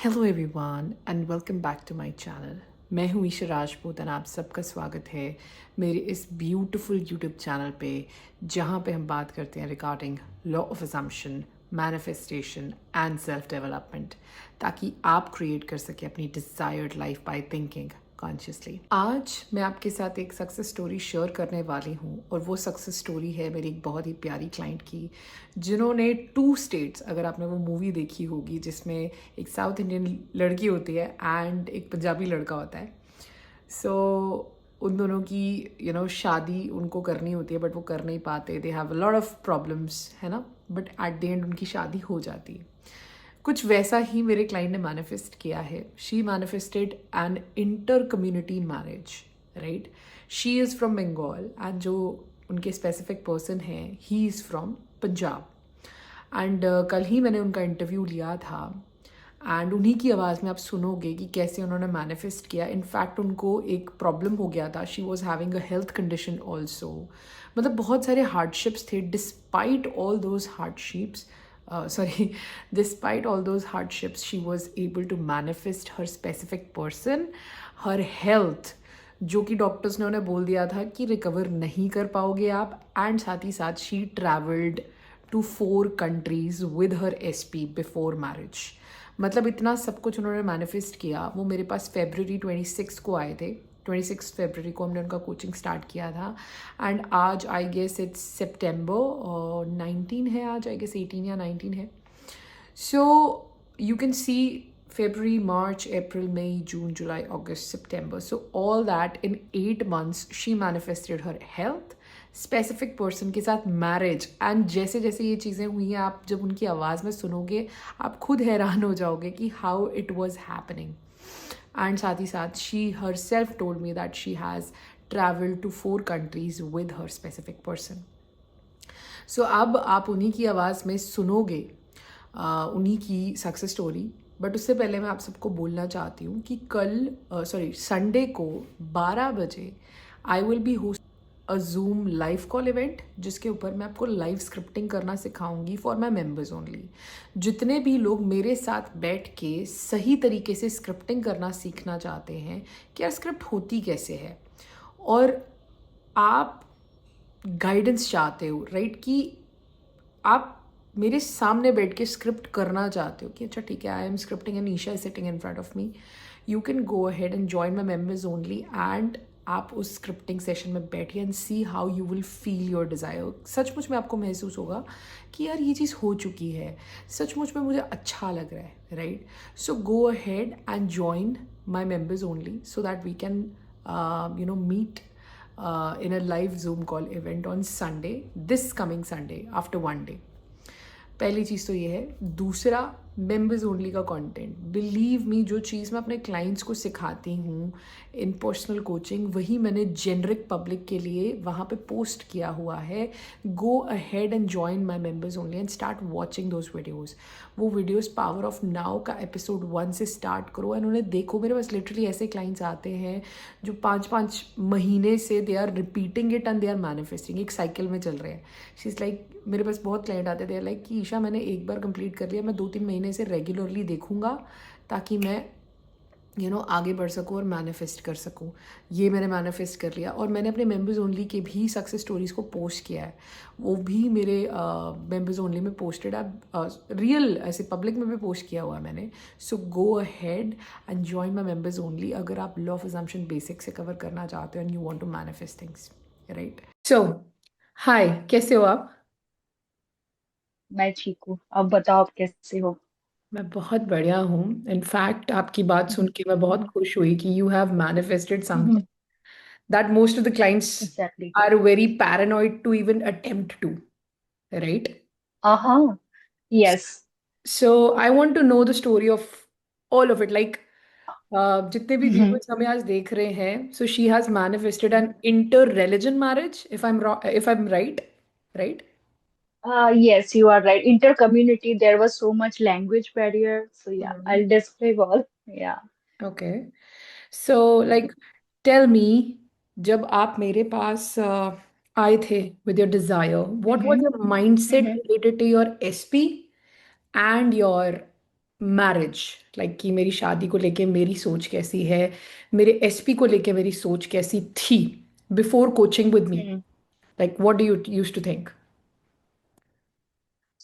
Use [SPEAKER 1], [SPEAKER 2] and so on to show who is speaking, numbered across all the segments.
[SPEAKER 1] Hello everyone and welcome back to my channel. मैं हूँ ईशा राजपूत और आप सबका स्वागत है मेरे इस ब्यूटीफुल यूट्यूब चैनल पे, जहाँ पे हम बात करते हैं regarding law of assumption, manifestation and self development, ताकि आप क्रिएट कर सकें अपनी desired life by thinking consciously. आज मैं आपके साथ एक सक्सेस स्टोरी शेयर करने वाली हूँ और वो सक्सेस स्टोरी है मेरी एक बहुत ही प्यारी क्लाइंट की, जिन्होंने टू स्टेट्स, अगर आपने वो मूवी देखी होगी जिसमें एक साउथ इंडियन लड़की होती है एंड एक पंजाबी लड़का होता है, सो उन दोनों की शादी उनको करनी होती है बट वो कर नहीं पाते। They have a lot of problems, है ना, बट एट द एंड उनकी शादी हो जाती है। कुछ वैसा ही मेरे क्लाइंट ने मैनिफेस्ट किया है। She manifested an inter community marriage, right. She is from Bengal and जो उनके स्पेसिफिक पर्सन हैं he is from Punjab. And कल ही मैंने उनका इंटरव्यू लिया था एंड उन्हीं की आवाज़ में आप सुनोगे कि कैसे उन्होंने मैनिफेस्ट किया। इनफैक्ट उनको एक प्रॉब्लम हो गया था, she was having a health condition also. मतलब बहुत सारे हार्डशिप्स थे। Despite all those hardships, despite all those hardships, she was able to manifest her specific person, her health, जो कि डॉक्टर्स ने उन्हें बोल दिया था कि रिकवर नहीं कर पाओगे आप। एंड साथ ही साथ she travelled to 4 countries with her SP before marriage. मतलब इतना सब कुछ उन्होंने मैनिफेस्ट किया। वो मेरे पास February 26 को आए थे। 26 फरवरी को हमने उनका कोचिंग स्टार्ट किया था एंड आज आई गेस इट्स September 19 है, आज आई गेस 18 या 19 है। सो you can see February, March, April, May, June, July, August, September. So all that in 8 months she manifested her health, specific person के साथ marriage. And जैसे जैसे ये चीज़ें हुई हैं, आप जब उनकी आवाज़ में सुनोगे आप खुद हैरान हो जाओगे कि how it was happening. And साथ ही साथ she herself told me that she has travelled to 4 countries with her specific person. So अब आप उन्हीं की आवाज़ में सुनोगे उन्हीं की सक्सेस स्टोरी। बट उससे पहले मैं आप सबको बोलना चाहती हूँ कि कल संडे को 12 बजे आई will B host a Zoom live call event, जिसके ऊपर मैं आपको लाइव स्क्रिप्टिंग करना सिखाऊंगी फॉर माई मेम्बर्स ओनली। जितने भी लोग मेरे साथ बैठ के सही तरीके से स्क्रिप्टिंग करना सीखना चाहते हैं कि यार स्क्रिप्ट होती कैसे है, और आप गाइडेंस चाहते हो, राइट, कि आप मेरे सामने बैठ के स्क्रिप्ट करना चाहते हो कि अच्छा ठीक है, I am scripting and Isha is sitting in front of me, you can go ahead and join my members only. And आप उस स्क्रिप्टिंग सेशन में बैठिए and see how you will feel your desire. सचमुच में आपको महसूस होगा कि यार ये चीज़ हो चुकी है, सचमुच में मुझे अच्छा लग रहा है, right. So go ahead and join my members only so that we can meet in a live Zoom call event on Sunday, this coming Sunday after one day. पहली चीज़ तो ये है। दूसरा, मेंबर्स ओनली का कंटेंट। बिलीव मी, जो चीज़ मैं अपने clients को सिखाती हूँ इन पर्सनल कोचिंग, वही मैंने जेनरिक पब्लिक के लिए वहाँ पे पोस्ट किया हुआ है। Go ahead and join my members only and start watching those videos. वो वीडियोज़ पावर ऑफ नाउ का एपिसोड 1 से स्टार्ट करो एंड उन्हें देखो। मेरे पास लिटरली ऐसे क्लाइंट्स आते हैं जो 5-5 महीने से they are repeating it and they are manifesting, एक साइकिल में चल रहे हैं। शी इज़ लाइक, मेरे पास बहुत क्लाइंट आते थे लाइक कि ईशा मैंने एक बार कंप्लीट कर लिया, मैं 2-3 महीने से रेगुलरली देखूंगा ताकि मैं आगे बढ़ सकूँ और मैनिफेस्ट कर सकूँ। ये मैंने मैनिफेस्ट कर लिया और मैंने अपने मेंबर्स ओनली के भी सक्सेस स्टोरीज़ को पोस्ट किया है। वो भी मेरे मेंबर्स ओनली में पोस्टेड है, रियल ऐसे पब्लिक में भी पोस्ट किया हुआ है मैंने। So go ahead and join my members only अगर आप लॉ ऑफ असम्पशन बेसिक से कवर करना चाहते हो and you want to manifest things, right. So hi, कैसे हो आप?
[SPEAKER 2] मैं ठीक हूँ। अब बताओ आप कैसे हो।
[SPEAKER 1] मैं बहुत बढ़िया हूँ। इनफैक्ट आपकी बात सुन के मैं बहुत खुश हुई कि you have manifested something that most of the clients
[SPEAKER 2] exactly.
[SPEAKER 1] Are very paranoid to even attempt to, right.
[SPEAKER 2] हाँ। Yes.
[SPEAKER 1] So I want to know the story of all of it, like जितने भी viewers हमें आज देख रहे हैं, so she has manifested an inter religion marriage, if I am right, right.
[SPEAKER 2] Yes, you are right. Inter-community, there was so much language barrier. So yeah, I'll describe all. Yeah.
[SPEAKER 1] Okay, so like tell me, जब आप मेरे पास आए थे with your desire, what was
[SPEAKER 2] Mm-hmm.
[SPEAKER 1] Your mindset
[SPEAKER 2] Mm-hmm.
[SPEAKER 1] Related to your SP and your marriage, like कि मेरी शादी को लेके मेरी सोच कैसी है, मेरे एसपी को लेके मेरी सोच कैसी थी before coaching with me,
[SPEAKER 2] Hmm.
[SPEAKER 1] Like what do you use to think?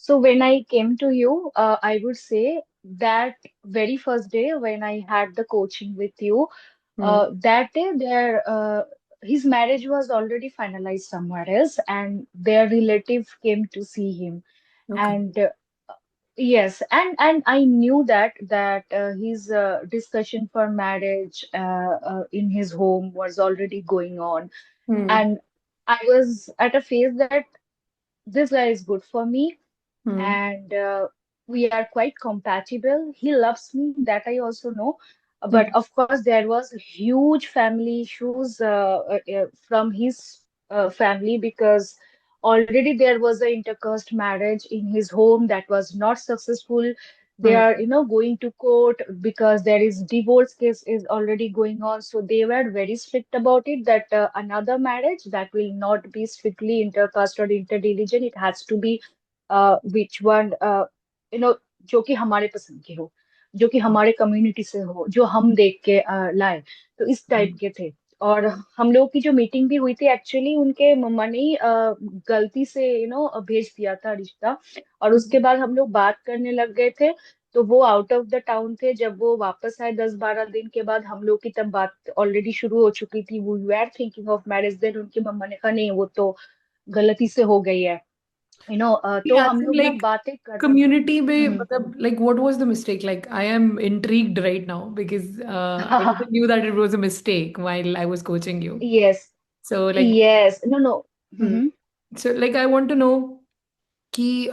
[SPEAKER 2] So when I came to you, I would say that very first day when I had the coaching with you,
[SPEAKER 1] hmm.
[SPEAKER 2] that day his marriage was already finalized somewhere else, and their relative came to see him.
[SPEAKER 1] Okay.
[SPEAKER 2] And yes, and I knew that his discussion for marriage in his home was already going on,
[SPEAKER 1] hmm.
[SPEAKER 2] and I was at a phase that this guy is good for me,
[SPEAKER 1] hmm.
[SPEAKER 2] and we are quite compatible. He loves me, that I also know. But
[SPEAKER 1] hmm.
[SPEAKER 2] of course, there was huge family issues from his family, because already there was an intercaste marriage in his home that was not successful. They
[SPEAKER 1] hmm.
[SPEAKER 2] are, going to court because there is divorce case is already going on. So they were very strict about it, that another marriage that will not be strictly intercaste or interreligion. It has to be which one जो कि हमारे पसंद के हो, जो कि हमारे community से हो, जो हम देख के लाए, तो इस टाइप के थे। और हम लोग की जो मीटिंग भी हुई थी, एक्चुअली उनके मम्मा ने ही, गलती से भेज दिया था रिश्ता। और उसके बाद हम लोग बात करने लग गए थे। तो वो आउट ऑफ द टाउन थे, जब वो वापस आए 10-12 दिन के बाद, हम लोग की तब बात ऑलरेडी शुरू हो चुकी थी। We are thinking of marriage. Then उनकी मम्मा ने कहा नहीं, वो तो गलती से हो गई है। तो हम लोग ना
[SPEAKER 1] लाइक
[SPEAKER 2] बातें कर रहे।
[SPEAKER 1] कम्युनिटी में
[SPEAKER 2] हम्म।
[SPEAKER 1] मतलब like what was the mistake? Like I am intrigued right now because I didn't knew that it was a mistake while I was coaching you.
[SPEAKER 2] Yes.
[SPEAKER 1] So like,
[SPEAKER 2] yes, no no. Hmm.
[SPEAKER 1] So like I want to know कि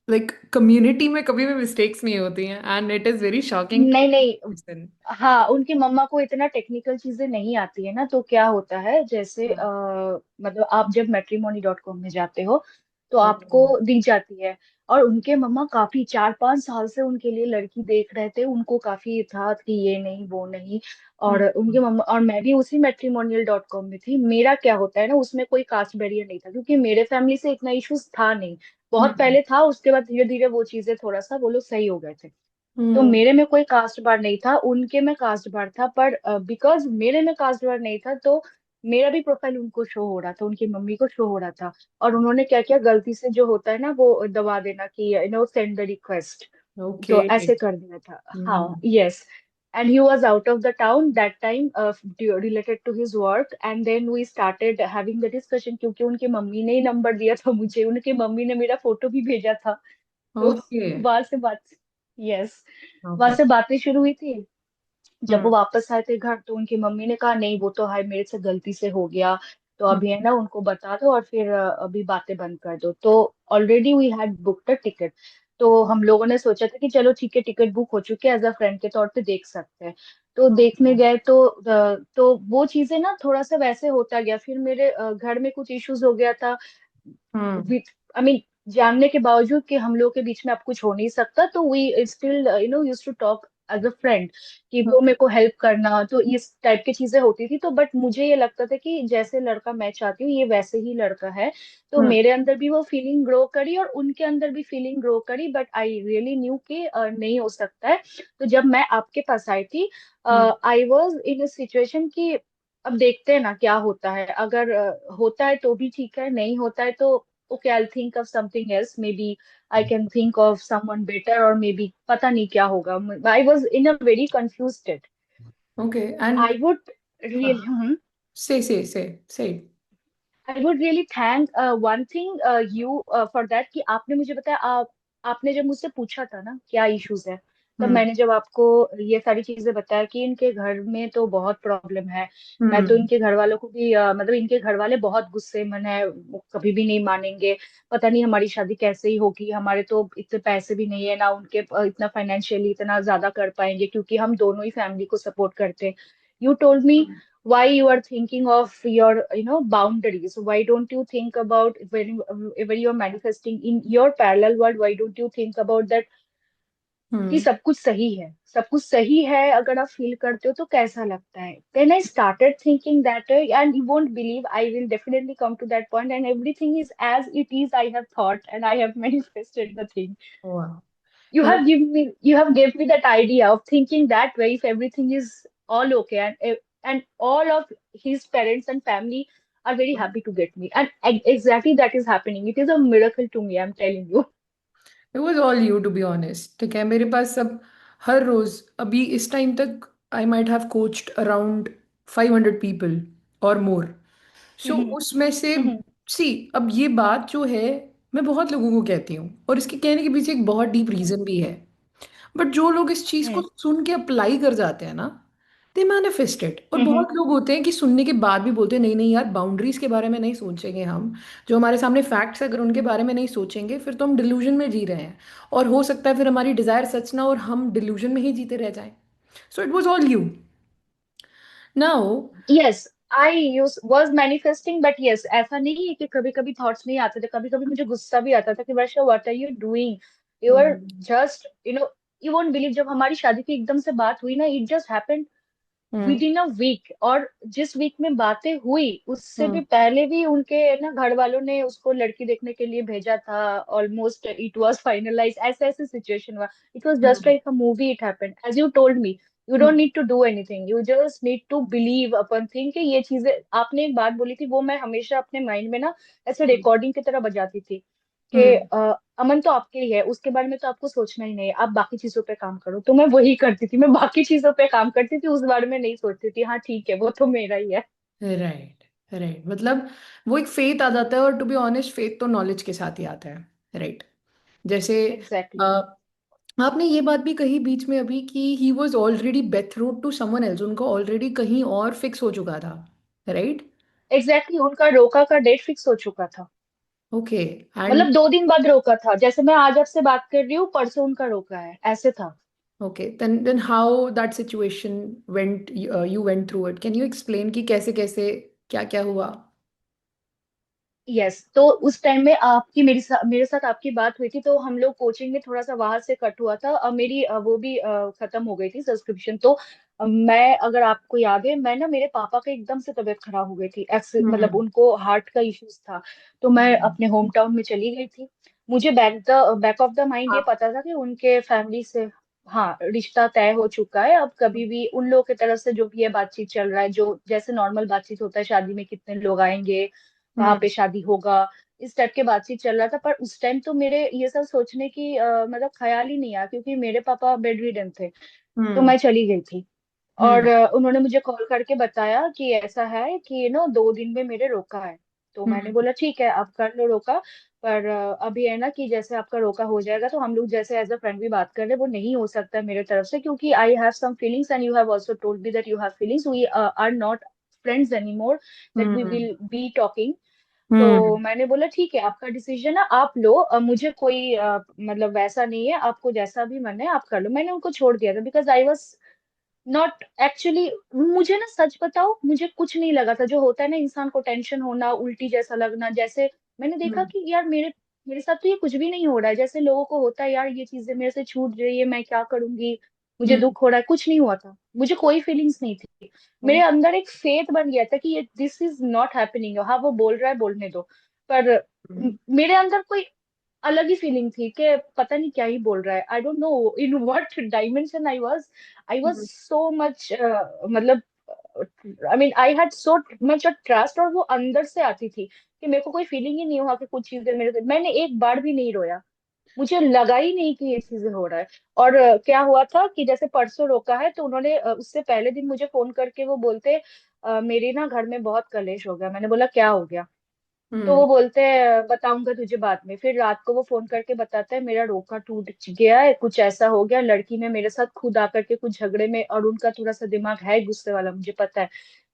[SPEAKER 1] like community में कभी भी mistakes नहीं होती हैं and it is very shocking
[SPEAKER 2] नहीं नहीं।
[SPEAKER 1] To listen.
[SPEAKER 2] हाँ, उनकी मम्मा को इतना टेक्निकल चीजें नहीं आती है ना। तो क्या होता है, जैसे मतलब आप जब matrimony.com में जाते हो तो आपको दिख जाती है। और उनके मम्मा काफी 4-5 साल से उनके लिए लड़की देख रहे थे। उनको काफी था कि ये नहीं वो नहीं। और उनके मम्मा और मैं भी उसी matrimonial.com में थी। मेरा क्या होता है ना, उसमें कोई कास्ट बैरियर नहीं था, क्योंकि मेरे फैमिली से इतना इश्यूज था नहीं। बहुत पहले था, उसके बाद धीरे धीरे वो चीजें थोड़ा सा वो लोग सही हो गए थे। तो मेरे में कोई कास्ट बार नहीं था, उनके में कास्ट बार था। पर बिकॉज मेरे में कास्ट बार नहीं था, तो मेरा भी प्रोफाइल उनको शो हो रहा था, उनकी मम्मी को शो हो रहा था। और उन्होंने क्या किया, गलती से जो होता है ना वो दबा देना कि सेंड द रिक्वेस्ट।
[SPEAKER 1] ओके.
[SPEAKER 2] तो ऐसे कर दिया था। हाँ, yes. And he was out of the town that time, related to his work, and then we started having the discussion, क्योंकि उनकी मम्मी ने ही नंबर दिया था मुझे, उनकी मम्मी ने मेरा फोटो भी भेजा था। तो
[SPEAKER 1] ओके.
[SPEAKER 2] वहां से बात, यस, वहां
[SPEAKER 1] ओके.
[SPEAKER 2] से बातें शुरू हुई थी। जब वो
[SPEAKER 1] हम्म.
[SPEAKER 2] वापस आए थे घर, तो उनकी मम्मी ने कहा नहीं, वो तो है, मेरे से गलती से हो गया। तो अभी है ना, उनको बता दो, और फिर अभी बातें बंद कर दो। तो already we had book the ticket. तो हम लोगों ने सोचा था कि चलो ठीक है, टिकट बुक हो चुकी है, एज अ फ्रेंड के तौर पे देख सकते हैं। तो देखने गए, तो वो चीजें ना थोड़ा सा वैसे होता गया। फिर मेरे घर में कुछ इश्यूज हो गया था
[SPEAKER 1] हम्म.
[SPEAKER 2] विथ, आई मीन, जानने के बावजूद कि हम लोग के बीच में अब कुछ हो नहीं सकता, तो we still use to talk as a friend, कि वो मेरे को हेल्प करना, तो इस टाइप की चीजें होती थी। तो बट मुझे ये लगता था कि जैसे लड़का मैं चाहती हूँ, ये वैसे ही लड़का है। तो मेरे अंदर भी वो फीलिंग ग्रो करी, और उनके अंदर भी फीलिंग ग्रो करी। बट आई रियली न्यू कि नहीं हो सकता है। तो जब मैं आपके पास आई थी, I was in a situation कि अब देखते हैं ना क्या होता है। अगर होता है तो भी ठीक है, नहीं होता है तो okay, I'll think of something else. Maybe I can think of someone better, or maybe पता नहीं क्या होगा। I was in a very confused state.
[SPEAKER 1] Okay.
[SPEAKER 2] I
[SPEAKER 1] and
[SPEAKER 2] would really,
[SPEAKER 1] से
[SPEAKER 2] I would really thank one thing you for that, कि आपने मुझे बताया। आपने जब मुझसे पूछा था ना क्या इश्यूज है, तब
[SPEAKER 1] हम्म.
[SPEAKER 2] मैंने जब आपको ये सारी चीजें बताया कि इनके घर में तो बहुत प्रॉब्लम है। मैं तो
[SPEAKER 1] हम्म.
[SPEAKER 2] इनके घर वालों को भी मतलब इनके घर वाले बहुत गुस्से मन है, वो कभी भी नहीं मानेंगे। पता नहीं हमारी शादी कैसे ही होगी, हमारे तो इतने पैसे भी नहीं है ना, उनके इतना फाइनेंशियली इतना ज्यादा कर पाएंगे, क्योंकि हम दोनों ही फैमिली को सपोर्ट करते हैं। You told me why you are thinking of your boundaries. Why don't you think about when you're manifesting in your parallel world, why don't you think about that कि
[SPEAKER 1] हम्म.
[SPEAKER 2] सब कुछ सही है, सब कुछ सही है। अगर आप फील करते हो तो कैसा लगता है। then I started thinking that and you won't believe, I will definitely come to that point, and everything is as it is, I have thought, and I have manifested the thing.
[SPEAKER 1] वाह. मतलब
[SPEAKER 2] you have gave me that idea of thinking that way if everything is all okay, and all of his parents and family are very happy to get me, and exactly that is happening. It is a miracle to me, I'm telling you.
[SPEAKER 1] It was all you to be honest, ठीक है। मेरे पास सब हर रोज अभी इस time तक I might have coached around 500 people और मोर। सो
[SPEAKER 2] हम्म।
[SPEAKER 1] उसमें से
[SPEAKER 2] हम्म।
[SPEAKER 1] सी, अब ये बात जो है मैं बहुत लोगों को कहती हूँ और इसके कहने के पीछे एक बहुत डीप
[SPEAKER 2] हम्म।
[SPEAKER 1] रीजन भी है। बट जो लोग इस चीज को
[SPEAKER 2] हम्म।
[SPEAKER 1] सुन के अप्लाई कर जाते हैं ना, दे मैनिफेस्ट इट। और
[SPEAKER 2] हम्म।
[SPEAKER 1] बहुत लोग होते हैं कि सुनने के बाद भी बोलते हैं नहीं नहीं यार, बाउंड्रीज के बारे में नहीं सोचेंगे हम, जो हमारे सामने फैक्ट्स अगर उनके बारे में नहीं सोचेंगे फिर तो हम डिल्यूजन में जी रहे हैं, और हो सकता है फिर हमारी डिजायर सच ना और हम डिल्यूजन में ही जीते रह जाएं। So it was all you now.
[SPEAKER 2] Yes, I use was manifesting, but yes, ऐसा नहीं है कि कभी कभी थॉट्स नहीं आते थे, कभी कभी मुझे गुस्सा भी आता था कि Varsha what are you doing, you are just you won't believe, जब हमारी शादी की एकदम से बात हुई ना, it just happened within a week. और जिस वीक में बातें हुई उससे भी पहले भी उनके ना घर वालों ने उसको लड़की देखने के लिए भेजा था, ऑलमोस्ट इट वाज फाइनलाइज, ऐसे ऐसे सिचुएशन हुआ। It was just like a movie, it happened as you told me. You don't need to do anything, you just need to believe अपन थिंक कि ये चीजें, आपने एक बात बोली थी वो मैं हमेशा अपने माइंड में ना ऐसे रिकॉर्डिंग की तरह बजाती थी कि अमन तो आपके ही है, उसके बारे में तो आपको सोचना ही नहीं है, आप बाकी चीजों पे काम करो। तो मैं वही करती थी, मैं बाकी चीजों पे काम करती थी, उस बारे में नहीं सोचती थी, हाँ ठीक है वो तो मेरा ही है।
[SPEAKER 1] Right, right. मतलब वो एक फेथ आ जाता है, और टू बी ऑनेस्ट फेथ तो नॉलेज के साथ ही आता है, राइट। जैसे अ,
[SPEAKER 2] एग्जैक्टली।
[SPEAKER 1] आपने ये बात भी कही बीच में अभी कि he was already betrothed to someone else, उनको ऑलरेडी कहीं और फिक्स हो चुका था, राइट।
[SPEAKER 2] एग्जैक्टली, उनका रोका का डेट फिक्स हो चुका था।
[SPEAKER 1] ओके। एंड
[SPEAKER 2] मतलब 2 दिन बाद रोका था, जैसे मैं आज आपसे बात कर रही हूँ परसों उनका रोका है, ऐसे था।
[SPEAKER 1] Okay, then how that situation went, you went through it, can you explain कि कैसे कैसे क्या क्या हुआ।
[SPEAKER 2] यस, तो उस टाइम में आपकी मेरे साथ आपकी बात हुई थी, तो हम लोग कोचिंग में थोड़ा सा वहां से कट हुआ था, मेरी वो भी खत्म हो गई थी सब्सक्रिप्शन। तो मैं, अगर आपको याद है, मैं ना, मेरे पापा का एकदम से तबीयत खराब हो गई थी, मतलब
[SPEAKER 1] हम्म।
[SPEAKER 2] उनको हार्ट का इश्यूज था। तो मैं अपने होम टाउन में चली गई थी। मुझे बैक ऑफ द माइंड ये
[SPEAKER 1] आप।
[SPEAKER 2] पता था कि उनके फैमिली से, हाँ, रिश्ता तय हो चुका है। अब कभी भी उन लोगों की तरफ से जो भी है बातचीत चल रहा है, जो जैसे नॉर्मल बातचीत होता है शादी में, कितने लोग आएंगे, कहाँ पे
[SPEAKER 1] हम्म।
[SPEAKER 2] शादी होगा, इस टाइप के बातचीत चल रहा था। पर उस टाइम तो मेरे ये सब सोचने की मतलब ख्याल ही नहीं आया, क्योंकि मेरे पापा बेड रिडन थे। तो
[SPEAKER 1] हम्म।
[SPEAKER 2] मैं चली गई थी। और
[SPEAKER 1] हम्म।
[SPEAKER 2] उन्होंने मुझे कॉल करके बताया कि ऐसा है कि 2 दिन में मेरे रोका है। तो मैंने
[SPEAKER 1] हम्म।
[SPEAKER 2] बोला ठीक है, आप कर लो रोका। पर अभी है ना कि जैसे आपका रोका हो जाएगा तो हम लोग जैसे एज अ फ्रेंड भी बात कर रहे हैं, वो नहीं हो सकता है मेरे तरफ से, क्योंकि I have some feelings and you have also told me that you have feelings, we are not friends any more, that we
[SPEAKER 1] hmm.
[SPEAKER 2] Will be talking. तो
[SPEAKER 1] हम्म।
[SPEAKER 2] मैंने बोला ठीक है, आपका डिसीजन है, आप लो, मुझे कोई मतलब वैसा नहीं है, आपको जैसा भी मन है आप कर लो। मैंने उनको छोड़ दिया था, because I was not actually, मुझे ना सच बताओ, मुझे कुछ नहीं लगा था, जो होता है ना इंसान को टेंशन होना, उल्टी जैसा लगना, जैसे मैंने देखा
[SPEAKER 1] हम्म।
[SPEAKER 2] कि यार मेरे मेरे साथ तो ये कुछ भी नहीं हो रहा है, जैसे लोगों को होता है यार ये चीजें मेरे से छूट रही है, मैं क्या करूंगी, मुझे
[SPEAKER 1] हम्म।
[SPEAKER 2] दुख हो रहा है, कुछ नहीं हुआ था, मुझे कोई फीलिंग्स नहीं थी। मेरे अंदर एक फेथ बन गया था कि ये दिस इज नॉट हैपनिंग, हाँ वो बोल रहा है बोलने दो। पर मेरे अंदर कोई अलग ही फीलिंग थी कि पता नहीं क्या ही बोल रहा है, I don't know in what dimension I was so much, मतलब I mean I had so much trust, और वो अंदर से आती थी कि मेरे को कोई फीलिंग ही नहीं हुआ कि कुछ चीजें मेरे से, मैंने एक बार भी नहीं रोया, मुझे लगा ही नहीं कि ये चीजें हो रहा है। और क्या हुआ था कि जैसे परसों रोका है, तो उन्होंने उससे पहले दिन मुझे फोन करके वो बोलते, मेरे ना घर में बहुत कलेश हो गया। मैंने बोला क्या हो गया? तो
[SPEAKER 1] हम्म।
[SPEAKER 2] वो बोलते हैं बताऊंगा तुझे बाद में। फिर रात को वो फोन करके बताता है मेरा रोका टूट गया है, कुछ ऐसा हो गया, लड़की ने मेरे साथ खुद आकर के कुछ झगड़े में, और उनका थोड़ा सा दिमाग है गुस्से वाला, मुझे पता है,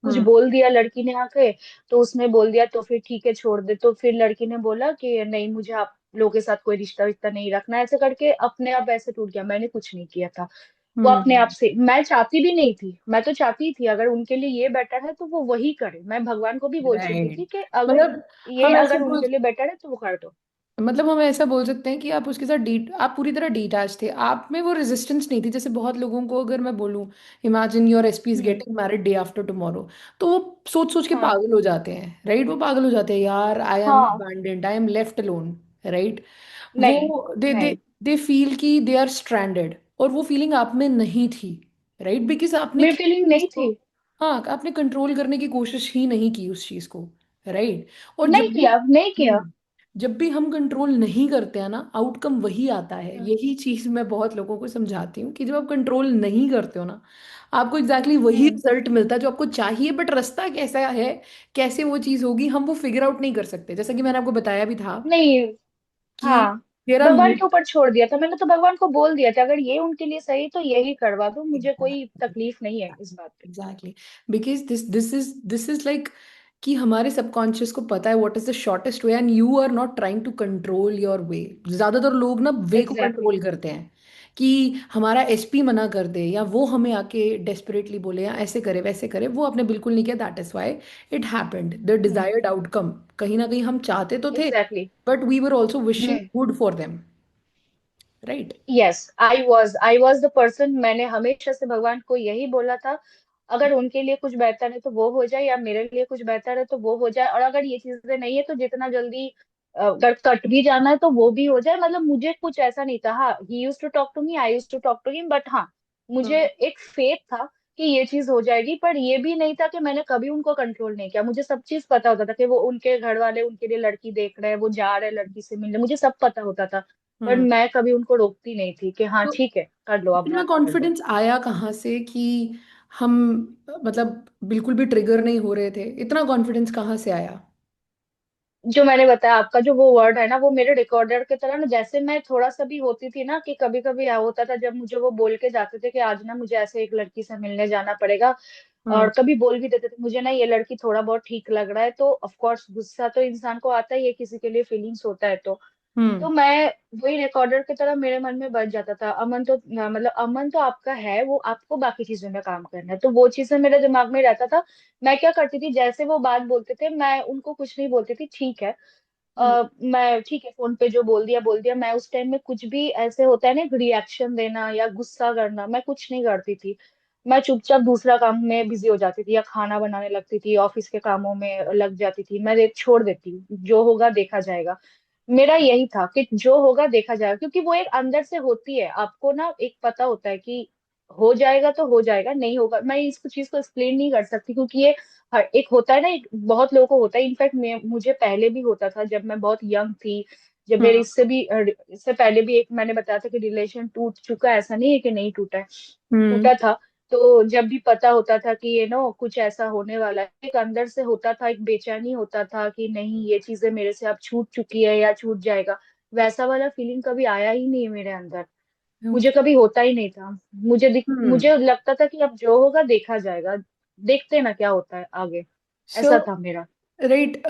[SPEAKER 2] कुछ
[SPEAKER 1] हम्म।
[SPEAKER 2] बोल दिया लड़की ने आके। तो उसने बोल दिया तो फिर ठीक है छोड़ दे। तो फिर लड़की ने बोला कि नहीं, मुझे आप लोगों के साथ कोई रिश्ता विश्ता नहीं रखना, ऐसे करके अपने आप ऐसे टूट गया, मैंने कुछ नहीं किया था। वो अपने आप
[SPEAKER 1] हम्म।
[SPEAKER 2] से, मैं चाहती भी नहीं थी, मैं तो चाहती थी अगर उनके लिए ये बेटर है तो वो वही करे, मैं भगवान को भी बोल चुकी थी
[SPEAKER 1] राइट।
[SPEAKER 2] कि अगर
[SPEAKER 1] मतलब
[SPEAKER 2] ये
[SPEAKER 1] हम ऐसे
[SPEAKER 2] अगर
[SPEAKER 1] बोल
[SPEAKER 2] उनके लिए बेटर है तो वो कर दो।
[SPEAKER 1] मतलब हम ऐसा बोल सकते हैं कि आप उसके साथ डी आप पूरी तरह डिटैच थे, आप में वो रेजिस्टेंस नहीं थी। जैसे बहुत लोगों को अगर मैं बोलूं, imagine your SP is
[SPEAKER 2] hmm.
[SPEAKER 1] Getting married day after tomorrow, तो वो सोच सोच के
[SPEAKER 2] हाँ।
[SPEAKER 1] पागल हो जाते हैं, राइट। वो पागल हो जाते हैं यार, आई एम
[SPEAKER 2] हाँ।
[SPEAKER 1] Abandoned, I am left alone, right.
[SPEAKER 2] नहीं।
[SPEAKER 1] वो दे दे
[SPEAKER 2] नहीं।
[SPEAKER 1] दे फील कि दे आर स्ट्रैंडेड, और वो फीलिंग आप में नहीं थी, राइट? बिकॉज आपने
[SPEAKER 2] मेरी
[SPEAKER 1] किसी
[SPEAKER 2] फीलिंग
[SPEAKER 1] चीज
[SPEAKER 2] नहीं
[SPEAKER 1] को,
[SPEAKER 2] थी।
[SPEAKER 1] हाँ, आपने कंट्रोल करने की कोशिश ही नहीं की उस चीज को, राइट? और
[SPEAKER 2] नहीं किया, नहीं किया।
[SPEAKER 1] जब भी हम कंट्रोल नहीं करते हैं ना, आउटकम वही आता है।
[SPEAKER 2] हम्म।
[SPEAKER 1] यही चीज मैं बहुत लोगों को समझाती हूँ कि जब आप कंट्रोल नहीं करते हो ना, आपको एग्जैक्टली वही
[SPEAKER 2] हम्म।
[SPEAKER 1] रिजल्ट मिलता है जो आपको चाहिए, बट रास्ता कैसा है, कैसे वो चीज होगी, हम वो फिगर आउट नहीं कर सकते। जैसा कि मैंने आपको बताया भी था
[SPEAKER 2] नहीं।
[SPEAKER 1] कि
[SPEAKER 2] हाँ,
[SPEAKER 1] देयर आर,
[SPEAKER 2] भगवान के ऊपर छोड़ दिया था मैंने, तो भगवान को बोल दिया था अगर ये उनके लिए सही तो यही करवा दो, मुझे कोई तकलीफ नहीं है इस बात पे।
[SPEAKER 1] Exactly, because this is like कि हमारे सबकॉन्शियस को पता है what is the shortest way, and you are not trying to control your way. ज्यादातर लोग ना वे को
[SPEAKER 2] एग्जैक्टली।
[SPEAKER 1] कंट्रोल करते हैं कि हमारा एसपी मना कर दे, या वो हमें आके डेस्परेटली बोले, या ऐसे करे वैसे करे। वो आपने बिल्कुल नहीं किया, that is why it happened. The desired outcome कहीं ना कहीं हम चाहते तो थे,
[SPEAKER 2] exactly.
[SPEAKER 1] But we were also wishing good for them, right?
[SPEAKER 2] Yes, I was the person, मैंने हमेशा से भगवान को यही बोला था, अगर उनके लिए कुछ बेहतर है तो वो हो जाए, या मेरे लिए कुछ बेहतर है तो वो हो जाए, और अगर ये चीजें नहीं है तो जितना जल्दी अगर कट भी जाना है तो वो भी हो जाए। मतलब मुझे कुछ ऐसा नहीं था। हाँ, he use to talk to me, I use to talk to him, but हाँ, मुझे
[SPEAKER 1] हम्म।
[SPEAKER 2] एक फेथ था कि ये चीज हो जाएगी। पर ये भी नहीं था कि मैंने कभी उनको कंट्रोल नहीं किया। मुझे सब चीज पता होता था कि वो उनके घर वाले उनके लिए लड़की देख रहे हैं, वो जा रहे हैं लड़की से मिलने, मुझे सब पता होता था। पर
[SPEAKER 1] हम्म।
[SPEAKER 2] मैं कभी उनको रोकती नहीं थी कि हाँ
[SPEAKER 1] तो
[SPEAKER 2] ठीक है कर लो, आप
[SPEAKER 1] इतना
[SPEAKER 2] बात कर लो।
[SPEAKER 1] कॉन्फिडेंस आया कहाँ से कि हम, मतलब बिल्कुल भी ट्रिगर नहीं हो रहे थे? इतना कॉन्फिडेंस कहाँ से आया?
[SPEAKER 2] जो मैंने बताया, आपका जो वो वर्ड है ना, वो मेरे रिकॉर्डर की तरह ना, जैसे मैं थोड़ा सा भी होती थी ना कि कभी कभी होता था जब मुझे वो बोल के जाते थे कि आज ना मुझे ऐसे एक लड़की से मिलने जाना पड़ेगा,
[SPEAKER 1] हम्म।
[SPEAKER 2] और कभी बोल भी देते थे मुझे ना ये लड़की थोड़ा बहुत ठीक लग रहा है, तो ऑफ कोर्स गुस्सा तो इंसान को आता ही है, किसी के लिए फीलिंग्स होता है तो
[SPEAKER 1] हम्म।
[SPEAKER 2] मैं वही रिकॉर्डर की तरह मेरे मन में बज जाता था, अमन तो मतलब अमन तो आपका है, वो आपको बाकी चीजों में काम करना है, तो वो चीजें मेरे दिमाग में रहता था। मैं क्या करती थी, जैसे वो बात बोलते थे मैं उनको कुछ नहीं बोलती थी, ठीक है,
[SPEAKER 1] हम्म।
[SPEAKER 2] मैं ठीक है, फोन पे जो बोल दिया। मैं उस टाइम में कुछ भी ऐसे होता है ना रिएक्शन देना या गुस्सा करना, मैं कुछ नहीं करती थी। मैं चुपचाप दूसरा काम में बिजी हो जाती थी, या खाना बनाने लगती थी, ऑफिस के कामों में लग जाती थी। मैं छोड़ देती हूँ, जो होगा देखा जाएगा। मेरा यही था कि जो होगा देखा जाएगा, क्योंकि वो एक अंदर से होती है, आपको ना एक पता होता है कि हो जाएगा तो हो जाएगा, नहीं होगा मैं इस चीज को एक्सप्लेन नहीं कर सकती, क्योंकि ये हर एक होता है ना, एक बहुत लोगों को होता है। इनफैक्ट मुझे पहले भी होता था जब मैं बहुत यंग थी, जब मेरे
[SPEAKER 1] हम्म।
[SPEAKER 2] इससे पहले भी एक मैंने बताया था कि रिलेशन टूट चुका है, ऐसा नहीं है कि नहीं टूटा है,
[SPEAKER 1] हम्म।
[SPEAKER 2] टूटा था। तो जब भी पता होता था कि ये नो कुछ ऐसा होने वाला है, एक अंदर से होता था, एक बेचैनी होता था कि नहीं ये चीजें मेरे से अब छूट चुकी है या छूट जाएगा। वैसा वाला फीलिंग कभी आया ही नहीं है मेरे अंदर, मुझे
[SPEAKER 1] ओके।
[SPEAKER 2] कभी होता ही नहीं था।
[SPEAKER 1] हम्म।
[SPEAKER 2] मुझे लगता था कि अब जो होगा देखा जाएगा, देखते हैं ना क्या होता है आगे।
[SPEAKER 1] सो,
[SPEAKER 2] ऐसा था मेरा।
[SPEAKER 1] राइट,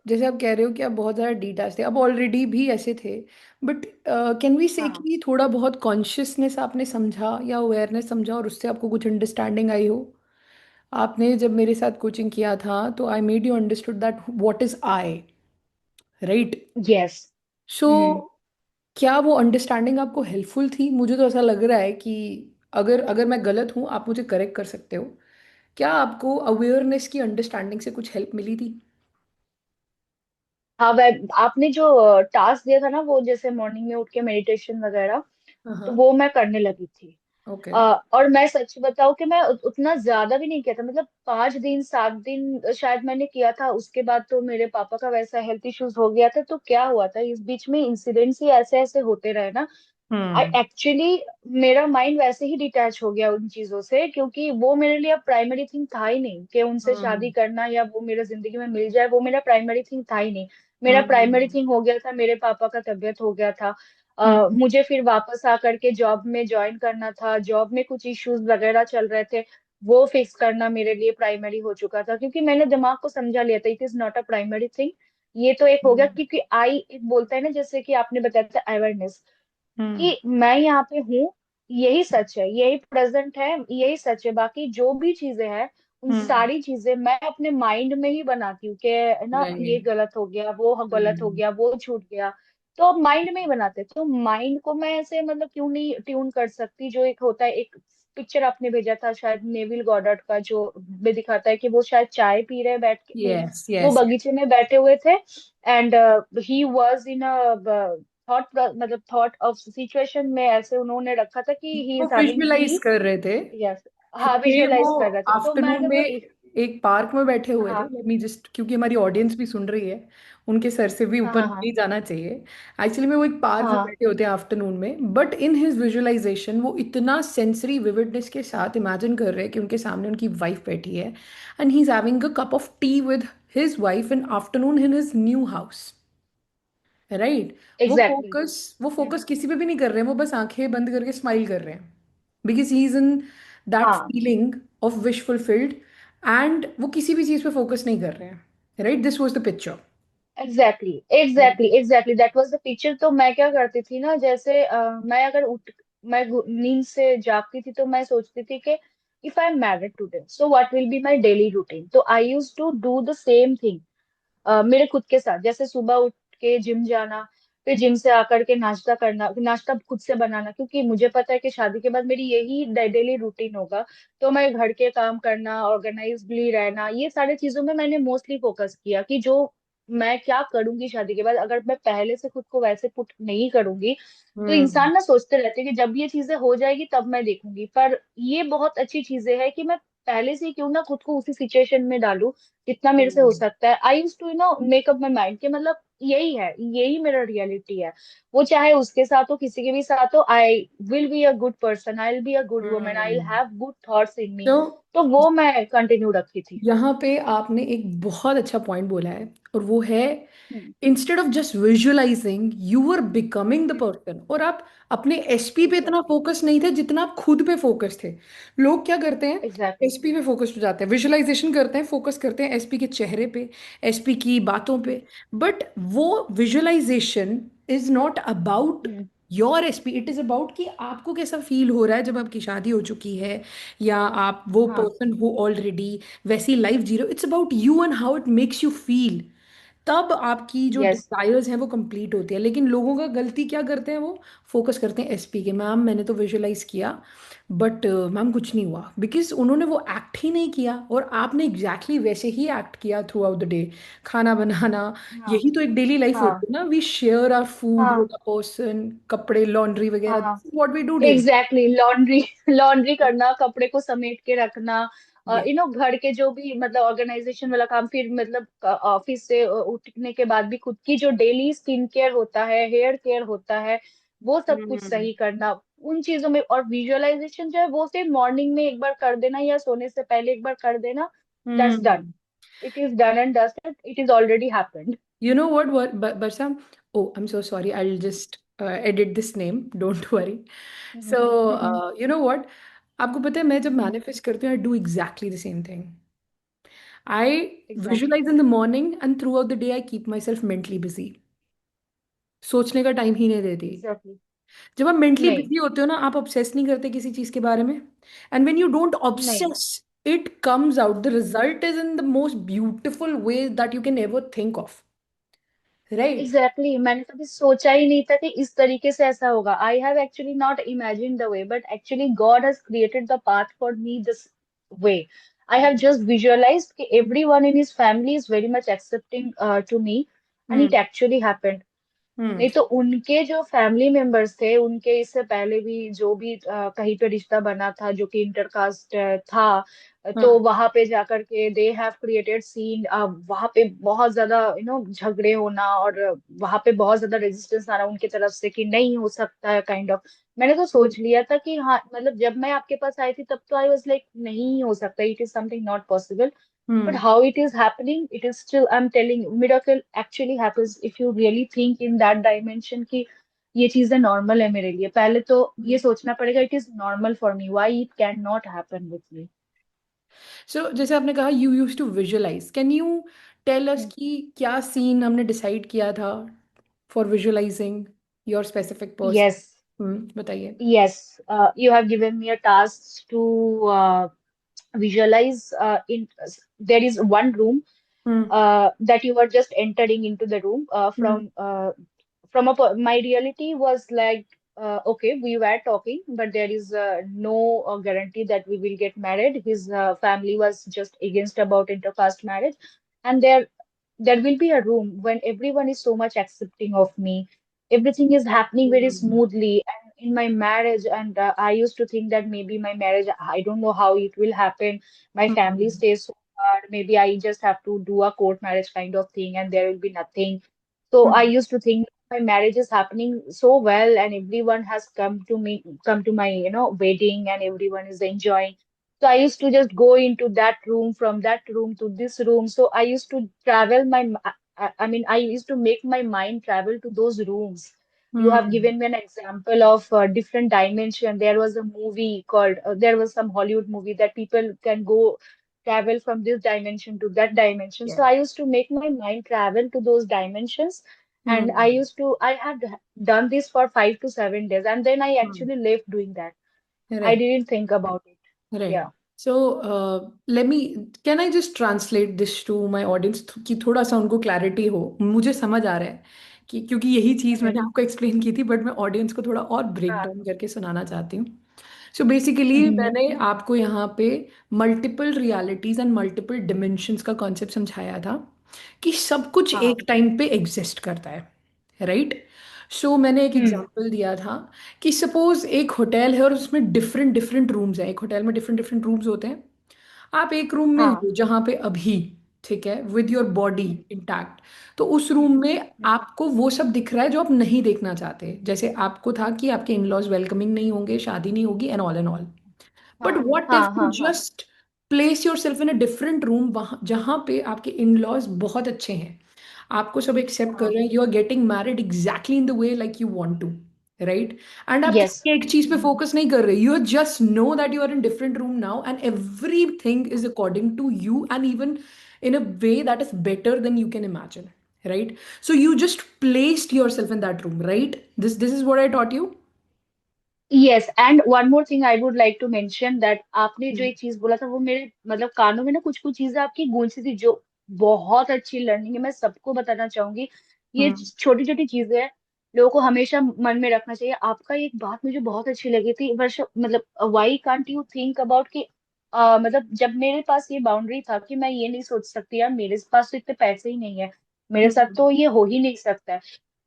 [SPEAKER 1] जैसे आप कह रहे हो कि आप बहुत ज़्यादा डिटैच थे, आप ऑलरेडी भी ऐसे थे, बट कैन वी से
[SPEAKER 2] हाँ।
[SPEAKER 1] कि थोड़ा बहुत कॉन्शियसनेस आपने समझा या अवेयरनेस समझा, और उससे आपको कुछ अंडरस्टैंडिंग आई हो? आपने जब मेरे साथ कोचिंग किया था तो I made you understood that what is I, right?
[SPEAKER 2] Yes.
[SPEAKER 1] So
[SPEAKER 2] hmm.
[SPEAKER 1] क्या वो अंडरस्टैंडिंग आपको हेल्पफुल थी? मुझे तो ऐसा लग रहा है कि अगर अगर मैं गलत हूँ, आप मुझे करेक्ट कर सकते हो। क्या आपको अवेयरनेस की अंडरस्टैंडिंग से कुछ हेल्प मिली थी?
[SPEAKER 2] हाँ, वह आपने जो टास्क दिया था ना, वो जैसे मॉर्निंग में उठ के मेडिटेशन वगैरह, तो
[SPEAKER 1] हाँ।
[SPEAKER 2] वो मैं करने लगी थी।
[SPEAKER 1] ओके।
[SPEAKER 2] और मैं सच बताऊं कि मैं उतना ज्यादा भी नहीं किया था, मतलब 5 दिन 7 दिन शायद मैंने किया था। उसके बाद तो मेरे पापा का वैसा हेल्थ इश्यूज हो गया था, तो क्या हुआ था इस बीच में, इंसिडेंट्स ही ऐसे ऐसे होते रहे ना। आई
[SPEAKER 1] हम्म।
[SPEAKER 2] एक्चुअली मेरा माइंड वैसे ही डिटैच हो गया उन चीजों से, क्योंकि वो मेरे लिए अब प्राइमरी थिंग था ही नहीं कि उनसे शादी
[SPEAKER 1] हम्म।
[SPEAKER 2] करना या वो मेरे जिंदगी में मिल जाए, वो मेरा प्राइमरी थिंग था ही नहीं। मेरा प्राइमरी
[SPEAKER 1] हम्म।
[SPEAKER 2] थिंग हो गया था, मेरे पापा का तबीयत हो गया था।
[SPEAKER 1] हम्म।
[SPEAKER 2] मुझे फिर वापस आकर के जॉब में ज्वाइन करना था, जॉब में कुछ इश्यूज वगैरह चल रहे थे, वो फिक्स करना मेरे लिए प्राइमरी हो चुका था, क्योंकि मैंने दिमाग को समझा लिया था it is not a primary thing. ये तो एक हो गया,
[SPEAKER 1] हम्म।
[SPEAKER 2] क्योंकि आई एक बोलता है ना, जैसे कि आपने बताया था अवेयरनेस,
[SPEAKER 1] हम्म।
[SPEAKER 2] कि मैं यहाँ पे हूँ, यही सच है, यही प्रेजेंट है, यही सच है, बाकी जो भी चीजें हैं उन
[SPEAKER 1] हम्म।
[SPEAKER 2] सारी चीजें मैं अपने माइंड में ही बनाती हूँ कि ना ये
[SPEAKER 1] राइट।
[SPEAKER 2] गलत हो गया, वो गलत हो
[SPEAKER 1] हम्म।
[SPEAKER 2] गया, वो छूट गया। तो अब माइंड में ही बनाते हैं, तो माइंड को मैं ऐसे मतलब क्यों नहीं ट्यून कर सकती? जो एक होता है, एक पिक्चर आपने भेजा था शायद नेविल गॉडर्ट का, जो में दिखाता है कि वो शायद चाय पी रहे बैठ के, नहीं,
[SPEAKER 1] यस,
[SPEAKER 2] वो
[SPEAKER 1] यस।
[SPEAKER 2] बगीचे में बैठे हुए थे, एंड ही वॉज इन अ मतलब थॉट ऑफ सिचुएशन में ऐसे उन्होंने रखा था कि ही
[SPEAKER 1] वो
[SPEAKER 2] इज हैविंग
[SPEAKER 1] विजुअलाइज
[SPEAKER 2] टी।
[SPEAKER 1] कर रहे थे
[SPEAKER 2] यस,
[SPEAKER 1] कि
[SPEAKER 2] हाँ
[SPEAKER 1] थे वो
[SPEAKER 2] विजुअलाइज कर रहे थे, तो
[SPEAKER 1] आफ्टरनून
[SPEAKER 2] मैंने
[SPEAKER 1] में
[SPEAKER 2] वही।
[SPEAKER 1] एक पार्क में बैठे हुए थे।
[SPEAKER 2] हाँ
[SPEAKER 1] लेट मी जस्ट, क्योंकि हमारी ऑडियंस भी सुन रही है, उनके सर से भी
[SPEAKER 2] हाँ
[SPEAKER 1] ऊपर
[SPEAKER 2] हाँ हाँ
[SPEAKER 1] नहीं जाना चाहिए। एक्चुअली में वो एक पार्क में
[SPEAKER 2] हाँ
[SPEAKER 1] बैठे होते हैं आफ्टरनून में, बट इन हिज विजुअलाइजेशन वो इतना सेंसरी विविडनेस के साथ इमेजिन कर रहे हैं कि उनके सामने उनकी वाइफ बैठी है and he is having a cup of T with his wife in afternoon in his new house, right.
[SPEAKER 2] Exactly.
[SPEAKER 1] वो फोकस किसी पे भी नहीं कर रहे हैं, वो बस आंखें बंद करके स्माइल कर रहे हैं because he is in that
[SPEAKER 2] हाँ
[SPEAKER 1] feeling of wish fulfilled, and वो किसी भी चीज पे फोकस नहीं कर रहे हैं, right. This was the picture.
[SPEAKER 2] Exactly exactly exactly that was the picture. तो मैं क्या करती थी ना, जैसे मैं अगर नींद से जागती थी तो मैं सोचती थी कि if I am married today so what will be my daily routine. तो I use to do the same thing मेरे खुद के साथ, जैसे सुबह उठ के जिम जाना, फिर जिम से आकर के नाश्ता करना, नाश्ता खुद से बनाना, क्योंकि मुझे पता है कि शादी के बाद मेरी यही डेली रूटीन होगा। तो मैं घर के काम करना, ऑर्गेनाइजली रहना, ये सारी चीजों में मैंने मोस्टली फोकस किया कि जो मैं क्या करूंगी शादी के बाद, अगर मैं पहले से खुद को वैसे पुट नहीं करूंगी तो
[SPEAKER 1] हम्म
[SPEAKER 2] इंसान ना सोचते रहते हैं कि जब ये चीजें हो जाएगी तब मैं देखूंगी। पर ये बहुत अच्छी चीजें है कि मैं पहले से ही क्यों ना खुद को उसी सिचुएशन में डालूं जितना मेरे से हो
[SPEAKER 1] हम्म
[SPEAKER 2] सकता है। I use to make up my mind कि मतलब यही है, यही मेरा रियलिटी है। वो चाहे उसके साथ हो, किसी के भी साथ हो, I will be a good person, I will be a good woman, I will
[SPEAKER 1] hmm.
[SPEAKER 2] Have good thoughts in me.
[SPEAKER 1] तो
[SPEAKER 2] तो वो मैं कंटिन्यू रखी थी।
[SPEAKER 1] यहाँ पे आपने एक बहुत अच्छा पॉइंट बोला है, और वो है
[SPEAKER 2] hmm,
[SPEAKER 1] instead of just visualising you are becoming the person. और आप अपने एसपी पे इतना
[SPEAKER 2] एग्जैक्टली
[SPEAKER 1] फोकस नहीं थे जितना आप खुद पे फोकस थे। लोग क्या करते हैं,
[SPEAKER 2] एग्जैक्टली।
[SPEAKER 1] एसपी पे फोकस हो जाते हैं, विजुअलाइजेशन करते हैं, फोकस करते हैं एसपी के चेहरे पे, एसपी की बातों पे। बट वो visualisation is not about
[SPEAKER 2] hmm,
[SPEAKER 1] your SP, it is about कि आपको कैसा फील हो रहा है जब आपकी शादी हो चुकी है, या आप वो
[SPEAKER 2] हाँ
[SPEAKER 1] पर्सन हो ऑलरेडी वैसी लाइफ जी रहे हो। It's about you and how it makes you feel. तब आपकी जो
[SPEAKER 2] यस।
[SPEAKER 1] डिजायर्स हैं वो कंप्लीट होती है। लेकिन लोगों का गलती क्या करते हैं, वो फोकस करते हैं एसपी के। मैम मैंने तो विजुअलाइज किया, बट मैम कुछ नहीं हुआ, बिकॉज उन्होंने वो एक्ट ही नहीं किया, और आपने एग्जैक्टली वैसे ही एक्ट किया थ्रू आउट द डे। खाना बनाना,
[SPEAKER 2] हाँ
[SPEAKER 1] यही तो एक डेली लाइफ
[SPEAKER 2] हाँ
[SPEAKER 1] होती है ना। वी शेयर आवर फूड
[SPEAKER 2] हाँ
[SPEAKER 1] विद अ पर्सन, कपड़े लॉन्ड्री वगैरह,
[SPEAKER 2] हाँ
[SPEAKER 1] this is what we do daily.
[SPEAKER 2] Exactly. Laundry laundry करना, कपड़े को समेट के रखना,
[SPEAKER 1] ये
[SPEAKER 2] घर के जो भी मतलब ऑर्गेनाइजेशन वाला काम, फिर मतलब ऑफिस से उठने के बाद भी खुद की जो डेली स्किन केयर होता है, हेयर केयर होता है, वो सब कुछ
[SPEAKER 1] हम्म
[SPEAKER 2] सही करना उन चीजों में। और विजुअलाइजेशन जो है वो सिर्फ मॉर्निंग में एक बार कर देना या सोने से पहले एक बार कर देना, that's done.
[SPEAKER 1] Hmm.
[SPEAKER 2] It is done and dusted, it is already happened.
[SPEAKER 1] You know what, Barsam? Oh, I'm so sorry. I'll just edit this name. Don't worry. So, you know what? आपको पता है मैं जब manifest करती हूँ, I do exactly the same thing. I
[SPEAKER 2] exactly
[SPEAKER 1] visualize in the morning and throughout the day I keep myself mentally busy. सोचने का time ही नहीं देती।
[SPEAKER 2] एग्जैक्टली।
[SPEAKER 1] जब आप मेंटली
[SPEAKER 2] नहीं
[SPEAKER 1] बिजी होते हो ना, आप ऑब्सेस नहीं करते किसी चीज के बारे में। एंड व्हेन यू डोंट
[SPEAKER 2] नहीं
[SPEAKER 1] obsess, it comes out, the result is in the most beautiful way that you can ever think of, right.
[SPEAKER 2] Exactly मैंने कभी सोचा ही नहीं था कि इस तरीके से ऐसा होगा। I have actually not imagine the way, but actually God has created the path for me this way. I have just visualised कि everyone in his family is very much accepting to me, and it
[SPEAKER 1] hmm
[SPEAKER 2] actually happened.
[SPEAKER 1] Hmm
[SPEAKER 2] नहीं तो उनके जो family members थे, उनके इससे पहले भी जो भी कहीं पे रिश्ता बना था जो कि इंटरकास्ट था, तो
[SPEAKER 1] हाँ
[SPEAKER 2] वहां पे जाकर के दे हैव क्रिएटेड सीन, वहां पे बहुत ज्यादा झगड़े होना, और वहां पे बहुत ज्यादा रेजिस्टेंस आना उनके तरफ से कि नहीं हो सकता है, काइंड ऑफ। मैंने तो सोच लिया था कि हाँ, मतलब जब मैं आपके पास आई थी तब तो आई वाज लाइक नहीं हो सकता, it is something not possible. But
[SPEAKER 1] hmm
[SPEAKER 2] how it is happening, it is still, I'm telling you, miracle actually happens if you really think in that dimension कि ये चीजें नॉर्मल है मेरे लिए। पहले तो ये सोचना पड़ेगा it is normal for me, why it can not happen with me.
[SPEAKER 1] So जैसे आपने कहा you use to visualise, can you tell us कि क्या सीन हमने डिसाइड किया था for visualising your specific person.
[SPEAKER 2] Yes
[SPEAKER 1] बताइए।
[SPEAKER 2] Yes, you have given me a task to visualize in there is one room
[SPEAKER 1] hmm
[SPEAKER 2] that you were just entering into the room
[SPEAKER 1] hmm
[SPEAKER 2] my reality was like, okay, we were talking, but there is no guarantee that we will get married. His family was just against about intercaste marriage, and there will be a room when everyone is so much accepting of me. everything is happening very
[SPEAKER 1] Hmm.
[SPEAKER 2] smoothly. And in my marriage, and I used to think that maybe my marriage, I don't know how it will happen. My family
[SPEAKER 1] Hmm.
[SPEAKER 2] stays so hard. Maybe I just have to do a court marriage kind of thing, and there will be nothing. So I
[SPEAKER 1] Hmm.
[SPEAKER 2] used to think my marriage is happening so well, and everyone has come to my, wedding, and everyone is enjoying. So I used to just go into that room, from that room to this room. So I used to travel I mean, I used to make my mind travel to those rooms. You have
[SPEAKER 1] Hmm.
[SPEAKER 2] given me an example of different dimension. There was a movie called, there was some Hollywood movie that people can go travel from this dimension to that dimension. So
[SPEAKER 1] Yeah.
[SPEAKER 2] I used to make my mind travel to those dimensions. And
[SPEAKER 1] Hmm.
[SPEAKER 2] I had done this for 5 to 7 days, and then I
[SPEAKER 1] Hmm.
[SPEAKER 2] actually left doing that. I
[SPEAKER 1] Right.
[SPEAKER 2] didn't think about it.
[SPEAKER 1] Right.
[SPEAKER 2] Yeah.
[SPEAKER 1] So, can I just translate this to my audience कि थोड़ा सा उनको clarity हो, मुझे समझ आ रहा है कि क्योंकि यही चीज़ मैंने
[SPEAKER 2] हम्म।
[SPEAKER 1] आपको एक्सप्लेन की थी, बट मैं ऑडियंस को थोड़ा और ब्रेक
[SPEAKER 2] हाँ।
[SPEAKER 1] डाउन करके सुनाना चाहती हूँ. सो बेसिकली
[SPEAKER 2] हम्म।
[SPEAKER 1] मैंने आपको यहाँ पे multiple realities and multiple dimensions का कॉन्सेप्ट समझाया था कि सब कुछ
[SPEAKER 2] हाँ।
[SPEAKER 1] एक टाइम पे एग्जिस्ट करता है, राइट? सो मैंने एक
[SPEAKER 2] हम्म।
[SPEAKER 1] एग्जांपल दिया था कि सपोज एक होटल है और उसमें डिफरेंट डिफरेंट रूम्स हैं. एक होटल में डिफरेंट डिफरेंट रूम्स होते हैं. आप एक रूम में
[SPEAKER 2] हाँ।
[SPEAKER 1] हो जहाँ पे अभी, ठीक है, with your body
[SPEAKER 2] hmm.
[SPEAKER 1] Intact, तो उस
[SPEAKER 2] हम्म।
[SPEAKER 1] रूम में
[SPEAKER 2] हम्म।
[SPEAKER 1] आपको वो सब दिख रहा है जो आप नहीं देखना चाहते. जैसे आपको था कि आपके इन लॉज वेलकमिंग नहीं होंगे, शादी नहीं होगी, and all and all. But
[SPEAKER 2] हाँ।
[SPEAKER 1] वॉट इफ
[SPEAKER 2] हाँ।
[SPEAKER 1] यू
[SPEAKER 2] हाँ। हाँ।
[SPEAKER 1] Just place your self in a different room, वहां जहां पे आपके इन लॉज बहुत अच्छे हैं, आपको सब एक्सेप्ट कर
[SPEAKER 2] हाँ।
[SPEAKER 1] रहे हैं, you are getting married exactly in the way like you want to, right? And आप
[SPEAKER 2] यस।
[SPEAKER 1] किसी एक चीज पे फोकस नहीं कर रहे, you just know that you are in different room now and everything is according to you and even in a way that is better than you can imagine, right? So you just placed yourself in that room, right? This is what I taught you.
[SPEAKER 2] Yes, and one more thing I would like to mention that आपने जो
[SPEAKER 1] Hmm.
[SPEAKER 2] एक चीज बोला था वो मेरे मतलब कानों में ना कुछ कुछ चीजें आपकी गूंजी थी, जो बहुत अच्छी लर्निंग है। मैं सबको बताना चाहूंगी, ये
[SPEAKER 1] Hmm.
[SPEAKER 2] छोटी छोटी चीजें हैं, लोगों को हमेशा मन में रखना चाहिए। आपका एक बात मुझे बहुत अच्छी लगी थी वर्ष, मतलब why can't you think about कि मतलब जब मेरे पास ये बाउंड्री था कि मैं ये नहीं सोच सकती यार मेरे पास तो इतने पैसे ही नहीं है, मेरे साथ
[SPEAKER 1] Hmm.
[SPEAKER 2] तो ये हो ही नहीं सकता है।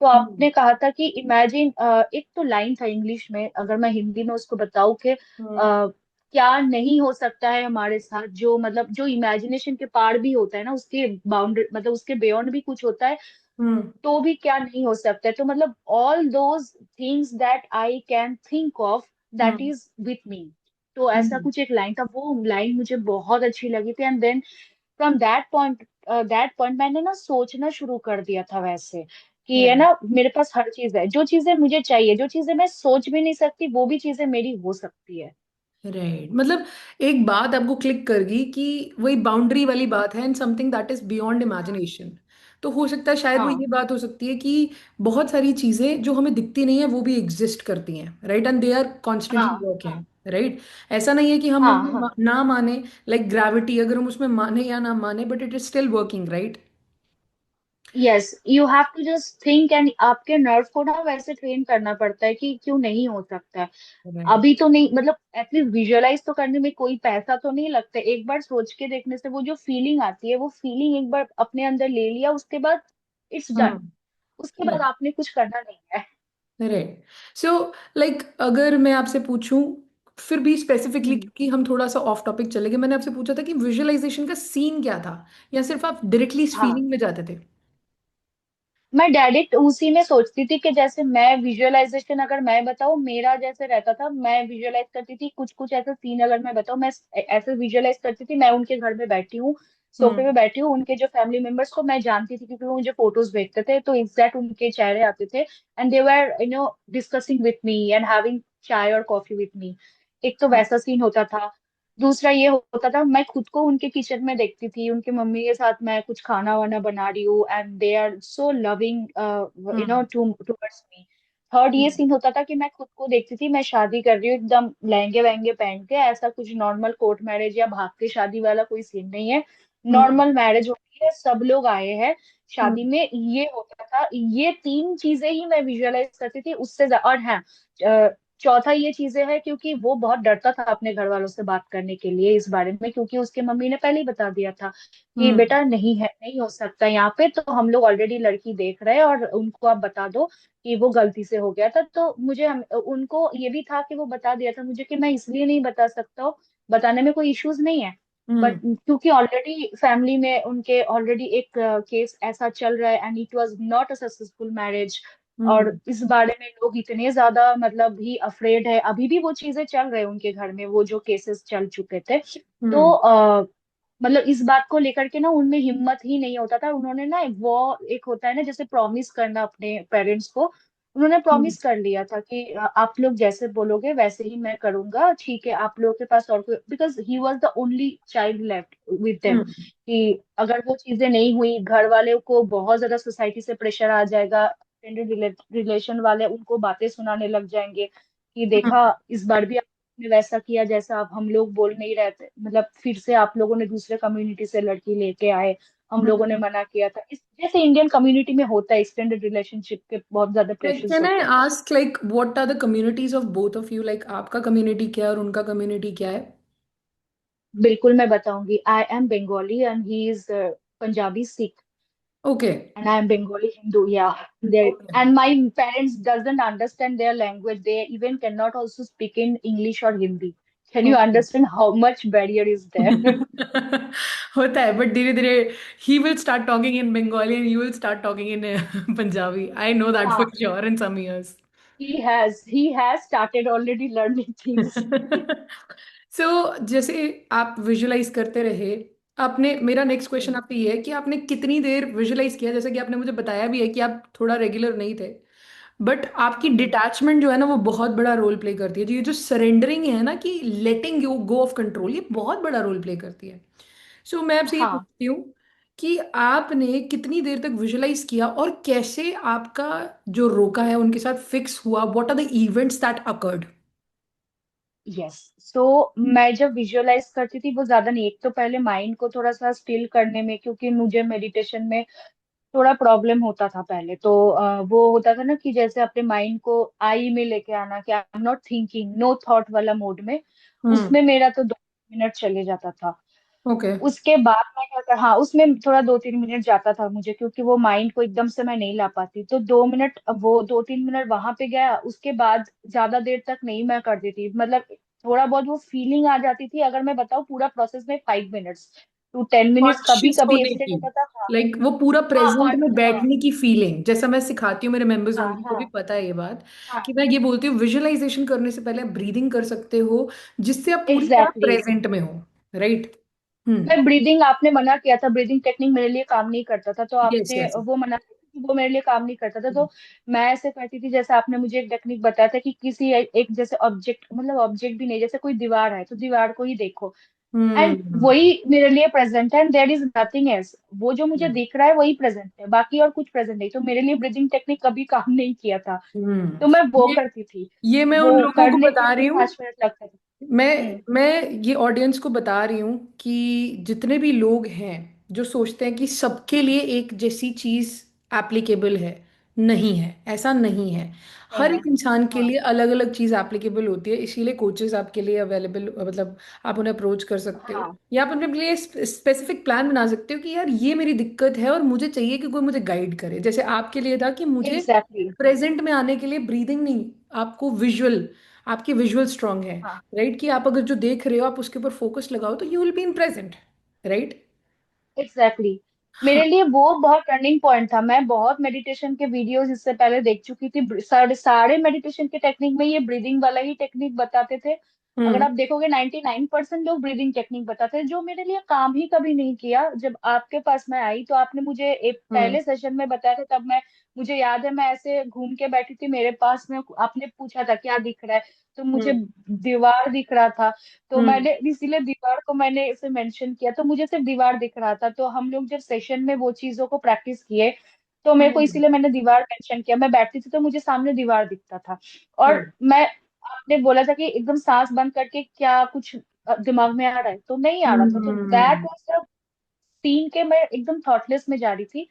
[SPEAKER 2] तो
[SPEAKER 1] Hmm.
[SPEAKER 2] आपने कहा था कि इमेजिन, एक तो लाइन था इंग्लिश में, अगर मैं हिंदी में उसको बताऊं कि
[SPEAKER 1] Hmm.
[SPEAKER 2] क्या नहीं हो सकता है हमारे साथ, जो मतलब जो इमेजिनेशन के पार भी होता है ना, उसके बाउंड्री मतलब उसके बियॉन्ड भी कुछ होता है,
[SPEAKER 1] Hmm.
[SPEAKER 2] तो भी क्या नहीं हो सकता है। तो मतलब all those things that I can think of, that
[SPEAKER 1] Hmm.
[SPEAKER 2] Is with me. तो ऐसा
[SPEAKER 1] Hmm.
[SPEAKER 2] कुछ एक लाइन था, वो लाइन मुझे बहुत अच्छी लगी थी। And then from that point मैंने ना सोचना शुरू कर दिया था वैसे, कि है
[SPEAKER 1] Right.
[SPEAKER 2] ना मेरे पास हर चीज है, जो चीजें मुझे चाहिए, जो चीजें मैं सोच भी नहीं सकती, वो भी चीजें मेरी हो सकती है।
[SPEAKER 1] राइट. मतलब एक बात आपको क्लिक कर गई कि वही बाउंड्री वाली बात है, and something that is beyond
[SPEAKER 2] हाँ।
[SPEAKER 1] इमेजिनेशन. तो हो सकता है शायद वो
[SPEAKER 2] हाँ।
[SPEAKER 1] ये बात हो सकती है कि बहुत सारी चीजें जो हमें दिखती नहीं है वो भी एग्जिस्ट करती हैं, right? And they are constantly
[SPEAKER 2] हाँ।
[SPEAKER 1] Working, right? ऐसा नहीं है कि हम
[SPEAKER 2] हाँ।
[SPEAKER 1] उनको
[SPEAKER 2] हाँ।
[SPEAKER 1] ना माने, लाइक ग्रेविटी, अगर हम उसमें माने या ना माने, but it is still working, right?
[SPEAKER 2] Yes, you have to just think, and आपके नर्व को ना वैसे ट्रेन करना पड़ता है कि क्यों नहीं हो सकता है।
[SPEAKER 1] राइट.
[SPEAKER 2] अभी तो नहीं, मतलब एटलीस्ट विजुअलाइज तो करने में कोई पैसा तो नहीं लगता है। एक बार सोच के देखने से वो जो फीलिंग आती है, वो फीलिंग एक बार अपने अंदर ले लिया, उसके बाद इट्स डन।
[SPEAKER 1] हम्म.
[SPEAKER 2] उसके बाद आपने कुछ करना नहीं है।
[SPEAKER 1] राइट. सो लाइक अगर मैं आपसे पूछूं, फिर भी स्पेसिफिकली,
[SPEAKER 2] हम्म।
[SPEAKER 1] क्योंकि हम थोड़ा सा ऑफ टॉपिक चले गए, मैंने आपसे पूछा था कि विजुअलाइजेशन का सीन क्या था, या सिर्फ आप डायरेक्टली इस
[SPEAKER 2] हाँ,
[SPEAKER 1] फीलिंग में जाते थे?
[SPEAKER 2] मैं डायरेक्ट उसी में सोचती थी कि जैसे मैं विजुअलाइजेशन, अगर मैं बताऊँ मेरा जैसे रहता था, मैं विजुअलाइज करती थी कुछ कुछ ऐसा सीन। अगर मैं बताऊँ, मैं ऐसे विजुअलाइज करती थी, मैं उनके घर में बैठी हूँ, सोफे पे
[SPEAKER 1] हम्म.
[SPEAKER 2] बैठी हूँ, उनके जो फैमिली मेंबर्स को मैं जानती थी क्योंकि वो मुझे फोटोज भेजते थे, तो एग्जैक्ट उनके चेहरे आते थे, and they were discussing with me and having चाय और कॉफी विथ मी। एक तो वैसा सीन होता था। दूसरा ये होता था, मैं खुद को उनके किचन में देखती थी, उनके मम्मी के साथ मैं कुछ खाना वाना बना रही हूँ, and they are so loving
[SPEAKER 1] hmm.
[SPEAKER 2] Towards me. Third ये
[SPEAKER 1] हम्म.
[SPEAKER 2] सीन होता था कि मैं खुद को देखती थी, मैं शादी कर रही हूँ एकदम लहंगे वहंगे पहन के, ऐसा कुछ नॉर्मल कोर्ट मैरिज या भाग के शादी वाला कोई सीन नहीं है,
[SPEAKER 1] हम्म.
[SPEAKER 2] नॉर्मल मैरिज होती है, सब लोग आए हैं शादी
[SPEAKER 1] हम्म.
[SPEAKER 2] में, ये होता था। ये तीन चीजें ही मैं विजुअलाइज करती थी, उससे और हाँ, चौथा ये चीजें है क्योंकि वो बहुत डरता था अपने घर वालों से बात करने के लिए इस बारे में, क्योंकि उसके मम्मी ने पहले ही बता दिया था कि
[SPEAKER 1] हम्म।
[SPEAKER 2] बेटा नहीं है, नहीं हो सकता यहाँ पे, तो हम लोग ऑलरेडी लड़की देख रहे हैं और उनको आप बता दो कि वो गलती से हो गया था। तो उनको ये भी था कि वो बता दिया था मुझे कि मैं इसलिए नहीं बता सकता हूँ, बताने में कोई इश्यूज नहीं है, बट
[SPEAKER 1] हम्म।
[SPEAKER 2] क्योंकि ऑलरेडी फैमिली में उनके ऑलरेडी एक केस ऐसा चल रहा है, and it was not a successful marriage. और
[SPEAKER 1] हम्म।
[SPEAKER 2] इस बारे में लोग इतने ज्यादा मतलब ही अफ्रेड है, अभी भी वो चीजें चल रहे हैं उनके घर में, वो जो केसेस चल चुके थे। तो
[SPEAKER 1] हम्म।
[SPEAKER 2] मतलब इस बात को लेकर के ना उनमें हिम्मत ही नहीं होता था। उन्होंने ना वो एक होता है ना जैसे प्रॉमिस करना अपने पेरेंट्स को, उन्होंने
[SPEAKER 1] हम्म।
[SPEAKER 2] प्रॉमिस कर लिया था कि आप लोग जैसे बोलोगे वैसे ही मैं करूंगा, ठीक है। आप लोगों के पास और कोई, because he was the only child left with them,
[SPEAKER 1] hmm.
[SPEAKER 2] कि अगर वो चीजें नहीं हुई, घर वाले को बहुत ज्यादा सोसाइटी से प्रेशर आ जाएगा, एक्सटेंडेड रिलेशन वाले उनको बातें सुनाने लग जाएंगे कि देखा
[SPEAKER 1] हम्म।
[SPEAKER 2] इस बार भी आपने वैसा किया जैसा आप हम लोग बोल नहीं रहे थे, मतलब फिर से आप लोगों ने दूसरे कम्युनिटी से लड़की लेके आए, हम लोगों ने
[SPEAKER 1] हम्म।
[SPEAKER 2] मना किया था, इस जैसे इंडियन कम्युनिटी में होता है, एक्सटेंडेड रिलेशनशिप के बहुत ज्यादा प्रेशर्स
[SPEAKER 1] कैन आई
[SPEAKER 2] होते हैं।
[SPEAKER 1] Ask like what are the communities of both of you, like आपका कम्युनिटी क्या है और उनका कम्युनिटी क्या है?
[SPEAKER 2] बिल्कुल मैं बताऊंगी। I am Bengali and he is Punjabi Sikh,
[SPEAKER 1] okay.
[SPEAKER 2] and I am Bengali Hindu. Yeah, there,
[SPEAKER 1] okay.
[SPEAKER 2] and my parents doesn't understand their language. They even cannot also speak in English or Hindi. Can you
[SPEAKER 1] okay.
[SPEAKER 2] understand how much barrier is there?
[SPEAKER 1] होता है, but धीरे धीरे he will start talking in Bengali and you will start talking in Punjabi, I know that for
[SPEAKER 2] हाँ,
[SPEAKER 1] sure in some years.
[SPEAKER 2] he has started already learning things.
[SPEAKER 1] So जैसे आप visualise करते रहे, आपने, मेरा नेक्स्ट क्वेश्चन
[SPEAKER 2] हम्म,
[SPEAKER 1] आपसे ये है कि आपने कितनी देर विजुलाइज किया? जैसे कि आपने मुझे बताया भी है कि आप थोड़ा रेगुलर नहीं थे, बट आपकी
[SPEAKER 2] हम्म,
[SPEAKER 1] डिटैचमेंट जो है ना वो बहुत बड़ा रोल प्ले करती है। ये जो सरेंडरिंग है ना, कि letting you go of control, ये बहुत बड़ा रोल प्ले करती है। सो मैं आपसे ये
[SPEAKER 2] हाँ,
[SPEAKER 1] पूछती हूँ कि आपने कितनी देर तक विजुलाइज किया और कैसे आपका जो रोका है उनके साथ फिक्स हुआ? What are the events that occurred?
[SPEAKER 2] Yes. So मैं जब विजुअलाइज करती थी वो ज्यादा नहीं, एक तो पहले माइंड को थोड़ा सा स्टिल करने में, क्योंकि मुझे मेडिटेशन में थोड़ा प्रॉब्लम होता था पहले, तो वो होता था ना कि जैसे अपने माइंड को आई में लेके आना, कि I am not thinking, no thought वाला मोड में,
[SPEAKER 1] हम्म।
[SPEAKER 2] उसमें मेरा तो 2 मिनट चले जाता था।
[SPEAKER 1] ओके।
[SPEAKER 2] उसके बाद मैं क्या कर, हाँ उसमें थोड़ा 2-3 मिनट जाता था मुझे, क्योंकि वो माइंड को एकदम से मैं नहीं ला पाती, तो 2 मिनट, वो 2-3 मिनट वहां पे गया, उसके बाद ज्यादा देर तक नहीं मैं करती थी, मतलब थोड़ा बहुत वो फीलिंग आ जाती थी। अगर मैं बताऊँ पूरा प्रोसेस में 5 मिनट्स टू 10 मिनट्स, कभी
[SPEAKER 1] कॉन्शियस
[SPEAKER 2] कभी
[SPEAKER 1] होने
[SPEAKER 2] एक्सटेंड
[SPEAKER 1] की,
[SPEAKER 2] होता था। हाँ,
[SPEAKER 1] लाइक वो पूरा
[SPEAKER 2] हाँ,
[SPEAKER 1] प्रेजेंट में
[SPEAKER 2] हाँ,
[SPEAKER 1] बैठने की फीलिंग, जैसा मैं सिखाती हूँ मेरे मेंबर्स
[SPEAKER 2] हाँ,
[SPEAKER 1] ओनली को भी
[SPEAKER 2] हाँ,
[SPEAKER 1] पता है ये बात,
[SPEAKER 2] हाँ,
[SPEAKER 1] कि मैं ये बोलती हूँ विजुअलाइजेशन करने से पहले आप ब्रीदिंग कर सकते हो, जिससे आप पूरी तरह
[SPEAKER 2] एग्जैक्टली।
[SPEAKER 1] प्रेजेंट में हो। राइट। हम्म।
[SPEAKER 2] मैं ब्रीदिंग, आपने मना किया था, ब्रीदिंग टेक्निक मेरे लिए काम नहीं करता था, तो
[SPEAKER 1] यस,
[SPEAKER 2] आपने
[SPEAKER 1] यस।
[SPEAKER 2] वो मना किया कि वो मेरे लिए काम नहीं करता था, तो मैं ऐसे करती थी, जैसे आपने मुझे एक टेक्निक बताया था कि किसी एक जैसे ऑब्जेक्ट, मतलब ऑब्जेक्ट भी नहीं, जैसे कोई दीवार है तो दीवार को ही देखो, एंड
[SPEAKER 1] हम्म।
[SPEAKER 2] वही मेरे लिए प्रेजेंट है, and there is nothing else, वो जो मुझे दिख रहा है वही प्रेजेंट है, बाकी और कुछ प्रेजेंट नहीं, तो मेरे लिए ब्रीदिंग टेक्निक कभी काम नहीं किया था।
[SPEAKER 1] हम्म।
[SPEAKER 2] तो मैं वो
[SPEAKER 1] ये
[SPEAKER 2] करती थी,
[SPEAKER 1] ये मैं उन
[SPEAKER 2] वो
[SPEAKER 1] लोगों को
[SPEAKER 2] करने के
[SPEAKER 1] बता
[SPEAKER 2] लिए
[SPEAKER 1] रही हूँ,
[SPEAKER 2] 5 मिनट लगता था।
[SPEAKER 1] मैं
[SPEAKER 2] हम्म,
[SPEAKER 1] मैं ये ऑडियंस को बता रही हूँ कि जितने भी लोग हैं जो सोचते हैं कि सबके लिए एक जैसी चीज एप्लीकेबल है, नहीं है, ऐसा नहीं है।
[SPEAKER 2] नहीं
[SPEAKER 1] हर
[SPEAKER 2] है।
[SPEAKER 1] एक इंसान के
[SPEAKER 2] हाँ,
[SPEAKER 1] लिए अलग अलग चीज एप्लीकेबल होती है, इसीलिए कोचेस आपके लिए अवेलेबल, मतलब आप उन्हें अप्रोच कर सकते हो,
[SPEAKER 2] हाँ,
[SPEAKER 1] या आप अपने लिए स्पेसिफिक प्लान बना सकते हो कि यार ये मेरी दिक्कत है और मुझे चाहिए कि कोई मुझे गाइड करे। जैसे आपके लिए था कि मुझे
[SPEAKER 2] एग्जैक्टली।
[SPEAKER 1] प्रेजेंट में आने के लिए ब्रीदिंग नहीं, आपको विजुअल, आपकी विजुअल स्ट्रांग है,
[SPEAKER 2] हाँ,
[SPEAKER 1] राइट, कि आप अगर जो देख रहे हो आप उसके ऊपर फोकस लगाओ तो you will be in present. Right.
[SPEAKER 2] Exactly, exactly.
[SPEAKER 1] हाँ।
[SPEAKER 2] मेरे लिए वो बहुत टर्निंग पॉइंट था। मैं बहुत मेडिटेशन के वीडियोस इससे पहले देख चुकी थी, सारे सारे मेडिटेशन के टेक्निक में ये ब्रीदिंग वाला ही टेक्निक बताते थे। अगर
[SPEAKER 1] हम्म।
[SPEAKER 2] आप देखोगे 99% लोग ब्रीदिंग टेक्निक बताते हैं, जो मेरे लिए काम ही कभी नहीं किया। जब आपके पास मैं आई तो आपने मुझे एक
[SPEAKER 1] हम्म।
[SPEAKER 2] पहले सेशन में बताया था, तब मैं, मुझे याद है मैं ऐसे घूम के बैठी थी, मेरे पास में आपने पूछा था क्या दिख रहा है, तो मुझे
[SPEAKER 1] हम्म।
[SPEAKER 2] दीवार दिख रहा था, तो
[SPEAKER 1] हम्म।
[SPEAKER 2] मैंने इसीलिए दीवार को मैंने इसे मेंशन किया, तो मुझे सिर्फ दीवार दिख रहा था। तो हम लोग जब सेशन में वो चीजों को प्रैक्टिस किए, तो मेरे को
[SPEAKER 1] हम्म।
[SPEAKER 2] इसीलिए मैंने दीवार मेंशन किया, मैं बैठती थी तो मुझे सामने दीवार दिखता था। और
[SPEAKER 1] हम्म।
[SPEAKER 2] मैं, आपने बोला था कि एकदम सांस बंद करके क्या कुछ दिमाग में आ रहा है, तो नहीं आ रहा था, तो that
[SPEAKER 1] hmm.
[SPEAKER 2] Was the scene के मैं एकदम थॉटलेस में जा रही थी।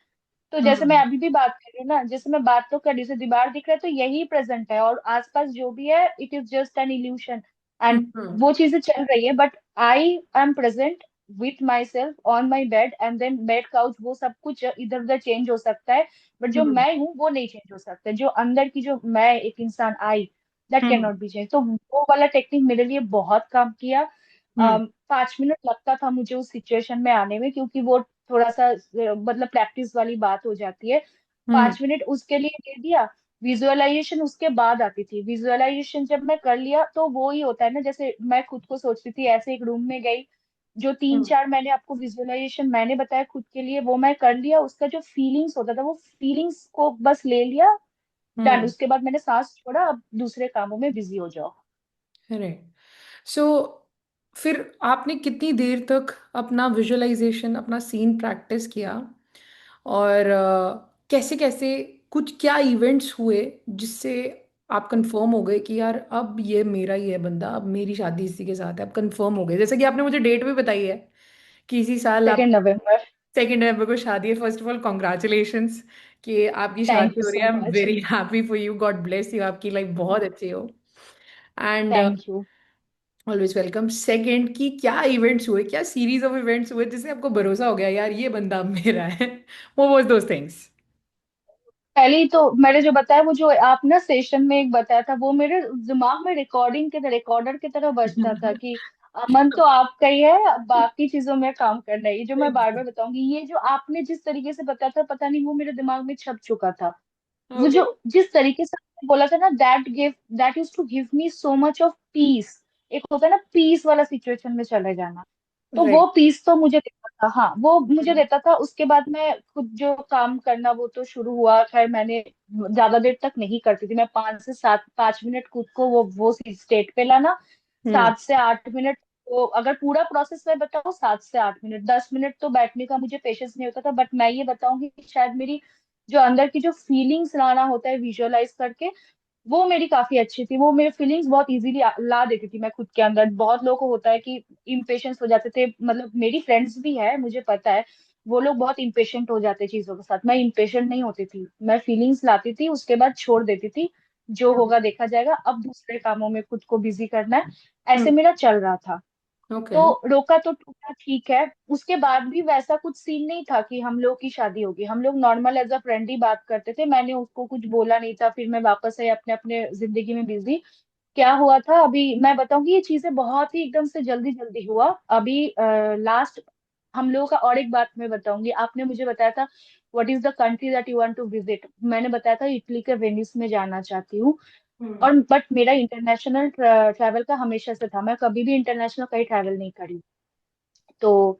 [SPEAKER 2] तो जैसे मैं
[SPEAKER 1] हम्म
[SPEAKER 2] अभी भी बात कर रही हूँ ना, जैसे मैं बात तो कर रही हूँ, जैसे दीवार दिख रहा है तो यही प्रेजेंट है, और आसपास जो भी है it is just an illusion. And
[SPEAKER 1] hmm
[SPEAKER 2] वो चीजें चल रही है, but I am present with myself on my bed, and then bed, couch, वो सब कुछ इधर उधर चेंज हो सकता है, बट जो
[SPEAKER 1] हम्म
[SPEAKER 2] मैं हूँ वो नहीं चेंज हो सकता। जो अंदर की, जो मैं एक इंसान आई, that can
[SPEAKER 1] hmm
[SPEAKER 2] not be change. तो वो वाला टेक्निक मेरे लिए बहुत काम किया।
[SPEAKER 1] हम्म
[SPEAKER 2] 5 मिनट लगता था मुझे उस सिचुएशन में आने में, क्योंकि वो थोड़ा सा मतलब प्रैक्टिस वाली बात हो जाती है।
[SPEAKER 1] हम्म
[SPEAKER 2] 5 मिनट उसके लिए दे दिया। विजुअलाइजेशन उसके बाद आती थी। विजुअलाइजेशन जब मैं कर लिया तो वो ही होता है ना, जैसे मैं खुद को सोचती थी ऐसे एक रूम में गई, जो तीन
[SPEAKER 1] हम्म
[SPEAKER 2] चार मैंने आपको विजुअलाइजेशन मैंने बताया खुद के लिए, वो मैं कर लिया। उसका जो फीलिंग्स होता था, वो फीलिंग्स को बस ले लिया, डन।
[SPEAKER 1] हम्म
[SPEAKER 2] उसके बाद मैंने सांस छोड़ा, अब दूसरे कामों में बिजी हो जाओ।
[SPEAKER 1] राइट। सो फिर आपने कितनी देर तक अपना विजुअलाइजेशन, अपना सीन प्रैक्टिस किया, और कैसे कैसे, कुछ क्या इवेंट्स हुए जिससे आप कंफर्म हो गए कि यार अब ये मेरा ही है बंदा, अब मेरी शादी इसी के साथ है, अब कंफर्म हो गए? जैसे कि आपने मुझे डेट भी बताई है कि इसी साल आप
[SPEAKER 2] 2 नवंबर।
[SPEAKER 1] 2 नवंबर को शादी है। फर्स्ट ऑफ ऑल कॉन्ग्रेचुलेशंस कि आपकी
[SPEAKER 2] थैंक
[SPEAKER 1] शादी
[SPEAKER 2] यू
[SPEAKER 1] हो रही
[SPEAKER 2] सो
[SPEAKER 1] है। I am
[SPEAKER 2] much.
[SPEAKER 1] Very happy for you, God bless you, आपकी लाइफ बहुत अच्छी हो। And
[SPEAKER 2] thank you.
[SPEAKER 1] Always welcome. Second, की क्या इवेंट्स हुए, क्या सीरीज ऑफ इवेंट्स हुए जिससे आपको भरोसा हो गया यार ये बंदा अब मेरा है? वो वाज दोस थिंग्स?
[SPEAKER 2] पहले ही तो मैंने जो बताया, वो जो आप ना सेशन में एक बताया था, वो मेरे दिमाग में रिकॉर्डिंग के रिकॉर्डर की तरह बजता था कि अमन तो आपका ही है, अब बाकी चीजों में काम करना है। ये जो मैं बार बार बताऊंगी, ये जो आपने जिस तरीके से बताया था, पता नहीं वो मेरे दिमाग में छप चुका था। वो
[SPEAKER 1] ओके।
[SPEAKER 2] जो जिस तरीके से आपने बोला था ना, that use to give me so much of peace. एक होता है ना पीस वाला सिचुएशन में चले जाना, तो वो
[SPEAKER 1] राइट।
[SPEAKER 2] पीस तो मुझे देता था। हाँ, वो मुझे देता था। उसके बाद मैं खुद जो काम करना, वो तो शुरू हुआ। खैर, मैंने ज्यादा देर तक नहीं करती थी, मैं 5 से 7, 5 मिनट खुद को वो स्टेट पे लाना।
[SPEAKER 1] हम्म
[SPEAKER 2] 7 से 8 मिनट, तो अगर पूरा प्रोसेस मैं बताऊँ, 7 से 8 मिनट, 10 मिनट तो बैठने का मुझे पेशेंस नहीं होता था। बट मैं ये बताऊंगी कि शायद मेरी जो अंदर की जो फीलिंग्स लाना होता है विजुअलाइज करके, वो मेरी काफी अच्छी थी। वो मेरे फीलिंग्स बहुत इजीली ला देती थी मैं खुद के अंदर। बहुत लोगों को होता है कि इम्पेशेंस हो जाते थे, मतलब मेरी फ्रेंड्स भी है, मुझे पता है, वो लोग बहुत इम्पेशेंट हो जाते चीजों के साथ। मैं इम्पेशेंट नहीं होती थी, मैं फीलिंग्स लाती थी, उसके बाद छोड़ देती थी। जो होगा देखा जाएगा, अब दूसरे कामों में खुद को बिजी करना है, ऐसे
[SPEAKER 1] हम्म
[SPEAKER 2] मेरा चल रहा था।
[SPEAKER 1] ओके।
[SPEAKER 2] तो रोका तो टूटा, ठीक है। उसके बाद भी वैसा कुछ सीन नहीं था कि हम लोग की शादी होगी। हम लोग नॉर्मल एज अ फ्रेंड ही बात करते थे, मैंने उसको कुछ बोला नहीं था। फिर मैं वापस आई अपने अपने जिंदगी में बिजी। क्या हुआ था अभी मैं बताऊंगी, ये चीजें बहुत ही एकदम से जल्दी जल्दी हुआ। अभी लास्ट हम लोगों का, और एक बात मैं बताऊंगी, आपने मुझे बताया था what is the country that you want to visit, मैंने बताया था इटली के वेनिस में जाना चाहती हूँ।
[SPEAKER 1] हम्म
[SPEAKER 2] और बट मेरा इंटरनेशनल ट्रैवल का हमेशा से था, मैं कभी भी इंटरनेशनल कहीं ट्रैवल नहीं करी। तो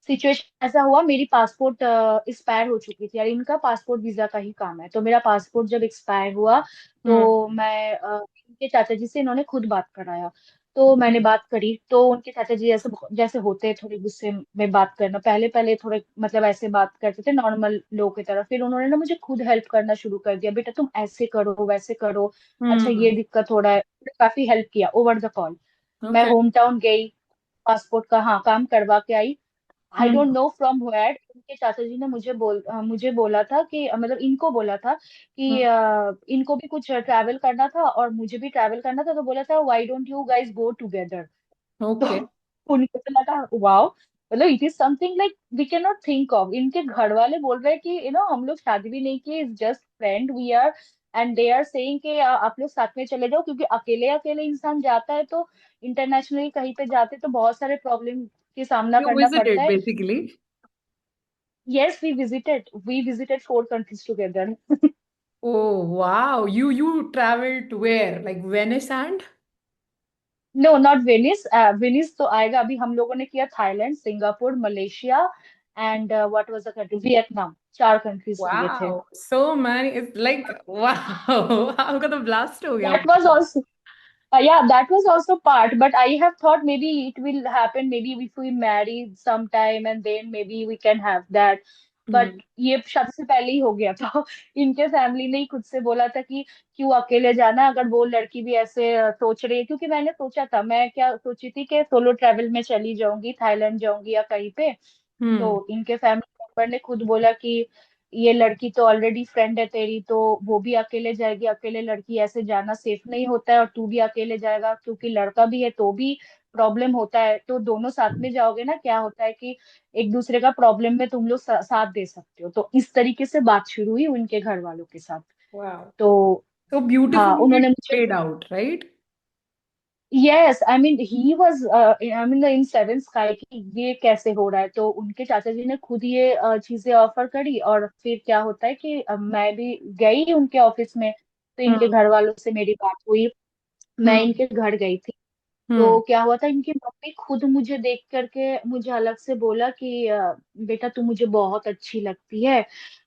[SPEAKER 2] सिचुएशन ऐसा हुआ, मेरी पासपोर्ट एक्सपायर हो चुकी थी, यार इनका पासपोर्ट वीजा का ही काम है। तो मेरा पासपोर्ट जब एक्सपायर हुआ,
[SPEAKER 1] हम्म
[SPEAKER 2] तो मैं इनके चाचा जी से, इन्होंने खुद बात कराया। तो मैंने बात करी, तो उनके चाचा जी जैसे जैसे होते हैं थोड़े गुस्से में बात करना, पहले पहले थोड़े मतलब ऐसे बात करते थे नॉर्मल लोगों की तरह। फिर उन्होंने ना मुझे खुद हेल्प करना शुरू कर दिया, बेटा तुम ऐसे करो वैसे करो, अच्छा ये
[SPEAKER 1] हम्म
[SPEAKER 2] दिक्कत हो रहा है। काफी हेल्प किया ओवर द कॉल। मैं
[SPEAKER 1] ओके।
[SPEAKER 2] होम टाउन गई, पासपोर्ट का हाँ काम करवा के आई। I don't
[SPEAKER 1] hmm
[SPEAKER 2] know from where उनके चाचा जी ने मुझे बोला था कि मतलब इनको बोला था कि इनको भी कुछ ट्रैवल करना था और मुझे भी ट्रैवल करना था। तो बोला था why don't you guys go together. तो
[SPEAKER 1] ओके।
[SPEAKER 2] उनको तो लगा वाओ, मतलब it is something like we can not think of. इनके घर वाले बोल रहे हैं कि हम लोग शादी भी नहीं की, is just friend we are, and they are saying कि आप लोग साथ में चले जाओ, क्योंकि अकेले अकेले इंसान जाता है तो इंटरनेशनली कहीं पे जाते तो बहुत सारे प्रॉब्लम की सामना
[SPEAKER 1] You
[SPEAKER 2] करना पड़ता
[SPEAKER 1] visited
[SPEAKER 2] है।
[SPEAKER 1] basically.
[SPEAKER 2] Yes, we visited 4 countries together.
[SPEAKER 1] Oh wow, you traveled where? Like Venice and?
[SPEAKER 2] No, not Venice. Venice तो आएगा। अभी हम लोगों ने किया Thailand, Singapore, Malaysia, and what was the country, Vietnam. 4 countries किए थे।
[SPEAKER 1] Wow, so many. It's like wow, आपका तो blast हो गया
[SPEAKER 2] That was
[SPEAKER 1] पूरा।
[SPEAKER 2] also yeah, that was also part, but I have thought maybe it will happen maybe if we marry sometime and then maybe we can have that. But
[SPEAKER 1] hmm
[SPEAKER 2] ये शादी से पहले ही हो गया था। इनके फैमिली ने ही खुद से बोला था कि क्यों अकेले जाना, अगर वो लड़की भी ऐसे सोच रही है। क्योंकि मैंने सोचा था, मैं क्या सोची थी कि सोलो ट्रैवल में चली जाऊंगी, थाईलैंड जाऊंगी या कहीं पे।
[SPEAKER 1] हम्म
[SPEAKER 2] तो इनके फैमिली मेंबर ने खुद बोला कि ये लड़की तो ऑलरेडी फ्रेंड है तेरी, तो वो भी अकेले जाएगी, अकेले लड़की ऐसे जाना सेफ नहीं होता है, और तू भी अकेले जाएगा क्योंकि लड़का भी है तो भी प्रॉब्लम होता है। तो दोनों साथ में जाओगे ना, क्या होता है कि एक दूसरे का प्रॉब्लम में तुम लोग साथ दे सकते हो। तो इस तरीके से बात शुरू हुई उनके घर वालों के साथ।
[SPEAKER 1] Wow.
[SPEAKER 2] तो
[SPEAKER 1] So
[SPEAKER 2] हाँ,
[SPEAKER 1] beautifully it
[SPEAKER 2] उन्होंने मुझे,
[SPEAKER 1] played out, right?
[SPEAKER 2] Yes I mean he was, I mean in seven sky कि ये कैसे हो रहा है। तो उनके चाचा जी ने खुद ये चीजें ऑफर करी, और फिर क्या होता है कि मैं भी गई उनके ऑफिस में, तो इनके
[SPEAKER 1] Hmm.
[SPEAKER 2] घर वालों से मेरी बात हुई, मैं
[SPEAKER 1] Hmm.
[SPEAKER 2] इनके घर गई थी। तो
[SPEAKER 1] Hmm.
[SPEAKER 2] क्या हुआ था, इनकी मम्मी खुद मुझे देख करके मुझे अलग से बोला कि बेटा तू मुझे बहुत अच्छी लगती है,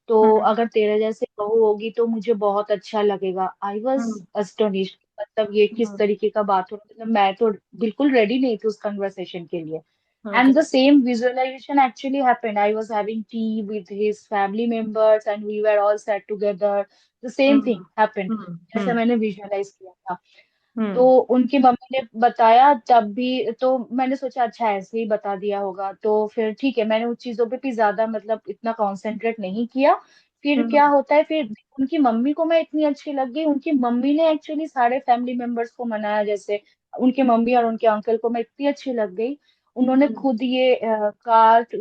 [SPEAKER 2] तो
[SPEAKER 1] Hmm.
[SPEAKER 2] अगर तेरे जैसे बहू होगी तो मुझे बहुत अच्छा लगेगा। I was
[SPEAKER 1] Hmm.
[SPEAKER 2] अस्टोनिश्ड, मतलब ये किस
[SPEAKER 1] Hmm.
[SPEAKER 2] तरीके का बात हो रहा है, मतलब मैं तो बिल्कुल रेडी नहीं थी उस कन्वर्सेशन के लिए।
[SPEAKER 1] Okay.
[SPEAKER 2] And the same visualization actually happened. I was having tea with his family members and we were all sat together. The same
[SPEAKER 1] Hmm.
[SPEAKER 2] thing happened,
[SPEAKER 1] Hmm.
[SPEAKER 2] जैसा
[SPEAKER 1] Hmm.
[SPEAKER 2] मैंने विजुअलाइज किया था। तो
[SPEAKER 1] Hmm.
[SPEAKER 2] उनकी mummy ने बताया तब भी, तो मैंने सोचा अच्छा ऐसे ही बता दिया होगा, तो फिर ठीक है, मैंने उस चीजों पे भी ज्यादा मतलब इतना कंसंट्रेट नहीं किया। फिर
[SPEAKER 1] Hmm.
[SPEAKER 2] क्या होता है, फिर उनकी मम्मी को मैं इतनी अच्छी लग गई, उनकी मम्मी ने एक्चुअली सारे फैमिली मेंबर्स को मनाया, जैसे उनके मम्मी और उनके अंकल को मैं इतनी अच्छी लग गई। उन्होंने
[SPEAKER 1] Hmm.
[SPEAKER 2] खुद ये कास्ट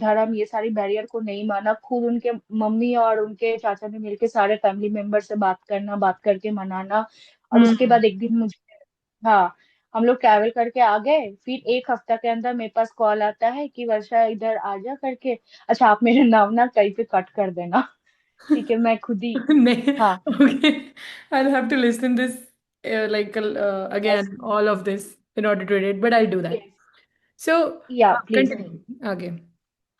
[SPEAKER 2] धर्म ये सारी बैरियर को नहीं माना, खुद उनके मम्मी और उनके चाचा ने मिलके सारे फैमिली मेंबर से बात करना, बात करके मनाना। और उसके
[SPEAKER 1] Hmm.
[SPEAKER 2] बाद एक दिन मुझे, हाँ, हम लोग ट्रैवल करके आ गए, फिर एक हफ्ता के अंदर मेरे पास कॉल आता है कि वर्षा इधर आ जा करके। अच्छा आप मेरे नाम ना कहीं पे कट कर देना, ठीक है, मैं खुद ही,
[SPEAKER 1] नहीं,
[SPEAKER 2] हाँ,
[SPEAKER 1] okay. I'll have to listen this like
[SPEAKER 2] yes,
[SPEAKER 1] again all of this in order to edit, but I'll do that.
[SPEAKER 2] Yes,
[SPEAKER 1] So
[SPEAKER 2] या प्लीज।
[SPEAKER 1] continue again.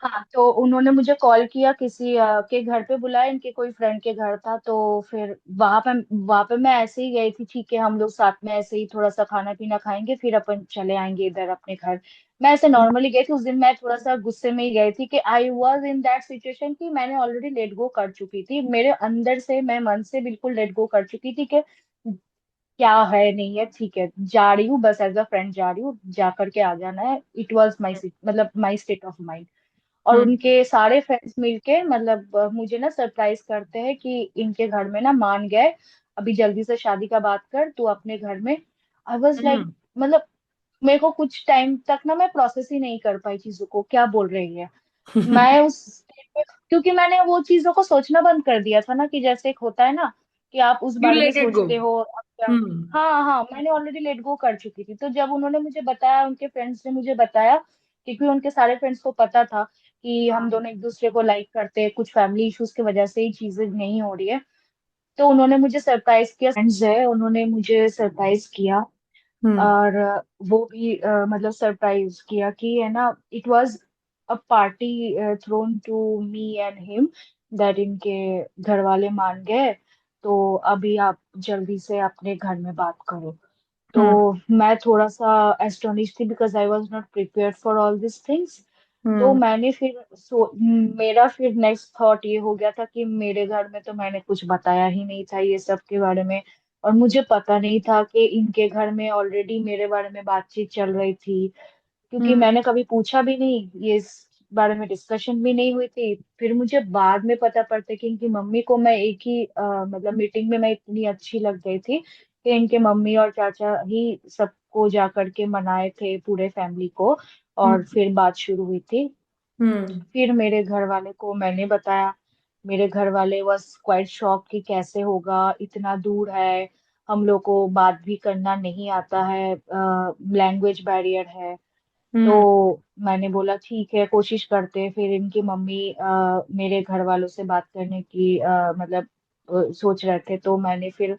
[SPEAKER 2] हाँ, तो उन्होंने मुझे कॉल किया, किसी के घर पे बुलाया, इनके कोई फ्रेंड के घर था। तो फिर वहां पे मैं ऐसे ही गई थी, ठीक है हम लोग साथ में ऐसे ही थोड़ा सा खाना पीना खाएंगे फिर अपन चले आएंगे इधर अपने घर। मैं ऐसे नॉर्मली गई थी। उस दिन मैं थोड़ा सा गुस्से में ही गई थी कि I was in that situation कि मैंने ऑलरेडी लेट गो कर चुकी थी, मेरे अंदर से मैं मन से बिल्कुल लेट गो कर चुकी थी कि क्या है नहीं है, ठीक है जा रही हूँ, बस एज अ फ्रेंड जा रही हूँ, जा करके आ जाना है। इट वॉज माई, मतलब माई स्टेट ऑफ माइंड। और
[SPEAKER 1] Hmm.
[SPEAKER 2] उनके सारे फ्रेंड्स मिलके मतलब मुझे ना सरप्राइज करते हैं कि इनके घर में ना मान गए, अभी जल्दी से शादी का बात कर तू अपने घर में। I was like,
[SPEAKER 1] Hmm.
[SPEAKER 2] मतलब मेरे को कुछ टाइम तक ना मैं प्रोसेस ही नहीं कर पाई चीजों को, क्या बोल रही है। मैं उस state में, क्योंकि मैंने वो चीजों को सोचना बंद कर दिया था ना, कि जैसे एक होता है ना कि आप उस
[SPEAKER 1] You
[SPEAKER 2] बारे में
[SPEAKER 1] let it
[SPEAKER 2] सोचते
[SPEAKER 1] go.
[SPEAKER 2] हो अब क्या।
[SPEAKER 1] Hmm.
[SPEAKER 2] हाँ हाँ, मैंने ऑलरेडी लेट गो कर चुकी थी। तो जब उन्होंने मुझे बताया, उनके फ्रेंड्स ने मुझे बताया, क्योंकि उनके सारे फ्रेंड्स को पता था कि हम दोनों एक दूसरे को लाइक करते हैं, कुछ फैमिली इश्यूज की वजह से ही चीजें नहीं हो रही है। तो उन्होंने मुझे सरप्राइज किया, फ्रेंड्स है उन्होंने मुझे सरप्राइज किया।
[SPEAKER 1] Hmm.
[SPEAKER 2] और वो भी मतलब सरप्राइज किया कि है ना, it was a party thrown to me and him, that इनके घर वाले मान गए, तो अभी आप जल्दी से अपने घर में बात करो। तो
[SPEAKER 1] Hmm.
[SPEAKER 2] मैं थोड़ा सा एस्टोनिश थी because I was not prepared for all this things. तो
[SPEAKER 1] Hmm.
[SPEAKER 2] मैंने फिर मेरा फिर नेक्स्ट थॉट ये हो गया था कि मेरे घर में तो मैंने कुछ बताया ही नहीं था ये सब के बारे में, और मुझे पता नहीं था कि इनके घर में ऑलरेडी मेरे बारे में बातचीत चल रही थी, क्योंकि
[SPEAKER 1] Hmm.
[SPEAKER 2] मैंने कभी पूछा भी नहीं, ये इस बारे में डिस्कशन भी नहीं हुई थी। फिर मुझे बाद में पता पड़ता कि इनकी मम्मी को मैं एक ही मतलब मीटिंग में मैं इतनी अच्छी लग गई थी कि इनके मम्मी और चाचा ही सबको जा करके मनाए थे, पूरे फैमिली को। और
[SPEAKER 1] Hmm.
[SPEAKER 2] फिर बात शुरू हुई थी।
[SPEAKER 1] Hmm.
[SPEAKER 2] फिर मेरे घर वाले को मैंने बताया, मेरे घर वाले वॉज क्वाइट शॉक कि कैसे होगा, इतना दूर है, हम लोग को बात भी करना नहीं आता है, लैंग्वेज बैरियर है। तो
[SPEAKER 1] Hmm.
[SPEAKER 2] मैंने बोला ठीक है कोशिश करते हैं। फिर इनकी मम्मी मेरे घर वालों से बात करने की मतलब सोच रहे थे, तो मैंने फिर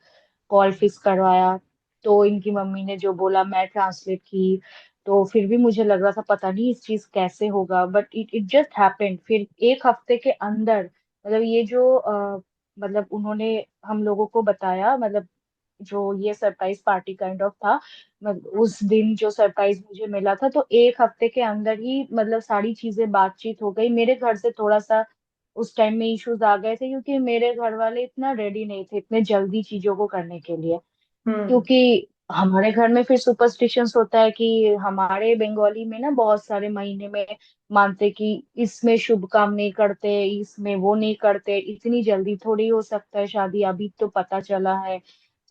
[SPEAKER 2] कॉल फिक्स करवाया। तो इनकी मम्मी ने जो बोला मैं ट्रांसलेट की। तो फिर भी मुझे लग रहा था पता नहीं इस चीज कैसे होगा, but it it just happened. फिर एक हफ्ते के अंदर, मतलब ये जो मतलब उन्होंने हम लोगों को बताया, मतलब जो ये सरप्राइज पार्टी काइंड ऑफ था, मतलब उस दिन जो सरप्राइज मुझे मिला था, तो एक हफ्ते के अंदर ही मतलब सारी चीजें बातचीत हो गई। मेरे घर से थोड़ा सा उस टाइम में इश्यूज आ गए थे, क्योंकि मेरे घर वाले इतना रेडी नहीं थे इतने जल्दी चीजों को करने के लिए।
[SPEAKER 1] Hmm.
[SPEAKER 2] क्योंकि हमारे घर में फिर सुपरस्टिशंस होता है कि हमारे बंगाली में ना बहुत सारे महीने में मानते कि इसमें शुभ काम नहीं करते, इसमें वो नहीं करते, इतनी जल्दी थोड़ी हो सकता है शादी, अभी तो पता चला है,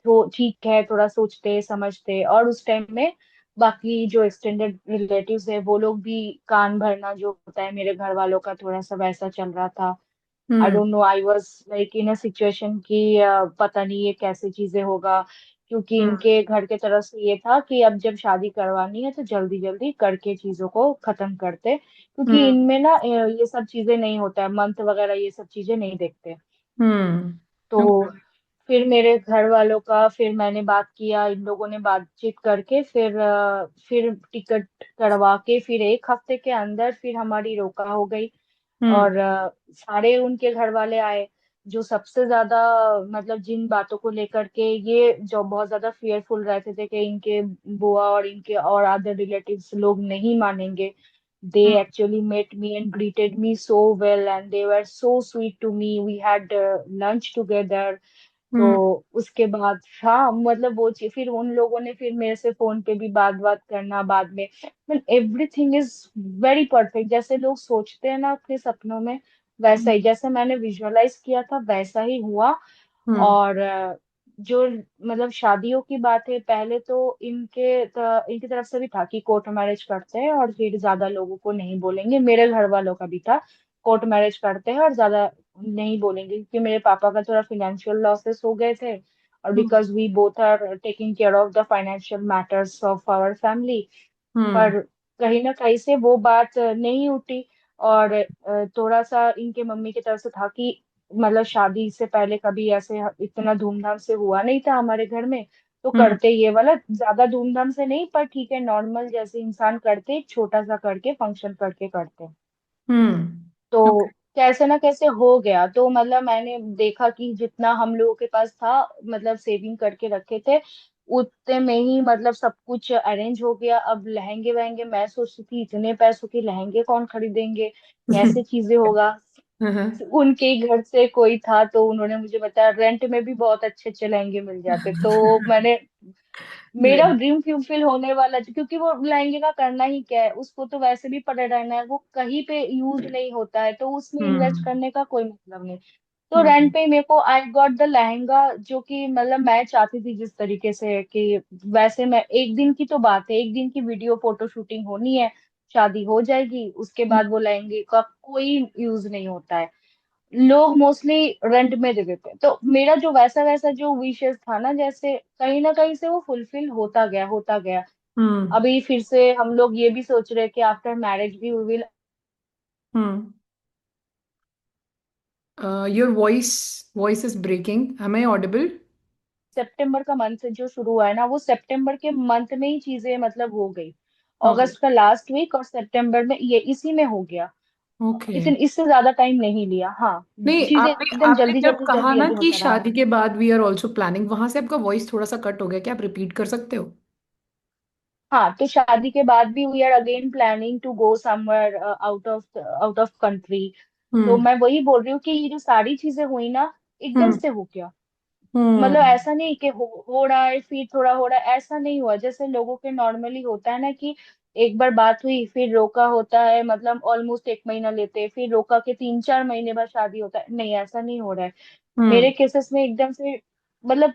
[SPEAKER 2] तो ठीक है थोड़ा सोचते समझते। और उस टाइम में बाकी जो एक्सटेंडेड रिलेटिव्स है वो लोग भी कान भरना जो होता है मेरे घर वालों का थोड़ा सा वैसा चल रहा था। I
[SPEAKER 1] hmm.
[SPEAKER 2] Don't know, I was like in a situation कि पता नहीं ये कैसे चीजें होगा, क्योंकि
[SPEAKER 1] हम्म।
[SPEAKER 2] इनके घर के तरफ से ये था कि अब जब शादी करवानी है तो जल्दी जल्दी करके चीजों को खत्म करते, क्योंकि
[SPEAKER 1] हम्म।
[SPEAKER 2] इनमें ना ये सब चीजें नहीं होता है, मंथ वगैरह ये सब चीजें नहीं देखते।
[SPEAKER 1] हम्म।
[SPEAKER 2] तो फिर मेरे घर वालों का, फिर मैंने बात किया, इन लोगों ने बातचीत करके फिर टिकट करवा के फिर एक हफ्ते के अंदर फिर हमारी रोका हो गई।
[SPEAKER 1] हम्म।
[SPEAKER 2] और सारे उनके घर वाले आए, जो सबसे ज्यादा मतलब जिन बातों को लेकर के ये जो बहुत ज्यादा फियरफुल रहते थे कि इनके बुआ और इनके और अदर रिलेटिव्स लोग नहीं मानेंगे, they
[SPEAKER 1] hmm.
[SPEAKER 2] actually met me and greeted me so well and they were so sweet to me, we had lunch together। तो
[SPEAKER 1] हम्म।
[SPEAKER 2] उसके बाद हाँ मतलब वो चीज फिर उन लोगों ने फिर मेरे से फोन पे भी बात बात करना बाद में, एवरीथिंग इज वेरी परफेक्ट, जैसे लोग सोचते हैं ना अपने सपनों में वैसा ही, जैसे मैंने विजुअलाइज किया था वैसा ही हुआ।
[SPEAKER 1] हम्म।
[SPEAKER 2] और जो मतलब शादियों की बात है, पहले तो इनकी तरफ से भी था कि कोर्ट मैरिज करते हैं और फिर ज्यादा लोगों को नहीं बोलेंगे, मेरे घर वालों का भी था कोर्ट मैरिज करते हैं और ज्यादा नहीं बोलेंगे, क्योंकि मेरे पापा का थोड़ा फाइनेंशियल लॉसेस हो गए थे और
[SPEAKER 1] हम्म।
[SPEAKER 2] Because we both are taking care of the financial matters of our family.
[SPEAKER 1] Hmm.
[SPEAKER 2] पर कहीं ना कहीं से वो बात नहीं उठी। और थोड़ा सा इनके मम्मी की तरफ से था कि मतलब शादी से पहले कभी ऐसे इतना धूमधाम से हुआ नहीं था हमारे घर में, तो
[SPEAKER 1] हम्म।
[SPEAKER 2] करते ये वाला ज्यादा धूमधाम से नहीं, पर ठीक है नॉर्मल जैसे इंसान करते छोटा सा करके फंक्शन करके करते।
[SPEAKER 1] हम्म।
[SPEAKER 2] तो
[SPEAKER 1] ओके।
[SPEAKER 2] कैसे ना कैसे हो गया, तो मतलब मैंने देखा कि जितना हम लोगों के पास था मतलब सेविंग करके रखे थे उतने में ही मतलब सब कुछ अरेंज हो गया। अब लहंगे वहंगे मैं सोचती थी इतने पैसों के लहंगे कौन खरीदेंगे, कैसे चीजें होगा।
[SPEAKER 1] हाँ।
[SPEAKER 2] उनके ही घर से कोई था तो उन्होंने मुझे बताया रेंट में भी बहुत अच्छे अच्छे लहंगे मिल जाते, तो मैंने मेरा
[SPEAKER 1] नहीं।
[SPEAKER 2] ड्रीम फुलफिल होने वाला था, क्योंकि वो लहंगे का करना ही क्या है, उसको तो वैसे भी पड़े रहना है, वो कहीं पे यूज नहीं होता है, तो उसमें इन्वेस्ट
[SPEAKER 1] हम्म।
[SPEAKER 2] करने का कोई मतलब नहीं। तो
[SPEAKER 1] हम्म।
[SPEAKER 2] रेंट पे मेरे को आई गॉट द लहंगा जो कि मतलब मैं चाहती थी जिस तरीके से कि वैसे मैं एक दिन की तो बात है, एक दिन की वीडियो फोटो शूटिंग होनी है, शादी हो जाएगी, उसके बाद वो लहंगे का कोई यूज नहीं होता है, लोग मोस्टली रेंट में दे देते हैं। तो मेरा जो वैसा वैसा जो विशेष था ना, जैसे कहीं ना कहीं से वो फुलफिल होता गया होता गया।
[SPEAKER 1] हम्म।
[SPEAKER 2] अभी फिर से हम लोग ये भी सोच रहे हैं कि आफ्टर मैरिज भी we will
[SPEAKER 1] hmm. Your voice is breaking, am I audible?
[SPEAKER 2] सितंबर का मंथ जो शुरू हुआ है ना, वो सितंबर के मंथ में ही चीजें मतलब हो गई,
[SPEAKER 1] ओके।
[SPEAKER 2] अगस्त का लास्ट वीक और सितंबर में ये इसी में हो गया।
[SPEAKER 1] ओके।
[SPEAKER 2] इससे ज्यादा टाइम नहीं लिया, हाँ
[SPEAKER 1] नहीं,
[SPEAKER 2] चीजें
[SPEAKER 1] आपने
[SPEAKER 2] एकदम
[SPEAKER 1] आपने
[SPEAKER 2] जल्दी
[SPEAKER 1] जब
[SPEAKER 2] जल्दी
[SPEAKER 1] कहा
[SPEAKER 2] जल्दी
[SPEAKER 1] ना
[SPEAKER 2] जल्दी
[SPEAKER 1] कि
[SPEAKER 2] होता रहा।
[SPEAKER 1] शादी के बाद वी आर ऑल्सो प्लानिंग, वहां से आपका वॉइस थोड़ा सा कट हो गया, क्या आप रिपीट कर सकते हो?
[SPEAKER 2] हाँ तो शादी के बाद भी we are again planning to go somewhere out of country. तो
[SPEAKER 1] हम्म।
[SPEAKER 2] मैं वही बोल रही हूँ कि ये जो सारी चीजें हुई ना एकदम
[SPEAKER 1] हम्म।
[SPEAKER 2] से हो गया, मतलब
[SPEAKER 1] हम्म।
[SPEAKER 2] ऐसा नहीं कि हो रहा है फिर थोड़ा हो रहा है, ऐसा नहीं हुआ जैसे लोगों के नॉर्मली होता है ना कि एक बार बात हुई फिर रोका होता है, मतलब ऑलमोस्ट एक महीना लेते हैं, फिर रोका के 3-4 महीने बाद शादी होता है, नहीं ऐसा नहीं हो रहा है। मेरे
[SPEAKER 1] हम्म।
[SPEAKER 2] केसेस में एकदम से मतलब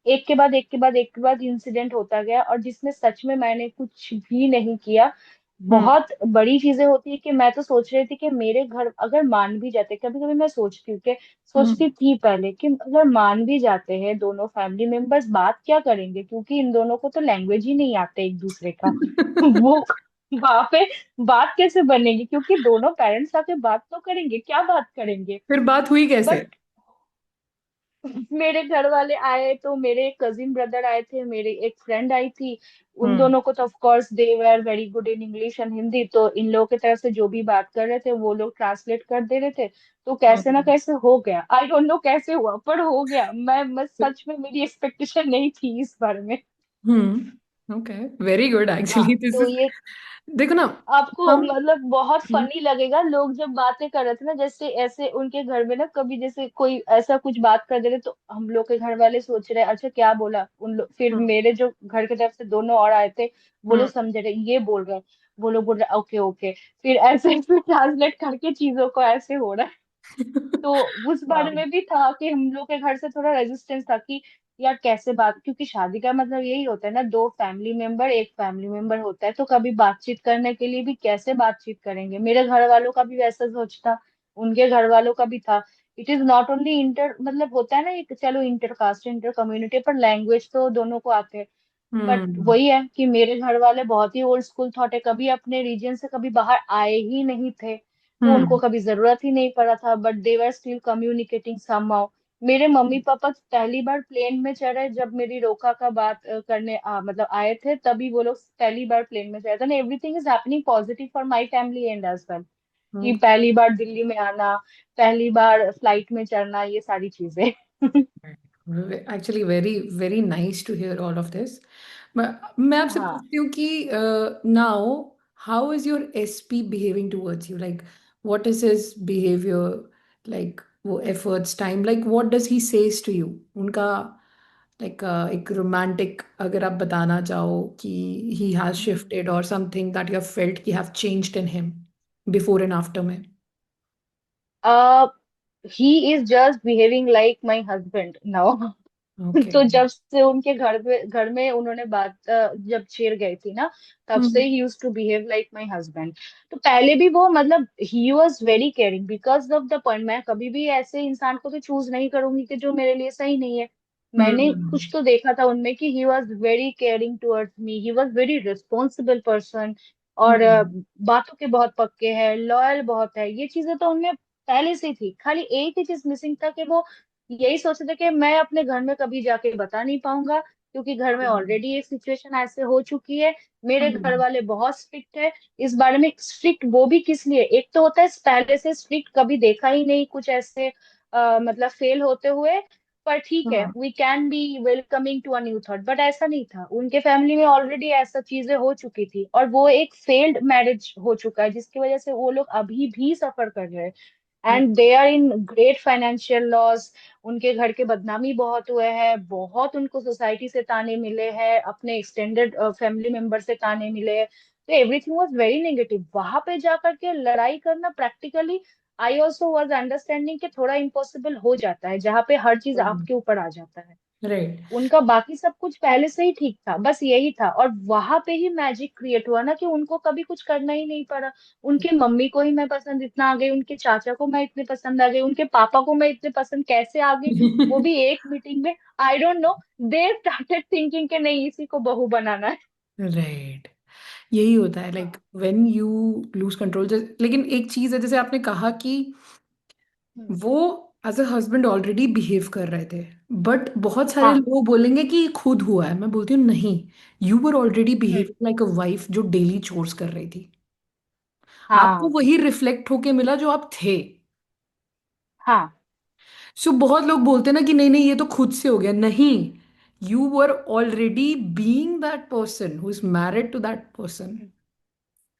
[SPEAKER 2] एक के बाद एक के बाद एक के बाद इंसिडेंट होता गया, और जिसमें सच में मैंने कुछ भी नहीं किया।
[SPEAKER 1] हम्म।
[SPEAKER 2] बहुत बड़ी चीजें होती है कि मैं तो सोच रही थी कि मेरे घर अगर मान भी जाते, कभी कभी मैं सोचती हूँ कि
[SPEAKER 1] हम्म।
[SPEAKER 2] सोचती थी पहले कि अगर मान भी जाते हैं दोनों फैमिली मेंबर्स बात क्या करेंगे, क्योंकि इन दोनों को तो लैंग्वेज ही नहीं आते एक दूसरे का वो वहां पे बात कैसे बनेगी, क्योंकि दोनों पेरेंट्स आके बात तो करेंगे, क्या बात करेंगे।
[SPEAKER 1] फिर बात हुई कैसे?
[SPEAKER 2] बट मेरे घर वाले आए तो मेरे कजिन ब्रदर आए थे, मेरे एक फ्रेंड आई थी, उन
[SPEAKER 1] हम्म।
[SPEAKER 2] दोनों को तो of course they were very good in English and Hindi, तो इन लोगों की तरफ से जो भी बात कर रहे थे वो लोग ट्रांसलेट कर दे रहे थे। तो कैसे ना
[SPEAKER 1] ओके।
[SPEAKER 2] कैसे हो गया, आई डोंट नो कैसे हुआ पर हो गया, मैं सच में मेरी एक्सपेक्टेशन नहीं थी इस बारे में।
[SPEAKER 1] हम्म। ओके। वेरी गुड,
[SPEAKER 2] हाँ
[SPEAKER 1] एक्चुअली दिस
[SPEAKER 2] तो
[SPEAKER 1] इज
[SPEAKER 2] ये
[SPEAKER 1] देखो ना,
[SPEAKER 2] आपको
[SPEAKER 1] हम
[SPEAKER 2] मतलब बहुत फनी लगेगा, लोग जब बातें कर रहे थे ना, जैसे ऐसे उनके घर में ना कभी जैसे कोई ऐसा कुछ बात कर दे रहे, तो हम लोग के घर वाले सोच रहे हैं अच्छा क्या बोला उन लोग, फिर
[SPEAKER 1] हम्म
[SPEAKER 2] मेरे जो घर की तरफ से दोनों और आए थे, वो लोग
[SPEAKER 1] हम्म
[SPEAKER 2] समझ रहे ये बोल रहे हैं, वो लोग बोल रहे ओके ओके, फिर ऐसे ट्रांसलेट करके चीजों को ऐसे हो रहा है। तो उस बारे
[SPEAKER 1] वाह।
[SPEAKER 2] में भी था कि हम लोग के घर से थोड़ा रेजिस्टेंस था कि यार कैसे बात, क्योंकि शादी का मतलब यही होता है ना, दो फैमिली मेंबर, एक फैमिली मेंबर होता है, तो कभी बातचीत करने के लिए भी कैसे बातचीत करेंगे, मेरे घर वालों का भी वैसा सोच था, उनके घर वालों का भी था। It is not only inter, मतलब होता है ना एक, चलो इंटर कास्ट इंटर कम्युनिटी, पर लैंग्वेज तो दोनों को आते हैं। बट
[SPEAKER 1] हम्म
[SPEAKER 2] वही है कि मेरे घर वाले बहुत ही ओल्ड स्कूल थॉट है, कभी अपने रीजन से कभी बाहर आए ही नहीं थे, तो उनको
[SPEAKER 1] हम्म
[SPEAKER 2] कभी जरूरत ही नहीं पड़ा था, but they were still communicating somehow. मेरे मम्मी पापा पहली बार प्लेन में चढ़े जब मेरी रोका का बात करने मतलब आए थे, तभी वो लोग पहली बार प्लेन में चढ़े थे। Everything is happening positive for my family and as well, कि पहली बार दिल्ली में आना, पहली बार फ्लाइट में चढ़ना, ये सारी चीजें।
[SPEAKER 1] Actually very very nice to hear all of this. मैं आपसे
[SPEAKER 2] हाँ।
[SPEAKER 1] पूछती हूँ कि now how is your SP behaving towards you, like what is his behaviour, like वो एफर्ट्स टाइम, लाइक व्हाट डज ही सेज टू यू, उनका लाइक एक रोमांटिक अगर आप बताना चाहो कि ही हैज शिफ्टेड और something that you have felt कि have changed in him before and after में।
[SPEAKER 2] He is just behaving like my husband now.
[SPEAKER 1] Okay.
[SPEAKER 2] तो जब से उनके घर में उन्होंने बात जब छेड़ गई थी ना, तब से
[SPEAKER 1] hmm
[SPEAKER 2] he use to behave like my husband. तो पहले भी वो मतलब he was very caring because of the point, मैं कभी भी ऐसे इंसान को तो चूज नहीं करूंगी कि जो मेरे लिए सही नहीं है। मैंने कुछ
[SPEAKER 1] हम्म
[SPEAKER 2] तो देखा था उनमें कि he was very caring towards me, he was very responsible person, और
[SPEAKER 1] हम्म
[SPEAKER 2] बातों के बहुत पक्के हैं, लॉयल बहुत है, ये चीजें तो उनमें पहले से ही थी। खाली एक ही चीज मिसिंग था कि वो यही सोचते थे कि मैं अपने घर में कभी जाके बता नहीं पाऊंगा, क्योंकि घर में ऑलरेडी एक सिचुएशन ऐसे हो चुकी है। मेरे घर
[SPEAKER 1] हम्म
[SPEAKER 2] वाले बहुत स्ट्रिक्ट है इस बारे में। स्ट्रिक्ट वो भी किस लिए, एक तो होता है पहले से स्ट्रिक्ट, कभी देखा ही नहीं कुछ ऐसे मतलब फेल होते हुए, पर ठीक है
[SPEAKER 1] हाँ।
[SPEAKER 2] We can be welcoming to a new thought, but ऐसा नहीं था, उनके फैमिली में ऑलरेडी ऐसा चीजें हो चुकी थी, और वो एक फेल्ड मैरिज हो चुका है जिसकी वजह से वो लोग अभी भी सफर कर रहे हैं, and they are in great financial loss. उनके घर के बदनामी बहुत हुए हैं, बहुत उनको सोसाइटी से ताने मिले हैं, अपने एक्सटेंडेड फैमिली मेंबर से ताने मिले हैं, तो एवरीथिंग वाज वेरी नेगेटिव। वहां पे जाकर के लड़ाई करना practically, I also was understanding कि थोड़ा इम्पॉसिबल हो जाता है जहाँ पे हर चीज आपके ऊपर आ जाता है।
[SPEAKER 1] राइट।
[SPEAKER 2] उनका बाकी सब कुछ पहले से ही ठीक था, बस यही था, और वहां पे ही मैजिक क्रिएट हुआ ना कि उनको कभी कुछ करना ही नहीं पड़ा। उनकी मम्मी को ही मैं पसंद इतना आ गई, उनके चाचा को मैं इतने पसंद आ गई, उनके पापा को मैं इतने पसंद कैसे आ गई, वो भी एक मीटिंग में। आई don't no, they started thinking कि नहीं इसी को बहू बनाना है।
[SPEAKER 1] राइट। यही होता है, लाइक
[SPEAKER 2] हाँ।
[SPEAKER 1] When you lose control. लेकिन एक चीज है, जैसे आपने कहा कि
[SPEAKER 2] हम्म।
[SPEAKER 1] वो as a husband already behave कर रहे थे, बट बहुत सारे
[SPEAKER 2] हाँ।
[SPEAKER 1] लोग बोलेंगे कि ये खुद हुआ है। मैं बोलती हूँ नहीं, you were already
[SPEAKER 2] hmm.
[SPEAKER 1] Behaving like a wife जो डेली चोर्स कर रही थी। आपको
[SPEAKER 2] हाँ।
[SPEAKER 1] वही रिफ्लेक्ट होके मिला जो आप थे।
[SPEAKER 2] हाँ।
[SPEAKER 1] सो बहुत लोग बोलते हैं ना कि नहीं नहीं ये तो खुद से हो गया, नहीं, you were already being that person who is married to that person,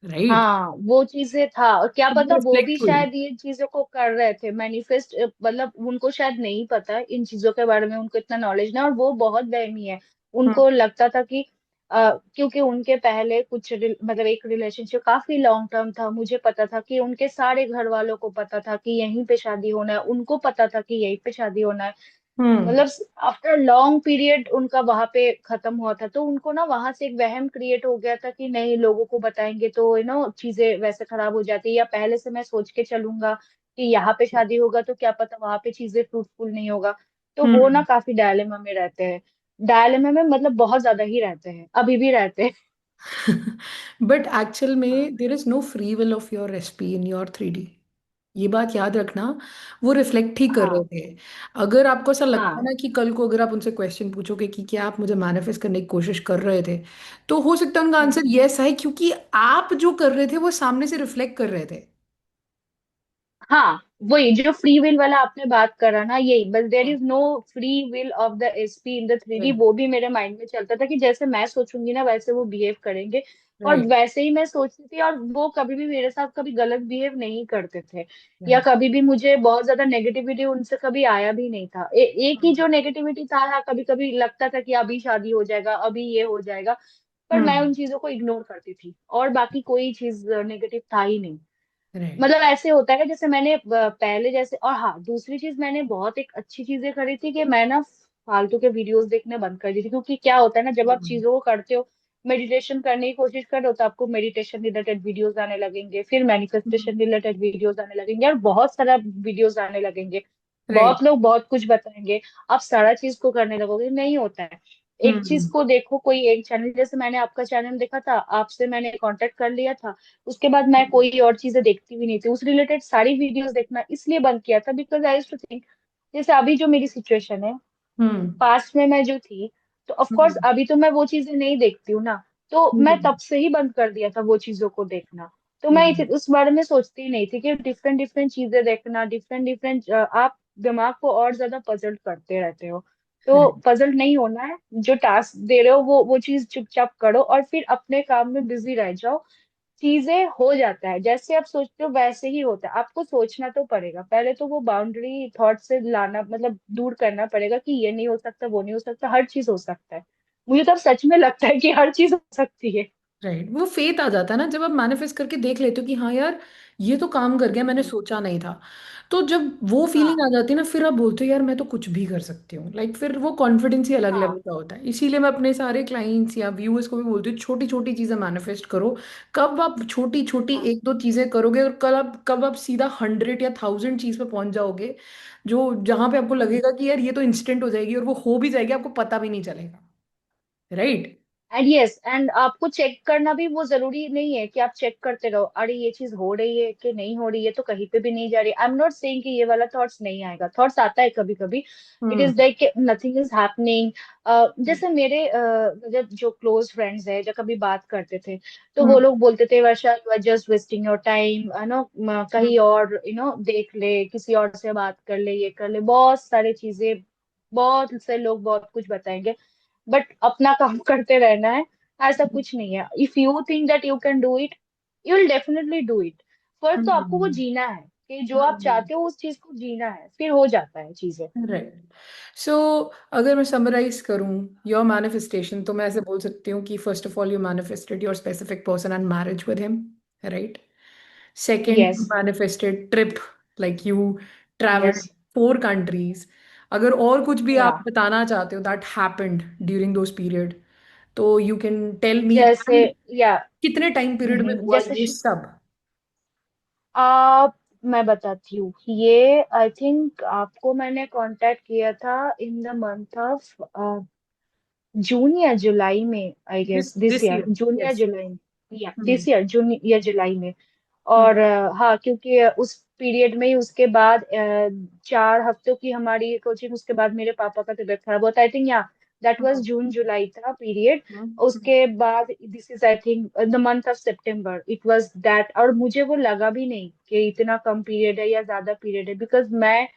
[SPEAKER 1] right.
[SPEAKER 2] हाँ वो चीजें था, और क्या पता वो भी
[SPEAKER 1] रिफ्लेक्ट हुए।
[SPEAKER 2] शायद ये चीजों को कर रहे थे मैनिफेस्ट, मतलब उनको शायद नहीं पता इन चीजों के बारे में, उनको इतना नॉलेज नहीं, और वो बहुत वहमी है।
[SPEAKER 1] हम्म
[SPEAKER 2] उनको लगता था कि क्योंकि उनके पहले कुछ मतलब एक रिलेशनशिप काफी लॉन्ग टर्म था, मुझे पता था कि उनके सारे घर वालों को पता था कि यहीं पे शादी होना है, उनको पता था कि यहीं पे शादी होना है,
[SPEAKER 1] हम्म
[SPEAKER 2] मतलब आफ्टर लॉन्ग पीरियड उनका वहां पे खत्म हुआ था, तो उनको ना वहां से एक वहम क्रिएट हो गया था कि नहीं लोगों को बताएंगे तो चीजें वैसे खराब हो जाती है, या पहले से मैं सोच के चलूंगा कि यहाँ पे शादी होगा तो क्या पता वहां पे चीजें फ्रूटफुल नहीं होगा। तो वो ना
[SPEAKER 1] हम्म
[SPEAKER 2] काफी डायलेमा में रहते हैं, डायलेमा में मतलब बहुत ज्यादा ही रहते हैं, अभी भी रहते हैं।
[SPEAKER 1] बट एक्चुअल
[SPEAKER 2] हाँ।
[SPEAKER 1] में there is no free will of your SP in your 3D। ये बात याद रखना, वो रिफ्लेक्ट ही कर रहे
[SPEAKER 2] हाँ।
[SPEAKER 1] थे। अगर आपको ऐसा लगता है
[SPEAKER 2] हाँ।
[SPEAKER 1] ना कि कल को अगर आप उनसे क्वेश्चन पूछोगे कि क्या आप मुझे मैनिफेस्ट करने की कोशिश कर रहे थे, तो हो सकता है उनका
[SPEAKER 2] हम्म।
[SPEAKER 1] आंसर यस है, क्योंकि आप जो कर रहे थे वो सामने से रिफ्लेक्ट कर रहे थे।
[SPEAKER 2] हाँ वही जो फ्री विल वाला आपने बात करा ना, यही बस, देयर
[SPEAKER 1] हाँ,
[SPEAKER 2] is no free will of the SP in the 3D,
[SPEAKER 1] right,
[SPEAKER 2] वो भी मेरे माइंड में चलता था कि जैसे मैं सोचूंगी ना वैसे वो बिहेव करेंगे, और
[SPEAKER 1] राइट,
[SPEAKER 2] वैसे ही मैं सोचती थी, और वो कभी भी मेरे साथ कभी गलत बिहेव नहीं करते थे, या
[SPEAKER 1] राइट,
[SPEAKER 2] कभी भी मुझे बहुत ज्यादा नेगेटिविटी उनसे कभी आया भी नहीं था। एक ही जो नेगेटिविटी था, कभी कभी लगता था कि अभी शादी हो जाएगा, अभी ये हो जाएगा, पर मैं
[SPEAKER 1] हम्म,
[SPEAKER 2] उन चीजों को इग्नोर करती थी, और बाकी कोई चीज नेगेटिव था ही नहीं।
[SPEAKER 1] राइट,
[SPEAKER 2] मतलब ऐसे होता है कि जैसे मैंने पहले जैसे, और हाँ दूसरी चीज, मैंने बहुत एक अच्छी चीजें करी थी कि मैं ना फालतू के वीडियोस देखने बंद कर दी थी, क्योंकि क्या होता है ना, जब आप
[SPEAKER 1] हम्म,
[SPEAKER 2] चीजों को करते हो, मेडिटेशन करने की कोशिश कर रहे हो, तो आपको मेडिटेशन रिलेटेड वीडियोस आने लगेंगे, फिर मैनिफेस्टेशन रिलेटेड वीडियोस आने लगेंगे, और बहुत सारा वीडियोस आने लगेंगे,
[SPEAKER 1] राइट,
[SPEAKER 2] बहुत लोग बहुत कुछ बताएंगे, आप सारा चीज को करने लगोगे, नहीं होता है। एक चीज
[SPEAKER 1] हम्म,
[SPEAKER 2] को देखो, कोई एक चैनल, जैसे मैंने आपका चैनल देखा था, आपसे मैंने कांटेक्ट कर लिया था, उसके बाद मैं कोई और चीजें देखती भी नहीं थी, उस रिलेटेड सारी वीडियोस देखना इसलिए बंद किया था, बिकॉज आई टू थिंक, जैसे अभी जो मेरी सिचुएशन है,
[SPEAKER 1] हम्म,
[SPEAKER 2] पास्ट में मैं जो थी, तो ऑफ कोर्स
[SPEAKER 1] हम्म,
[SPEAKER 2] अभी तो मैं वो चीजें नहीं देखती हूँ ना, तो मैं
[SPEAKER 1] हम्म,
[SPEAKER 2] तब से ही बंद कर दिया था वो चीजों को देखना। तो मैं
[SPEAKER 1] हम्म,
[SPEAKER 2] उस बारे में सोचती ही नहीं थी कि डिफरेंट डिफरेंट चीजें देखना, डिफरेंट डिफरेंट, आप दिमाग को और ज्यादा पजल करते रहते हो। तो
[SPEAKER 1] राइट,
[SPEAKER 2] पजल नहीं होना है, जो टास्क दे रहे हो वो चीज चुपचाप करो, और फिर अपने काम में बिजी रह जाओ, चीजें हो जाता है, जैसे आप सोचते हो वैसे ही होता है, आपको सोचना तो पड़ेगा पहले, तो वो बाउंड्री थॉट से लाना, मतलब दूर करना पड़ेगा कि ये नहीं हो सकता, वो नहीं हो सकता, हर चीज हो सकता है। मुझे तो अब सच में लगता है कि हर चीज हो सकती है।
[SPEAKER 1] राइट। वो फेथ आ जाता है ना जब आप मैनिफेस्ट करके देख लेते हो कि हाँ यार, ये तो काम कर गया, मैंने
[SPEAKER 2] हम्म।
[SPEAKER 1] सोचा नहीं था। तो जब वो फीलिंग आ
[SPEAKER 2] हाँ।
[SPEAKER 1] जाती है ना, फिर आप बोलते हो यार मैं तो कुछ भी कर सकती हूँ। लाइक फिर वो कॉन्फिडेंस ही अलग लेवल
[SPEAKER 2] हाँ।
[SPEAKER 1] का होता है। इसीलिए मैं अपने सारे क्लाइंट्स या व्यूअर्स को भी बोलती हूँ, छोटी छोटी चीजें मैनिफेस्ट करो। कब आप छोटी छोटी
[SPEAKER 2] हाँ।
[SPEAKER 1] एक दो चीजें करोगे और कब आप सीधा 100 या 1000 चीज पे पहुंच जाओगे, जो जहां पे आपको
[SPEAKER 2] हम्म।
[SPEAKER 1] लगेगा कि यार ये तो इंस्टेंट हो जाएगी, और वो हो भी जाएगी, आपको पता भी नहीं चलेगा। राइट।
[SPEAKER 2] एंड यस, एंड आपको चेक करना भी वो जरूरी नहीं है कि आप चेक करते रहो, अरे ये चीज हो रही है कि नहीं हो रही है, तो कहीं पे भी नहीं जा रही। आई एम नॉट सेइंग कि ये वाला थॉट्स नहीं आएगा, थॉट्स आता है कभी कभी, it
[SPEAKER 1] hmm,
[SPEAKER 2] is like nothing is happening. जैसे मेरे मतलब जो क्लोज फ्रेंड्स है, जब कभी बात करते थे, तो वो
[SPEAKER 1] हम्म,
[SPEAKER 2] लोग बोलते थे, Varsha you are just wasting your time, you know,
[SPEAKER 1] hmm,
[SPEAKER 2] कहीं और देख ले, किसी और से बात कर ले, ये कर ले, बहुत सारी चीजें, बहुत से लोग बहुत कुछ बताएंगे, बट अपना काम करते रहना है, ऐसा कुछ नहीं है। If you think that you can do it, you will definitely do it. First तो आपको वो
[SPEAKER 1] हम्म,
[SPEAKER 2] जीना है, कि जो आप
[SPEAKER 1] हम्म,
[SPEAKER 2] चाहते हो उस चीज को जीना है, फिर हो जाता है चीजें।
[SPEAKER 1] राइट। सो अगर मैं समराइज करूं योर मैनिफेस्टेशन, तो मैं ऐसे बोल सकती हूँ कि first of all you manifested your specific person and marriage with him, right. Second,
[SPEAKER 2] yes.
[SPEAKER 1] You manifested trip, like you
[SPEAKER 2] yes.
[SPEAKER 1] Travelled 4 countries. अगर और कुछ भी
[SPEAKER 2] या
[SPEAKER 1] आप बताना चाहते हो that happened during those period, तो यू कैन टेल मी।
[SPEAKER 2] जैसे,
[SPEAKER 1] एंड
[SPEAKER 2] या
[SPEAKER 1] कितने टाइम पीरियड में हुआ
[SPEAKER 2] जैसे
[SPEAKER 1] ये सब?
[SPEAKER 2] आप, मैं बताती हूँ ये, आई थिंक आपको मैंने कांटेक्ट किया था in the month of June या जुलाई में, I guess
[SPEAKER 1] this
[SPEAKER 2] this
[SPEAKER 1] this
[SPEAKER 2] year,
[SPEAKER 1] year,
[SPEAKER 2] June या
[SPEAKER 1] यस।
[SPEAKER 2] जुलाई में, या दिस ईयर जून या जुलाई में।
[SPEAKER 1] हम्म,
[SPEAKER 2] और हाँ, क्योंकि उस पीरियड में ही, उसके बाद 4 हफ्तों की हमारी कोचिंग, उसके बाद मेरे पापा का तबीयत खराब होता, आई थिंक, या दैट वाज
[SPEAKER 1] हम्म,
[SPEAKER 2] जून जुलाई था पीरियड।
[SPEAKER 1] हम्म,
[SPEAKER 2] उसके बाद this is I think the month of September, it was that, और मुझे वो लगा भी नहीं कि इतना कम पीरियड है या ज्यादा पीरियड है, बिकॉज मैं,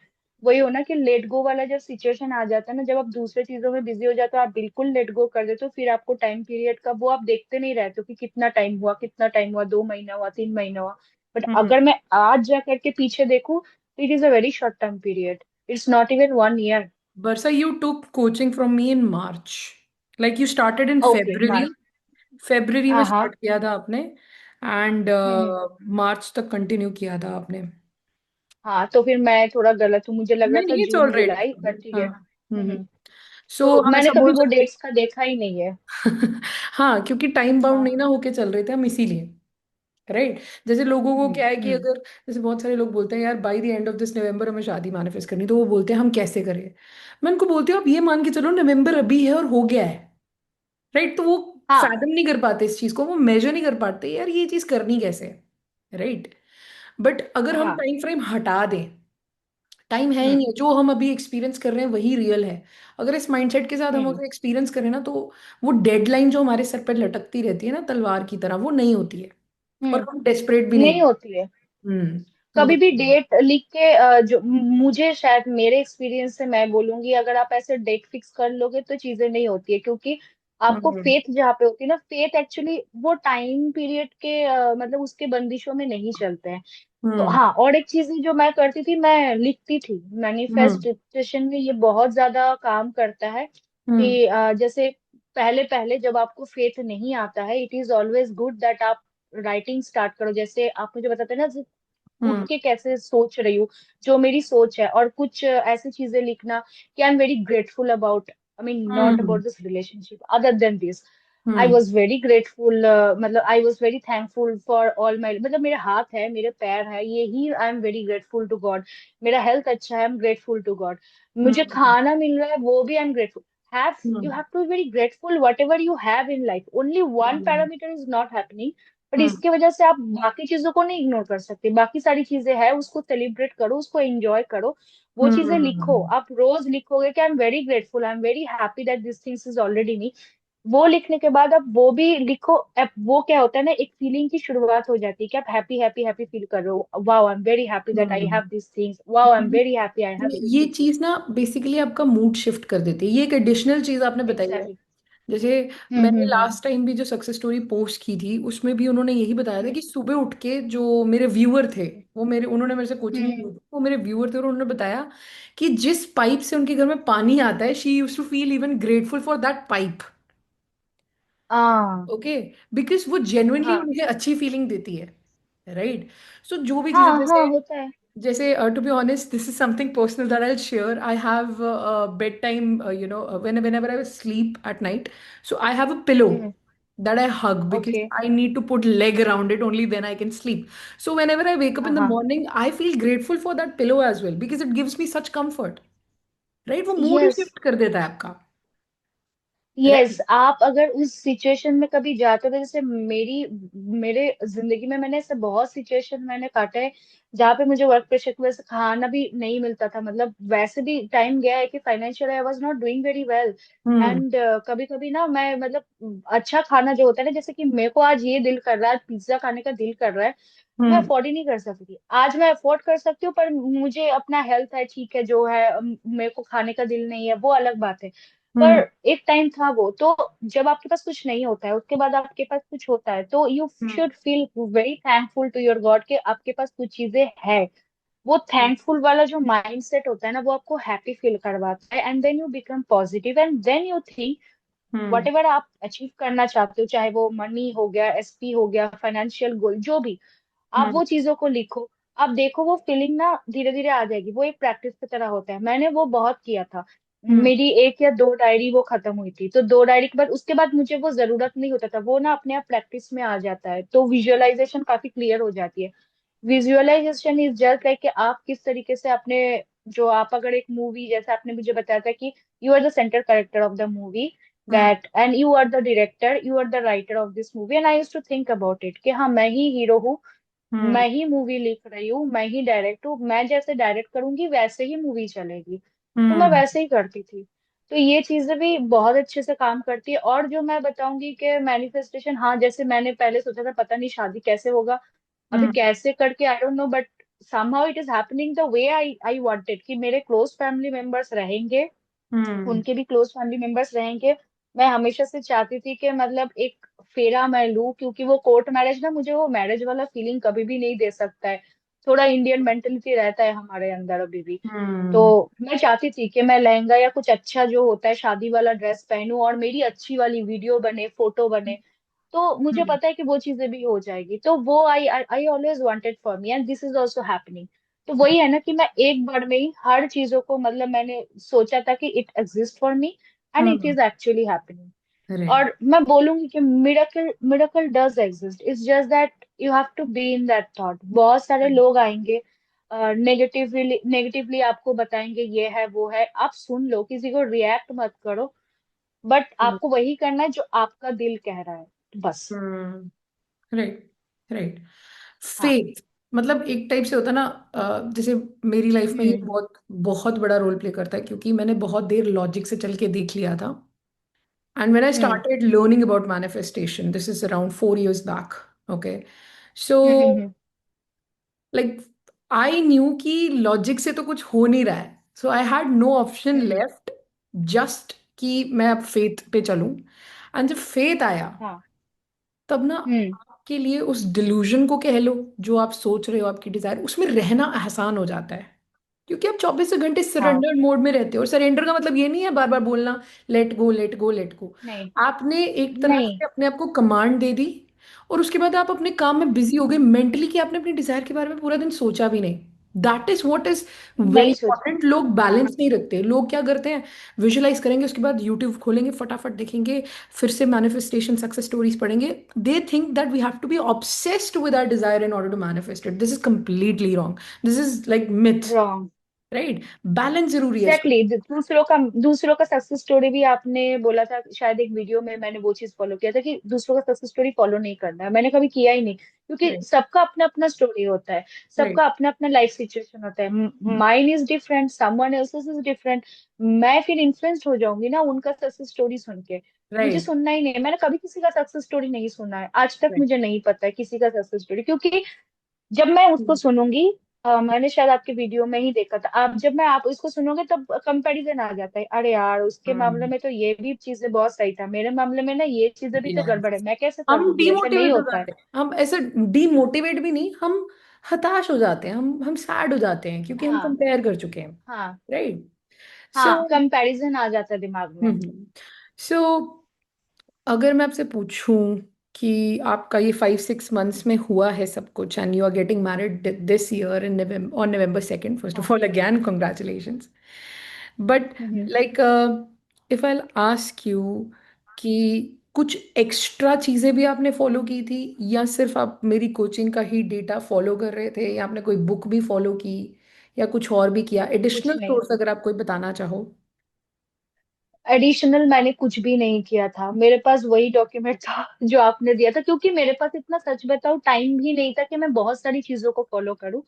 [SPEAKER 2] वही हो ना कि लेट गो वाला जब सिचुएशन आ जाता है ना, जब आप दूसरे चीजों में बिजी हो जाते हो, आप बिल्कुल लेट गो कर देते हो, फिर आपको टाइम पीरियड का वो आप देखते नहीं रहते हो कि कितना टाइम हुआ, कितना टाइम हुआ, 2 महीना हुआ, 3 महीना हुआ। बट
[SPEAKER 1] हम्म।
[SPEAKER 2] अगर मैं आज जा करके पीछे देखूं, तो it is a very short term period, it's not even 1 year.
[SPEAKER 1] Versa, you took coaching from me in March. Like you started in
[SPEAKER 2] okay,
[SPEAKER 1] February.
[SPEAKER 2] मार्च।
[SPEAKER 1] फरवरी में
[SPEAKER 2] हाँ हाँ।
[SPEAKER 1] स्टार्ट किया था आपने, एंड
[SPEAKER 2] हम्म।
[SPEAKER 1] मार्च तक कंटिन्यू किया था आपने।
[SPEAKER 2] हाँ, तो फिर मैं थोड़ा गलत हूँ, मुझे लग रहा
[SPEAKER 1] नहीं
[SPEAKER 2] था
[SPEAKER 1] नहीं, it's
[SPEAKER 2] June
[SPEAKER 1] all right.
[SPEAKER 2] July, but ठीक है।
[SPEAKER 1] हाँ। हम्म। सो
[SPEAKER 2] तो
[SPEAKER 1] हम
[SPEAKER 2] मैंने
[SPEAKER 1] ऐसा
[SPEAKER 2] कभी
[SPEAKER 1] बोल
[SPEAKER 2] वो
[SPEAKER 1] सकते
[SPEAKER 2] डेट्स का देखा ही नहीं है।
[SPEAKER 1] हैं। हाँ, क्योंकि टाइम बाउंड
[SPEAKER 2] हाँ।
[SPEAKER 1] नहीं ना होके चल रहे थे हम, इसीलिए। राइट। जैसे लोगों को क्या है कि
[SPEAKER 2] हम्म।
[SPEAKER 1] अगर, जैसे बहुत सारे लोग बोलते हैं यार by the end of this November हमें शादी मैनिफेस्ट करनी, तो वो बोलते हैं हम कैसे करें। मैं उनको बोलती हूँ आप ये मान के चलो नवंबर अभी है और हो गया है। राइट। तो वो
[SPEAKER 2] हाँ।
[SPEAKER 1] फैथम नहीं कर पाते इस चीज को, वो मेजर नहीं कर पाते यार ये चीज करनी कैसे है। राइट। बट अगर हम
[SPEAKER 2] हाँ।
[SPEAKER 1] टाइम फ्रेम हटा दें, टाइम है ही
[SPEAKER 2] हम्म।
[SPEAKER 1] नहीं है, जो हम अभी एक्सपीरियंस कर रहे हैं वही रियल है। अगर इस माइंडसेट के साथ हम
[SPEAKER 2] हम्म।
[SPEAKER 1] अगर एक्सपीरियंस करें ना, तो वो डेडलाइन जो हमारे सर पर लटकती रहती है ना तलवार की तरह, वो नहीं होती है। और
[SPEAKER 2] हम्म।
[SPEAKER 1] हम डेस्परेट भी नहीं।
[SPEAKER 2] नहीं होती है।
[SPEAKER 1] हम्म।
[SPEAKER 2] कभी भी डेट लिख के जो मुझे शायद मेरे एक्सपीरियंस से मैं बोलूंगी, अगर आप ऐसे डेट फिक्स कर लोगे तो चीजें नहीं होती है, क्योंकि आपको
[SPEAKER 1] हम्म।
[SPEAKER 2] फेथ जहाँ पे होती है ना, फेथ एक्चुअली वो टाइम पीरियड के मतलब उसके बंदिशों में नहीं चलते हैं। तो
[SPEAKER 1] हम्म।
[SPEAKER 2] हाँ, और एक चीज जो मैं करती थी, मैं लिखती थी।
[SPEAKER 1] हम्म।
[SPEAKER 2] मैनिफेस्टेशन में ये बहुत ज्यादा काम करता है
[SPEAKER 1] हम्म।
[SPEAKER 2] कि जैसे पहले पहले जब आपको फेथ नहीं आता है, it is always good that आप राइटिंग स्टार्ट करो। जैसे आप मुझे बताते हैं ना, उठ
[SPEAKER 1] हम्म।
[SPEAKER 2] के कैसे सोच रही हूँ, जो मेरी सोच है, और कुछ ऐसी चीजें लिखना कि I am very grateful about, I mean not
[SPEAKER 1] hmm.
[SPEAKER 2] About this relationship, other than this I
[SPEAKER 1] hmm.
[SPEAKER 2] Was very grateful, मतलब I was very thankful for all my, मतलब मेरे हाथ है, मेरे पैर है, ये ही I am very grateful to God. मेरा हेल्थ अच्छा है, I am grateful to God. मुझे
[SPEAKER 1] हम्म।
[SPEAKER 2] खाना मिल रहा है, वो भी I am grateful. Have
[SPEAKER 1] hmm.
[SPEAKER 2] You have to be very grateful whatever you have in life, only one
[SPEAKER 1] hmm.
[SPEAKER 2] Parameter is not happening, but
[SPEAKER 1] hmm.
[SPEAKER 2] इसकी वजह से आप बाकी चीजों को नहीं इग्नोर कर सकते। बाकी सारी चीजें हैं, उसको सेलिब्रेट करो, उसको एंजॉय करो, वो चीजें लिखो।
[SPEAKER 1] हम्म।
[SPEAKER 2] आप रोज लिखोगे कि I am very grateful, I am very happy that this things is already me. वो लिखने के बाद आप वो भी लिखो। अब वो क्या होता है ना, एक फीलिंग की शुरुआत हो जाती है कि आप हैप्पी हैप्पी हैप्पी फील कर रहे हो, wow I am very happy that I
[SPEAKER 1] hmm.
[SPEAKER 2] Have this things, wow I am very happy I have this
[SPEAKER 1] ये
[SPEAKER 2] थिंग्स।
[SPEAKER 1] चीज ना बेसिकली आपका मूड शिफ्ट कर देती है। ये एक एडिशनल चीज आपने बताई है।
[SPEAKER 2] एग्जैक्टली।
[SPEAKER 1] जैसे मैंने लास्ट टाइम भी जो सक्सेस स्टोरी पोस्ट की थी उसमें भी उन्होंने यही बताया था
[SPEAKER 2] हम्म
[SPEAKER 1] कि सुबह उठ के जो मेरे व्यूअर थे, वो मेरे, उन्होंने मेरे से कोचिंग ली
[SPEAKER 2] हम्म।
[SPEAKER 1] थी, वो मेरे व्यूअर थे और उन्होंने बताया कि जिस पाइप से उनके घर में पानी आता है, she use to feel even grateful for that pipe.
[SPEAKER 2] हाँ
[SPEAKER 1] ओके। बिकॉज वो जेन्युइनली
[SPEAKER 2] हाँ
[SPEAKER 1] उन्हें अच्छी फीलिंग देती है। राइट। सो जो भी चीजें
[SPEAKER 2] हाँ हाँ,
[SPEAKER 1] जैसे,
[SPEAKER 2] होता है।
[SPEAKER 1] जैसे to be honest this is something personal that I share. I have bed time, whenever I sleep at night, so I have a pillow
[SPEAKER 2] hmm.
[SPEAKER 1] that I hug because
[SPEAKER 2] okay.
[SPEAKER 1] I need to put leg around it, only then I can sleep. So whenever I wake up
[SPEAKER 2] हाँ
[SPEAKER 1] in the
[SPEAKER 2] हाँ।
[SPEAKER 1] morning I feel grateful for that pillow as well because it gives me such comfort. Right, वो mood ही
[SPEAKER 2] yes.
[SPEAKER 1] Shift कर देता है आपका।
[SPEAKER 2] Yes,
[SPEAKER 1] right.
[SPEAKER 2] आप अगर उस सिचुएशन में कभी जाते हो तो जैसे मेरे जिंदगी में मैंने ऐसे बहुत सिचुएशन मैंने काटे हैं जहाँ पे मुझे वर्क प्रेशर की वजह से खाना भी नहीं मिलता था। मतलब वैसे भी टाइम गया है कि financial I was not doing very well.
[SPEAKER 1] Hmm.
[SPEAKER 2] And कभी कभी ना मैं मतलब अच्छा खाना जो होता है ना, जैसे कि मेरे को आज ये दिल कर रहा है, पिज्जा खाने का दिल कर रहा है, मैं
[SPEAKER 1] हम्म।
[SPEAKER 2] अफोर्ड ही नहीं कर सकती थी। आज मैं अफोर्ड कर सकती हूँ, पर मुझे अपना हेल्थ है, ठीक है जो है, मेरे को खाने का दिल नहीं है, वो अलग बात है। पर
[SPEAKER 1] हम्म।
[SPEAKER 2] एक टाइम था वो तो, जब आपके पास कुछ नहीं होता है उसके बाद आपके पास कुछ होता है, तो you
[SPEAKER 1] hmm.
[SPEAKER 2] Should feel very thankful to your God कि आपके पास कुछ चीजें है। वो थैंकफुल वाला जो माइंड सेट होता है ना, वो आपको हैप्पी फील करवाता है, and then you become positive, and then you think what
[SPEAKER 1] hmm.
[SPEAKER 2] Ever आप अचीव करना चाहते हो, चाहे वो मनी हो गया, एसपी हो गया, फाइनेंशियल गोल, जो भी, आप
[SPEAKER 1] हम्म।
[SPEAKER 2] वो चीजों को लिखो। आप देखो वो फीलिंग ना धीरे धीरे आ जाएगी। वो एक प्रैक्टिस की तरह होता है, मैंने वो बहुत किया था।
[SPEAKER 1] हम्म।
[SPEAKER 2] मेरी एक या दो डायरी वो खत्म हुई थी, तो दो डायरी के बाद उसके बाद मुझे वो जरूरत नहीं होता था, वो ना अपने आप प्रैक्टिस में आ जाता है, तो विजुअलाइजेशन काफी क्लियर हो जाती है। विजुअलाइजेशन इज जस्ट लाइक कि आप किस तरीके से अपने, जो आप अगर एक मूवी, जैसे आपने मुझे बताया था कि you are the centre character of the movie,
[SPEAKER 1] hmm.
[SPEAKER 2] That and you are the director, you are the writer of this movie, and I used to think about it कि हाँ, मैं ही हीरो हूँ,
[SPEAKER 1] हम्म।
[SPEAKER 2] मैं ही मूवी लिख रही हूँ, मैं ही direct हूँ, मैं जैसे डायरेक्ट करूंगी वैसे ही मूवी चलेगी। तो मैं
[SPEAKER 1] हम्म।
[SPEAKER 2] वैसे ही करती थी। तो ये चीजें भी बहुत अच्छे से काम करती है। और जो मैं बताऊंगी कि मैनिफेस्टेशन, हाँ, जैसे मैंने पहले सोचा था पता नहीं शादी कैसे होगा, अभी
[SPEAKER 1] हम्म।
[SPEAKER 2] कैसे करके आई don't no, but somehow it is happening the way I wanted कि मेरे क्लोज फैमिली मेंबर्स रहेंगे,
[SPEAKER 1] हम्म।
[SPEAKER 2] उनके भी क्लोज फैमिली मेंबर्स रहेंगे। मैं हमेशा से चाहती थी कि मतलब एक फेरा मैं लूं, क्योंकि वो कोर्ट मैरिज ना, मुझे वो मैरिज वाला फीलिंग कभी भी नहीं दे सकता है। थोड़ा इंडियन मेंटेलिटी रहता है हमारे अंदर अभी भी। तो
[SPEAKER 1] हम्म।
[SPEAKER 2] मैं चाहती थी कि मैं लहंगा या कुछ अच्छा जो होता है शादी वाला ड्रेस पहनूं, और मेरी अच्छी वाली वीडियो बने, फोटो बने। तो मुझे
[SPEAKER 1] हम्म।
[SPEAKER 2] पता है कि वो चीजें भी हो जाएगी, तो वो I I always wanted for me, and this is also happening. तो वही है ना कि मैं एक बार में ही हर चीजों को, मतलब मैंने सोचा था कि it exist for me, and it
[SPEAKER 1] hmm.
[SPEAKER 2] Is actually happening.
[SPEAKER 1] Right.
[SPEAKER 2] और मैं बोलूंगी कि miracle miracle does exist, it's just that you have to be in that thought. बहुत सारे लोग आएंगे, नेगेटिवली नेगेटिवली आपको बताएंगे ये है वो है, आप सुन लो, किसी को रिएक्ट मत करो, बट आपको वही करना है जो आपका दिल कह रहा है, बस।
[SPEAKER 1] हम्म। राइट। राइट।
[SPEAKER 2] हाँ।
[SPEAKER 1] फेथ, मतलब एक टाइप से होता है ना, जैसे मेरी लाइफ में ये
[SPEAKER 2] हम्म
[SPEAKER 1] बहुत बहुत बड़ा रोल प्ले करता है क्योंकि मैंने बहुत देर लॉजिक से चल के देख लिया था। And when I
[SPEAKER 2] hmm
[SPEAKER 1] started learning about manifestation, this is around 4 years back. Okay. So
[SPEAKER 2] hmm hmm
[SPEAKER 1] like I knew कि लॉजिक से तो कुछ हो नहीं रहा है, so I had no option
[SPEAKER 2] hmm.
[SPEAKER 1] Left, just कि मैं अब फेथ पे चलूं। एंड जब फेथ आया,
[SPEAKER 2] हाँ।
[SPEAKER 1] तब ना
[SPEAKER 2] हम्म।
[SPEAKER 1] आपके लिए उस डिल्यूजन को कह लो, जो आप सोच रहे हो आपकी डिजायर, उसमें रहना आसान हो जाता है। क्योंकि आप 24 घंटे
[SPEAKER 2] हाँ।
[SPEAKER 1] सरेंडर मोड में रहते हो। और सरेंडर का मतलब ये नहीं है बार बार बोलना let go let go let go.
[SPEAKER 2] नहीं।
[SPEAKER 1] आपने एक तरह
[SPEAKER 2] नहीं।
[SPEAKER 1] से अपने आप को कमांड दे दी, और उसके बाद आप अपने काम में बिजी हो गए मेंटली, कि आपने अपनी डिजायर के बारे में पूरा दिन सोचा भी नहीं। That is what is very
[SPEAKER 2] नहीं सोचा।
[SPEAKER 1] इंपॉर्टेंट। लोग
[SPEAKER 2] हाँ।
[SPEAKER 1] बैलेंस नहीं रखते। लोग क्या करते हैं, विजुलाइज करेंगे, उसके बाद यूट्यूब खोलेंगे, फटाफट देखेंगे, फिर से मैनिफेस्टेशन सक्सेस स्टोरीज पढ़ेंगे। They think that we have to be obsessed with our desire in order to manifest it. This is completely wrong. This is like myth,
[SPEAKER 2] wrong.
[SPEAKER 1] Right? Balance जरूरी है इसमें।
[SPEAKER 2] Exactly दूसरों का success story भी आपने बोला था शायद एक वीडियो में, मैंने वो चीज फॉलो किया था कि दूसरों का सक्सेस स्टोरी फॉलो नहीं करना है। मैंने कभी किया ही नहीं, क्योंकि
[SPEAKER 1] राइट,
[SPEAKER 2] सबका अपना अपना स्टोरी होता है,
[SPEAKER 1] राइट,
[SPEAKER 2] सबका अपना अपना लाइफ सिचुएशन होता है। Mine is different, someone else's is different. मैं फिर इन्फ्लुएंस्ड हो जाऊंगी ना उनका सक्सेस स्टोरी सुन के। मुझे
[SPEAKER 1] राइट,
[SPEAKER 2] सुनना ही नहीं है, मैंने कभी किसी का सक्सेस स्टोरी नहीं सुना है आज तक,
[SPEAKER 1] राइट।
[SPEAKER 2] मुझे नहीं पता है किसी का सक्सेस स्टोरी, क्योंकि जब मैं उसको सुनूंगी, मैंने शायद आपके वीडियो में ही देखा था, आप जब मैं आप इसको सुनोगे तब कंपैरिजन आ जाता है, अरे यार उसके मामले
[SPEAKER 1] हम्म।
[SPEAKER 2] में तो ये भी चीजें बहुत सही था, मेरे मामले में ना ये चीजें भी तो गड़बड़ है,
[SPEAKER 1] Yes.
[SPEAKER 2] मैं कैसे कर
[SPEAKER 1] हम
[SPEAKER 2] लूंगी, ऐसा नहीं
[SPEAKER 1] डिमोटिवेट हो
[SPEAKER 2] होता है।
[SPEAKER 1] जाते हैं। हम ऐसे डिमोटिवेट भी नहीं, हम हताश हो जाते हैं, हम सैड हो जाते हैं, क्योंकि हम
[SPEAKER 2] हाँ।
[SPEAKER 1] कंपेयर कर चुके हैं।
[SPEAKER 2] हाँ।
[SPEAKER 1] राइट। सो
[SPEAKER 2] हाँ, कंपैरिजन आ जाता है दिमाग में।
[SPEAKER 1] सो अगर मैं आपसे पूछूं कि आपका ये 5-6 मंथ्स में हुआ है सब कुछ, and you are getting married this year in November, on November 2nd, first of
[SPEAKER 2] हाँ।
[SPEAKER 1] All again congratulations. But
[SPEAKER 2] hmm.
[SPEAKER 1] Like if I ask you कि कुछ एक्स्ट्रा चीजें भी आपने फॉलो की थी, या सिर्फ आप मेरी कोचिंग का ही डेटा फॉलो कर रहे थे, या आपने कोई बुक भी फॉलो की, या कुछ और भी किया,
[SPEAKER 2] कुछ
[SPEAKER 1] एडिशनल
[SPEAKER 2] नहीं।
[SPEAKER 1] सोर्स अगर आप कोई बताना चाहो?
[SPEAKER 2] एडिशनल मैंने कुछ भी नहीं किया था, मेरे पास वही डॉक्यूमेंट था जो आपने दिया था, क्योंकि मेरे पास इतना, सच बताऊं, टाइम भी नहीं था कि मैं बहुत सारी चीजों को फॉलो करूं।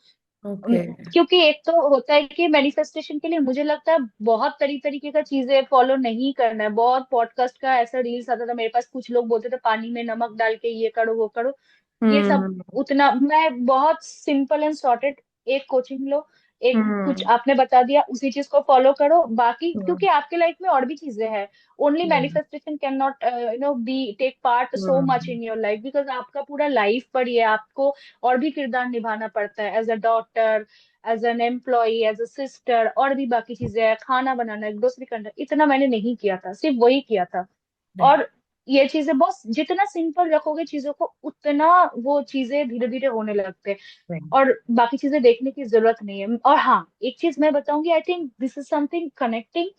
[SPEAKER 1] ओके।
[SPEAKER 2] क्योंकि एक तो होता है कि मैनिफेस्टेशन के लिए मुझे लगता है बहुत तरीके का चीजें फॉलो नहीं करना है। बहुत पॉडकास्ट का ऐसा रील्स आता था मेरे पास, कुछ लोग बोलते थे पानी में नमक डाल के ये करो वो करो, ये सब
[SPEAKER 1] हम्म,
[SPEAKER 2] उतना, मैं बहुत सिंपल एंड सॉर्टेड, एक कोचिंग लो, एक कुछ
[SPEAKER 1] हम्म,
[SPEAKER 2] आपने बता दिया उसी चीज को फॉलो करो, बाकी
[SPEAKER 1] हम्म,
[SPEAKER 2] क्योंकि आपके लाइफ में और भी चीजें हैं। Only
[SPEAKER 1] hmm,
[SPEAKER 2] manifestation can not be take part so much
[SPEAKER 1] hmm,
[SPEAKER 2] in your life, because आपका पूरा लाइफ पर ही है, आपको और भी किरदार निभाना पड़ता है, as a daughter, as an employ, as a sister, और भी बाकी चीजें हैं, खाना बनाना, ग्रोसरी करना। इतना मैंने नहीं किया था, सिर्फ वही किया था।
[SPEAKER 1] राइट,
[SPEAKER 2] और ये चीजें बहुत, जितना सिंपल रखोगे चीजों को, उतना वो चीजें धीरे धीरे होने लगते हैं,
[SPEAKER 1] राइट।
[SPEAKER 2] और बाकी चीजें देखने की जरूरत नहीं है। और हाँ, एक चीज मैं बताऊंगी, I think this is something connecting,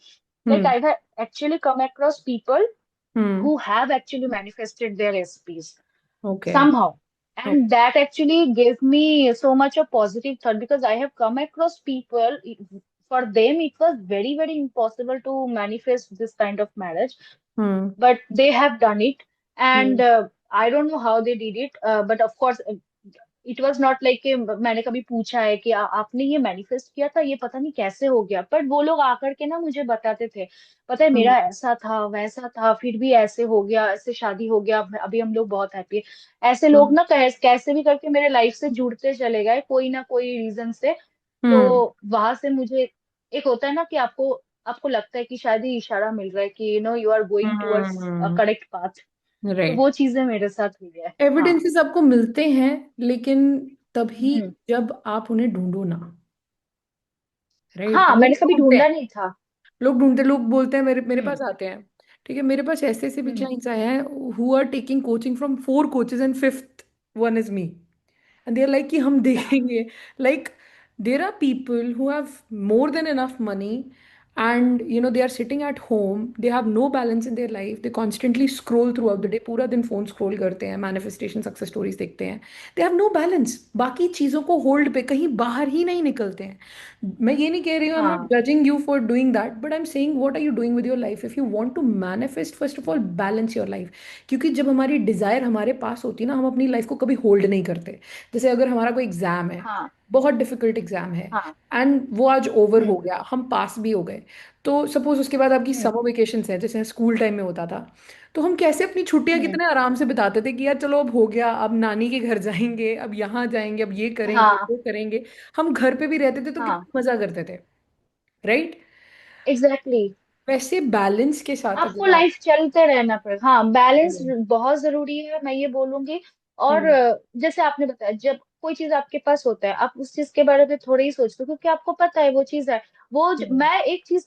[SPEAKER 2] like
[SPEAKER 1] hmm,
[SPEAKER 2] I have actually come across people
[SPEAKER 1] hmm.
[SPEAKER 2] who have actually manifested their recipes
[SPEAKER 1] okay,
[SPEAKER 2] somehow,
[SPEAKER 1] okay.
[SPEAKER 2] and that actually gave me so much of positive thought, because I have come across people, for them it was very impossible to manifest this kind of marriage,
[SPEAKER 1] hmm,
[SPEAKER 2] but they have done it. And
[SPEAKER 1] hmm,
[SPEAKER 2] I don't know how they did it, but of course it was not like कि मैंने कभी पूछा है कि आपने ये manifest किया था, ये पता नहीं कैसे हो गया, पर वो लोग आकर के ना मुझे बताते थे, पता है
[SPEAKER 1] हम्म,
[SPEAKER 2] मेरा ऐसा था वैसा था, फिर भी ऐसे हो गया, ऐसे शादी हो गया, अभी हम लोग बहुत हैप्पी है। ऐसे लोग
[SPEAKER 1] हम्म,
[SPEAKER 2] ना कैसे भी करके मेरे लाइफ से जुड़ते चले गए, कोई ना कोई रीजन से।
[SPEAKER 1] हम्म,
[SPEAKER 2] तो वहां से मुझे एक होता है ना कि आपको आपको लगता है कि शायद ये इशारा मिल रहा है कि you are going towards a
[SPEAKER 1] hmm.
[SPEAKER 2] Correct path. तो
[SPEAKER 1] राइट।
[SPEAKER 2] वो चीजें मेरे साथ हुई है। हाँ।
[SPEAKER 1] एविडेंसेस आपको मिलते हैं, लेकिन तभी
[SPEAKER 2] हम्म।
[SPEAKER 1] जब आप उन्हें ढूंढो ना। राइट,
[SPEAKER 2] हाँ,
[SPEAKER 1] लोग
[SPEAKER 2] मैंने कभी
[SPEAKER 1] ढूंढते
[SPEAKER 2] ढूंढा
[SPEAKER 1] हैं।
[SPEAKER 2] नहीं था।
[SPEAKER 1] लोग ढूंढते, लोग बोलते हैं, मेरे मेरे
[SPEAKER 2] हम्म।
[SPEAKER 1] पास आते हैं। ठीक है, मेरे पास ऐसे ऐसे भी
[SPEAKER 2] हम्म।
[SPEAKER 1] क्लाइंट्स आए हैं who are taking coaching from 4 coaches and fifth one is me. And they're like कि हम देखेंगे, like there are people who have more than enough money, and they are sitting at home, they have no balance in their life, they constantly scroll throughout the day, पूरा दिन phone scroll करते हैं, manifestation success stories देखते हैं, they have no balance, बाकी चीजों को hold पे, कहीं बाहर ही नहीं निकलते हैं। मैं ये नहीं कह रही हूँ, आई एम नॉट
[SPEAKER 2] हाँ।
[SPEAKER 1] Judging you for doing that, but I am saying what are you doing with your life? If you want to manifest, first of all balance your life. क्योंकि जब हमारी डिजायर हमारे पास होती है ना, हम अपनी लाइफ को कभी होल्ड नहीं करते। जैसे अगर हमारा कोई एग्जाम है,
[SPEAKER 2] हाँ।
[SPEAKER 1] बहुत डिफिकल्ट एग्जाम है,
[SPEAKER 2] हाँ।
[SPEAKER 1] एंड वो आज ओवर हो
[SPEAKER 2] हम्म।
[SPEAKER 1] गया, हम पास भी हो गए। तो सपोज उसके बाद आपकी
[SPEAKER 2] हम्म।
[SPEAKER 1] समर वेकेशन है, जैसे स्कूल टाइम में होता था, तो हम कैसे अपनी छुट्टियां
[SPEAKER 2] हम्म।
[SPEAKER 1] कितने आराम से बिताते थे कि यार चलो अब हो गया, अब नानी के घर जाएंगे, अब यहाँ जाएंगे, अब ये करेंगे
[SPEAKER 2] हाँ।
[SPEAKER 1] वो करेंगे। हम घर पे भी रहते थे तो
[SPEAKER 2] हाँ।
[SPEAKER 1] कितना मजा करते थे, राइट?
[SPEAKER 2] एग्जैक्टली।
[SPEAKER 1] वैसे बैलेंस के साथ
[SPEAKER 2] आपको
[SPEAKER 1] अगर आप।
[SPEAKER 2] लाइफ चलते रहना पड़ेगा। हाँ, बैलेंस
[SPEAKER 1] हम्म।
[SPEAKER 2] बहुत जरूरी है, मैं ये बोलूंगी। और
[SPEAKER 1] हम्म।
[SPEAKER 2] जैसे आपने बताया, जब कोई चीज आपके पास होता है, आप उस चीज के बारे में थोड़ा ही सोचते हो, क्योंकि आपको पता है वो चीज है।
[SPEAKER 1] हम्म।
[SPEAKER 2] मैं एक चीज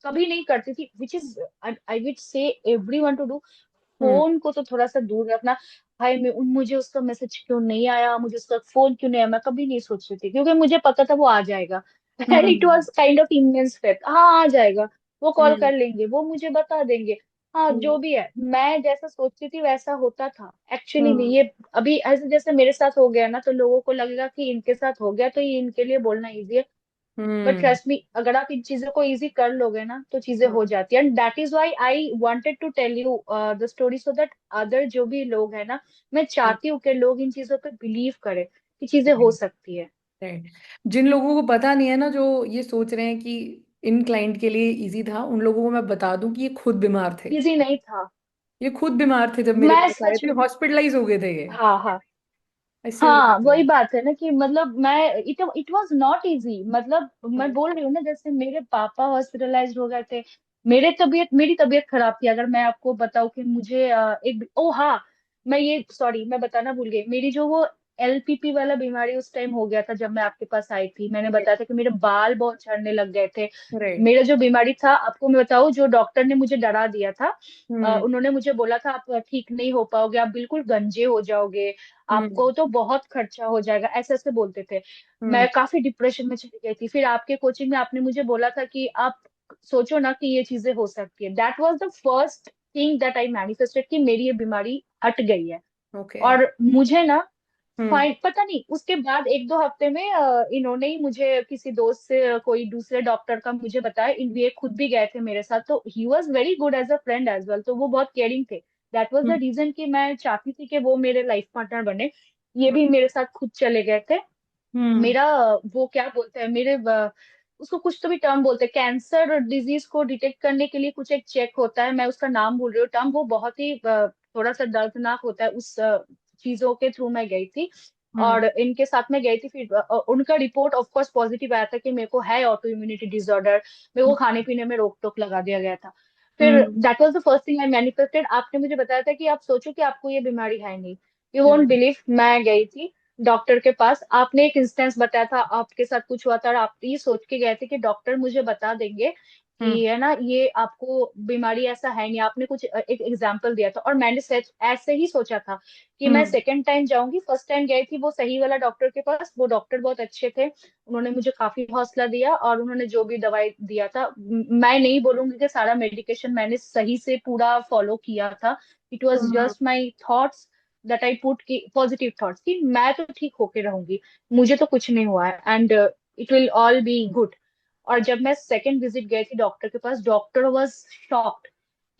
[SPEAKER 2] कभी नहीं करती थी, which is I would say everyone to do.
[SPEAKER 1] Hmm.
[SPEAKER 2] Phone को तो थोड़ा सा दूर रखना। भाई मैं मुझे उसका मैसेज क्यों नहीं आया, मुझे उसका फोन क्यों नहीं आया, मैं कभी नहीं सोच रही थी, क्योंकि मुझे पता था वो आ जाएगा। And it
[SPEAKER 1] hmm.
[SPEAKER 2] Was kind of immense faith, हाँ आ जाएगा, वो कॉल
[SPEAKER 1] हम्म।
[SPEAKER 2] कर लेंगे, वो मुझे बता देंगे। हाँ,
[SPEAKER 1] हम्म।
[SPEAKER 2] जो भी है, मैं जैसा सोचती थी वैसा होता था एक्चुअली में।
[SPEAKER 1] हम्म।
[SPEAKER 2] ये अभी ऐसे जैसे मेरे साथ हो गया ना, तो लोगों को लगेगा कि इनके साथ हो गया तो ये इनके लिए बोलना इजी है। But
[SPEAKER 1] hmm.
[SPEAKER 2] ट्रस्ट मी, अगर आप इन चीजों को इजी कर लोगे ना, तो चीजें हो जाती है। And that is why I wanted to tell you the story, so that other जो भी लोग हैं ना, मैं चाहती हूँ कि लोग इन चीजों पे बिलीव करें कि चीजें हो सकती है।
[SPEAKER 1] राइट। जिन लोगों को पता नहीं है ना, जो ये सोच रहे हैं कि इन क्लाइंट के लिए इजी था, उन लोगों को मैं बता दूं कि ये खुद बीमार थे।
[SPEAKER 2] इजी नहीं था।
[SPEAKER 1] ये खुद बीमार थे, जब मेरे
[SPEAKER 2] मैं
[SPEAKER 1] पास आए
[SPEAKER 2] सच।
[SPEAKER 1] थे हॉस्पिटलाइज हो गए थे ये।
[SPEAKER 2] हाँ हाँ।
[SPEAKER 1] आई स्टिल
[SPEAKER 2] हाँ,
[SPEAKER 1] रिमेम्बर।
[SPEAKER 2] वही बात है ना कि मतलब मैं, इट वाज नॉट इजी, मतलब मैं बोल रही हूँ ना, जैसे मेरे पापा हॉस्पिटलाइज हो गए थे। मेरी तबीयत खराब थी, अगर मैं आपको बताऊं कि मुझे ओ हाँ, मैं ये सॉरी मैं बताना भूल गई, मेरी जो वो एलपीपी वाला बीमारी उस टाइम हो गया था जब मैं आपके पास आई थी, मैंने बताया था कि मेरे बाल बहुत झड़ने लग गए थे।
[SPEAKER 1] राइट।
[SPEAKER 2] मेरा जो बीमारी था, आपको मैं बताऊं, जो डॉक्टर ने मुझे डरा दिया था,
[SPEAKER 1] हम्म।
[SPEAKER 2] उन्होंने मुझे बोला था आप ठीक नहीं हो पाओगे, आप बिल्कुल गंजे हो जाओगे,
[SPEAKER 1] हम्म।
[SPEAKER 2] आपको तो बहुत खर्चा हो जाएगा, ऐसे ऐसे बोलते थे।
[SPEAKER 1] हम्म।
[SPEAKER 2] मैं काफी डिप्रेशन में चली गई थी। फिर आपके कोचिंग में आपने मुझे बोला था कि आप सोचो ना कि ये चीजें हो सकती है। That was the first thing that I manifested कि मेरी ये बीमारी हट गई है।
[SPEAKER 1] ओके।
[SPEAKER 2] और मुझे ना
[SPEAKER 1] हम्म।
[SPEAKER 2] फाइन पता नहीं, उसके बाद एक दो हफ्ते में इन्होंने ही मुझे किसी दोस्त से कोई दूसरे डॉक्टर का मुझे बताया, ये खुद भी गए थे मेरे साथ, तो he was very good as a friend as well, तो वो बहुत केयरिंग थे। That was the
[SPEAKER 1] hmm.
[SPEAKER 2] Reason कि मैं चाहती थी कि वो मेरे लाइफ पार्टनर बने। ये भी मेरे साथ खुद चले गए थे।
[SPEAKER 1] हम्म।
[SPEAKER 2] मेरा वो क्या बोलते हैं, उसको कुछ तो भी टर्म बोलते हैं, कैंसर डिजीज को डिटेक्ट करने के लिए कुछ एक चेक होता है, मैं उसका नाम भूल रही हूँ टर्म, वो बहुत ही थोड़ा सा दर्दनाक होता है। उस चीजों के थ्रू मैं गई थी
[SPEAKER 1] हम्म।
[SPEAKER 2] और इनके साथ में गई थी। फिर उनका रिपोर्ट ऑफ कोर्स पॉजिटिव आया था कि मेरे को है ऑटो इम्यूनिटी डिसऑर्डर। मेरे को खाने पीने में रोक टोक लगा दिया गया था। फिर
[SPEAKER 1] hmm.
[SPEAKER 2] That was the first thing I manifested. आपने मुझे बताया था कि आप सोचो कि आपको ये बीमारी है नहीं। You won't
[SPEAKER 1] hmm.
[SPEAKER 2] बिलीव, मैं गई थी डॉक्टर के पास, आपने एक इंस्टेंस बताया था आपके साथ कुछ हुआ था, और आप ये सोच के गए थे कि डॉक्टर मुझे बता देंगे
[SPEAKER 1] हम्म।
[SPEAKER 2] कि है ना ये आपको बीमारी ऐसा है नहीं। आपने कुछ एक एग्जाम्पल दिया था, और मैंने सच ऐसे ही सोचा था कि मैं
[SPEAKER 1] हम्म।
[SPEAKER 2] सेकंड टाइम जाऊंगी। फर्स्ट टाइम गई थी वो सही वाला डॉक्टर के पास, वो डॉक्टर बहुत अच्छे थे, उन्होंने मुझे काफी हौसला दिया, और उन्होंने जो भी दवाई दिया था, मैं नहीं बोलूंगी कि सारा मेडिकेशन मैंने सही से पूरा फॉलो किया था। It was
[SPEAKER 1] hmm.
[SPEAKER 2] Just my thoughts that I put की पॉजिटिव थॉट्स कि मैं तो ठीक होके रहूंगी, मुझे तो कुछ नहीं हुआ है, and it will all be good. और जब मैं सेकंड विजिट गई थी डॉक्टर के पास, डॉक्टर वाज शॉक्ड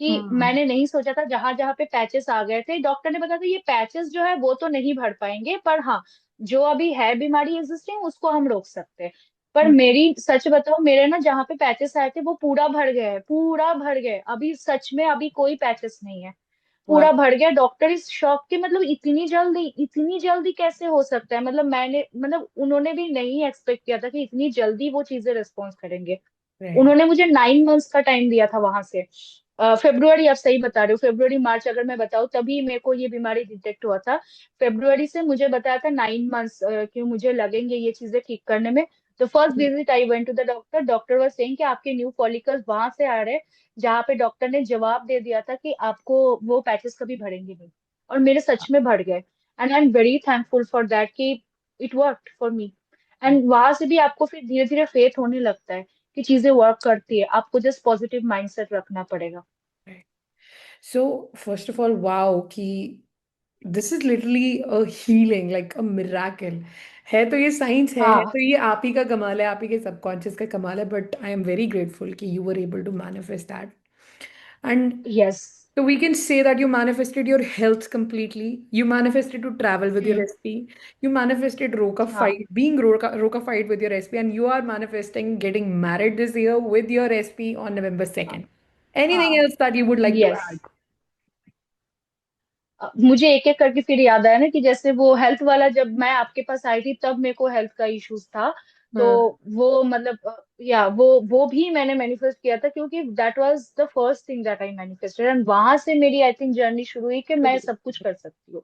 [SPEAKER 2] कि
[SPEAKER 1] हम्म।
[SPEAKER 2] मैंने नहीं सोचा था, जहां जहां पे पैचेस आ गए थे, डॉक्टर ने बताया था ये पैचेस जो है वो तो नहीं भर पाएंगे, पर हाँ जो अभी है बीमारी एग्जिस्टिंग उसको हम रोक सकते हैं। पर
[SPEAKER 1] हम्म।
[SPEAKER 2] मेरी सच बताओ, मेरे ना जहाँ पे पैचेस आए थे वो पूरा भर गए हैं, पूरा भर गए, अभी सच में अभी कोई पैचेस नहीं है,
[SPEAKER 1] वाह।
[SPEAKER 2] पूरा भर गया। डॉक्टर इस शॉक के, मतलब इतनी जल्दी कैसे हो सकता है, मतलब मैंने मतलब उन्होंने भी नहीं एक्सपेक्ट किया था कि इतनी जल्दी वो चीजें रिस्पॉन्स करेंगे।
[SPEAKER 1] राइट।
[SPEAKER 2] उन्होंने मुझे 9 मंथ्स का टाइम दिया था वहां से। फेब्रुअरी, आप सही बता रहे हो, फेब्रुअरी मार्च अगर मैं बताऊं तभी मेरे को ये बीमारी डिटेक्ट हुआ था। फेब्रुअरी से मुझे बताया था 9 मंथ्स कि मुझे लगेंगे ये चीजें ठीक करने में। तो first visit I went to the doctor, doctor was saying कि आपके न्यू फॉलिकल्स वहां से आ रहे हैं जहाँ पे डॉक्टर ने जवाब दे दिया था कि आपको वो पैचेस कभी भरेंगे नहीं। और मेरे सच में भर गए, and I am very thankful for that कि it work for me. And वहां से भी आपको फिर धीरे धीरे फेथ होने लगता है कि चीजें वर्क करती है, आपको जस्ट पॉजिटिव माइंडसेट रखना पड़ेगा।
[SPEAKER 1] So first of all wow कि this is literally a healing, like a miracle. है तो ये साइंस है
[SPEAKER 2] हाँ।
[SPEAKER 1] तो ये आप ही का कमाल है, आप ही के सबकॉन्शियस का कमाल है, but I am very grateful कि you were able to manifest that. And
[SPEAKER 2] yes.
[SPEAKER 1] So we can say that you manifested your health completely. You manifested to travel with your
[SPEAKER 2] hmm.
[SPEAKER 1] SP. You manifested Roka
[SPEAKER 2] हाँ.
[SPEAKER 1] fight, being Roka fight with your SP, and you are manifesting getting married this year with your SP on November
[SPEAKER 2] हाँ.
[SPEAKER 1] 2nd. Anything
[SPEAKER 2] हाँ.
[SPEAKER 1] else that you would like to
[SPEAKER 2] yes.
[SPEAKER 1] add?
[SPEAKER 2] मुझे एक एक करके फिर याद आया ना कि जैसे वो हेल्थ वाला, जब मैं आपके पास आई थी तब मेरे को हेल्थ का इश्यूज था. तो
[SPEAKER 1] हाँ.
[SPEAKER 2] वो मतलब या वो भी मैंने मैनिफेस्ट किया था, क्योंकि that was the first thing that I manifested, and वहां से मेरी आई थिंक जर्नी शुरू हुई कि मैं सब कुछ कर सकती हूँ.